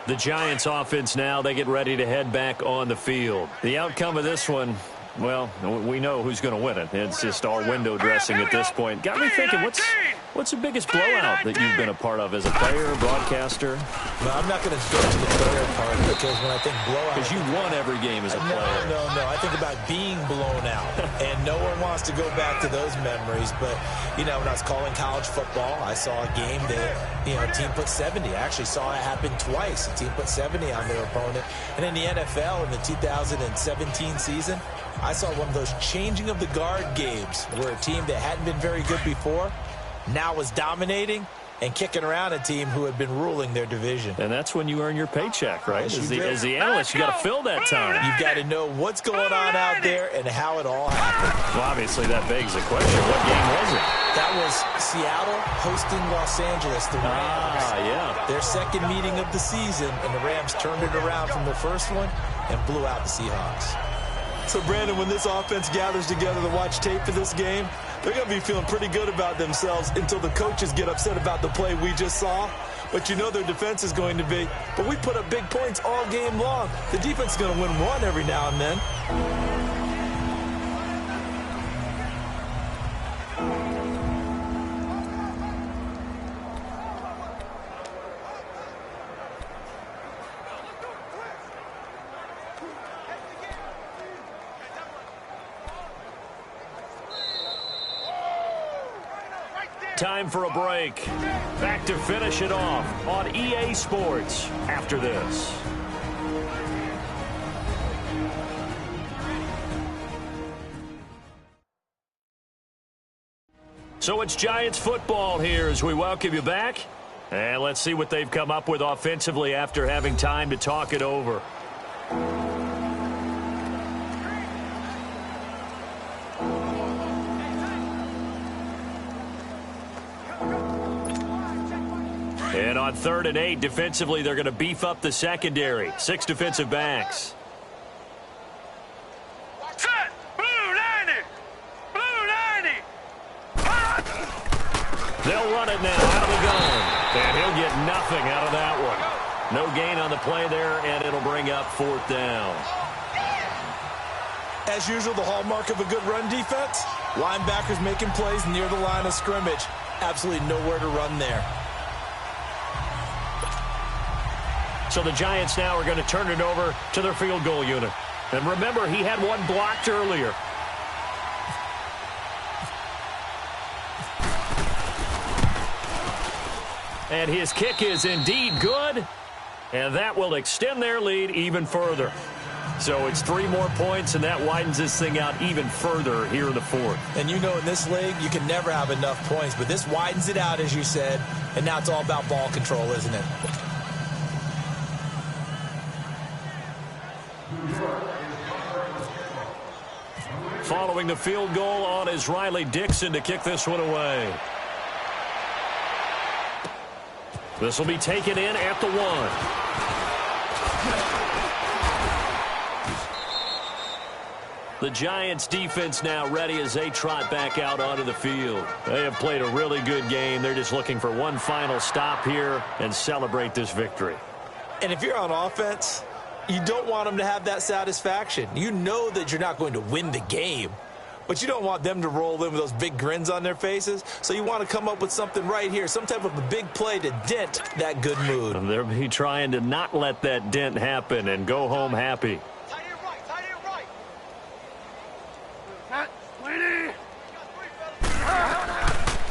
Speaker 2: The Giants offense now, they get ready to head back on the field. The outcome of this one, well, we know who's going to win it. It's just all window dressing at this point. Got me thinking, what's the biggest blowout that you've been a part of as a player, broadcaster?
Speaker 3: No, I'm not going to go to the player part because when I think blowout...
Speaker 2: Because you won every game as a player.
Speaker 3: No. I think about being blown out. And no one wants to go back to those memories. But, you know, when I was calling college football, I saw a game that, you know, a team put 70. I actually saw it happen twice. A team put 70 on their opponent. And in the NFL in the 2017 season, I saw one of those changing of the guard games where a team that hadn't been very good before now was dominating and kicking around a team who had been ruling their division.
Speaker 2: And that's when you earn your paycheck, right? As the analyst, you got to fill that time.
Speaker 3: You've got to know what's going on out there and how it all happened.
Speaker 2: Well, obviously, that begs the question, what game was it?
Speaker 3: That was Seattle hosting Los Angeles, the Rams.
Speaker 2: Yeah.
Speaker 3: Their second meeting of the season, and the Rams turned it around from the first one and blew out the Seahawks. So, Brandon, when this offense gathers together to watch tape for this game, they're going to be feeling pretty good about themselves until the coaches get upset about the play we just saw. But you know their defense is going to be, but we put up big points all game long. The defense is going to win one every now and then.
Speaker 2: Time for a break. Back to finish it off on EA Sports after this. So it's Giants football here as we welcome you back. And let's see what they've come up with offensively after having time to talk it over. And on 3rd and 8, defensively, they're going to beef up the secondary. 6 defensive backs.
Speaker 6: Set! Blue 90! Blue 90!
Speaker 2: They'll run it now out of the gun. And he'll get nothing out of that one. No gain on the play there, and it'll bring up 4th down.
Speaker 3: As usual, the hallmark of a good run defense, linebackers making plays near the line of scrimmage. Absolutely nowhere to run there.
Speaker 2: So the Giants now are going to turn it over to their field goal unit. And remember, he had one blocked earlier. And his kick is indeed good. And that will extend their lead even further. So it's 3 more points, and that widens this thing out even further here in the 4th.
Speaker 3: And you know in this league, you can never have enough points. But this widens it out, as you said. And now it's all about ball control, isn't it?
Speaker 2: Following the field goal on is Riley Dixon to kick this one away. This will be taken in at the 1. The Giants defense now ready as they trot back out onto the field. They have played a really good game. They're just looking for one final stop here and celebrate this victory.
Speaker 3: And if you're on offense, you don't want them to have that satisfaction. You know that you're not going to win the game, but you don't want them to roll in with those big grins on their faces. So you want to come up with something right here, some type of a big play to dent that good mood.
Speaker 2: And they'll be trying to not let that dent happen and go home happy.
Speaker 6: Tight end right, tight end right. Lady.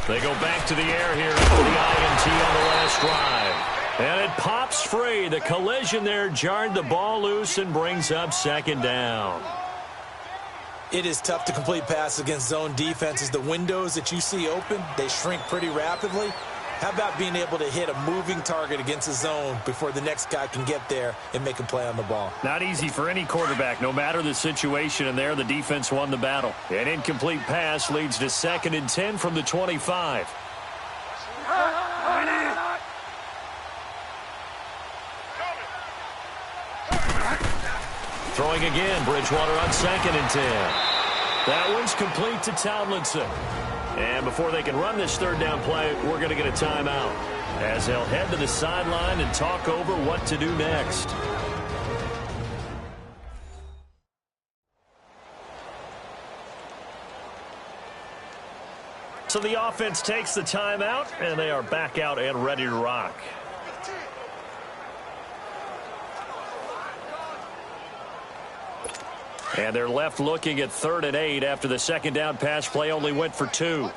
Speaker 2: They go back to the air here for the INT on the last drive. And it pops free. The collision there jarred the ball loose and brings up 2nd down.
Speaker 3: It is tough to complete passes against zone defenses. The windows that you see open, they shrink pretty rapidly. How about being able to hit a moving target against a zone before the next guy can get there and make a play on the ball?
Speaker 2: Not easy for any quarterback, no matter the situation, and there the defense won the battle. An incomplete pass leads to 2nd and 10 from the 25. Throwing again, Bridgewater on 2nd and 10. That one's complete to Tomlinson. And before they can run this 3rd down play, we're going to get a timeout, as they'll head to the sideline and talk over what to do next. So the offense takes the timeout, and they are back out and ready to rock. And they're left looking at 3rd and 8 after the 2nd down pass play only went for 2. On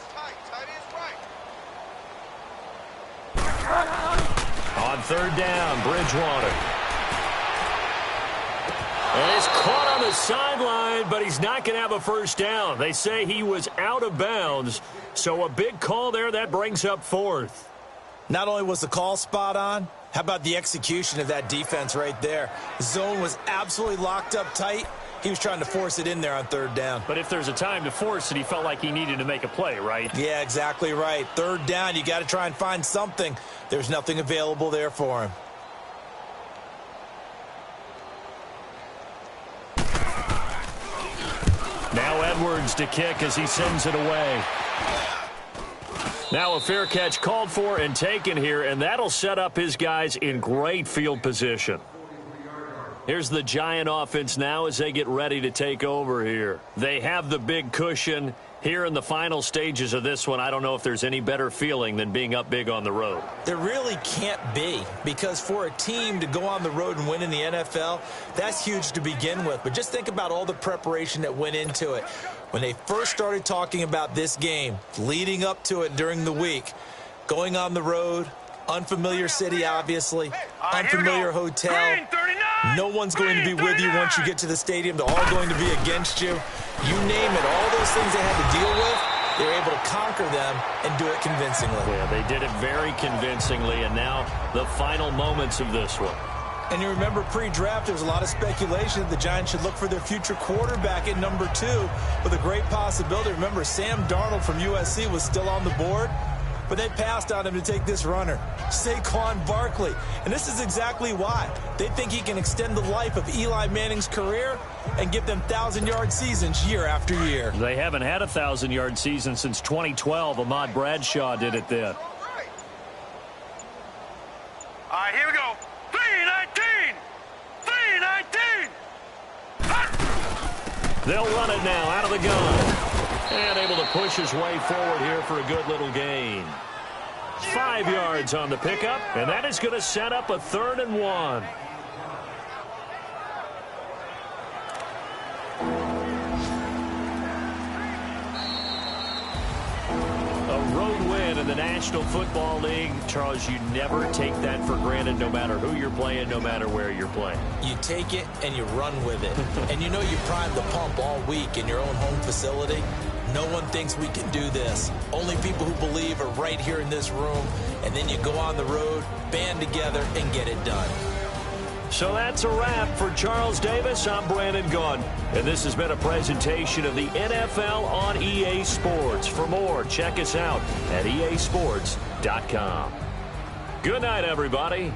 Speaker 2: 3rd down, Bridgewater. And he's caught on the sideline, but he's not going to have a 1st down. They say he was out of bounds, so a big call there. That brings up 4th.
Speaker 3: Not only was the call spot on, how about the execution of that defense right there? The zone was absolutely locked up tight. He was trying to force it in there on 3rd down.
Speaker 2: But if there's a time to force it, he felt like he needed to make a play, right?
Speaker 3: Yeah, exactly right. 3rd down, you got to try and find something. There's nothing available there for him.
Speaker 2: Now Edwards to kick as he sends it away. Now a fair catch called for and taken here, and that'll set up his guys in great field position. Here's the Giant offense now as they get ready to take over here. They have the big cushion here in the final stages of this one. I don't know if there's any better feeling than being up big on the road.
Speaker 3: There really can't be, because for a team to go on the road and win in the NFL, that's huge to begin with. But just think about all the preparation that went into it. When they first started talking about this game, leading up to it during the week, going on the road, unfamiliar city, obviously, unfamiliar hotel. No one's going to be with you once you get to the stadium. They're all going to be against you. You name it, all those things they had to deal with, they were able to conquer them and do it convincingly.
Speaker 2: Yeah, they did it very convincingly, and now the final moments of this one.
Speaker 3: And you remember pre-draft, there was a lot of speculation that the Giants should look for their future quarterback at number 2 with a great possibility. Remember, Sam Darnold from USC was still on the board, but they passed on him to take this runner, Saquon Barkley. And this is exactly why. They think he can extend the life of Eli Manning's career and give them 1,000-yard seasons year after year.
Speaker 2: They haven't had a 1,000-yard season since 2012. Ahmad Bradshaw did it then.
Speaker 6: All right, here we go. 3-19! 3-19!
Speaker 2: They'll run it now out of the gun. And able to push his way forward here for a good little gain. 5 yards on the pickup, and that is going to set up a 3rd and 1. A road win in the National Football League. Charles, you never take that for granted, no matter who you're playing, no matter where you're playing.
Speaker 3: You take it and you run with it. And you know you primed the pump all week in your own home facility. No one thinks we can do this. Only people who believe are right here in this room. And then you go on the road, band together, and get it done.
Speaker 2: So that's a wrap for Charles Davis. I'm Brandon Gunn. And this has been a presentation of the NFL on EA Sports. For more, check us out at easports.com. Good night, everybody.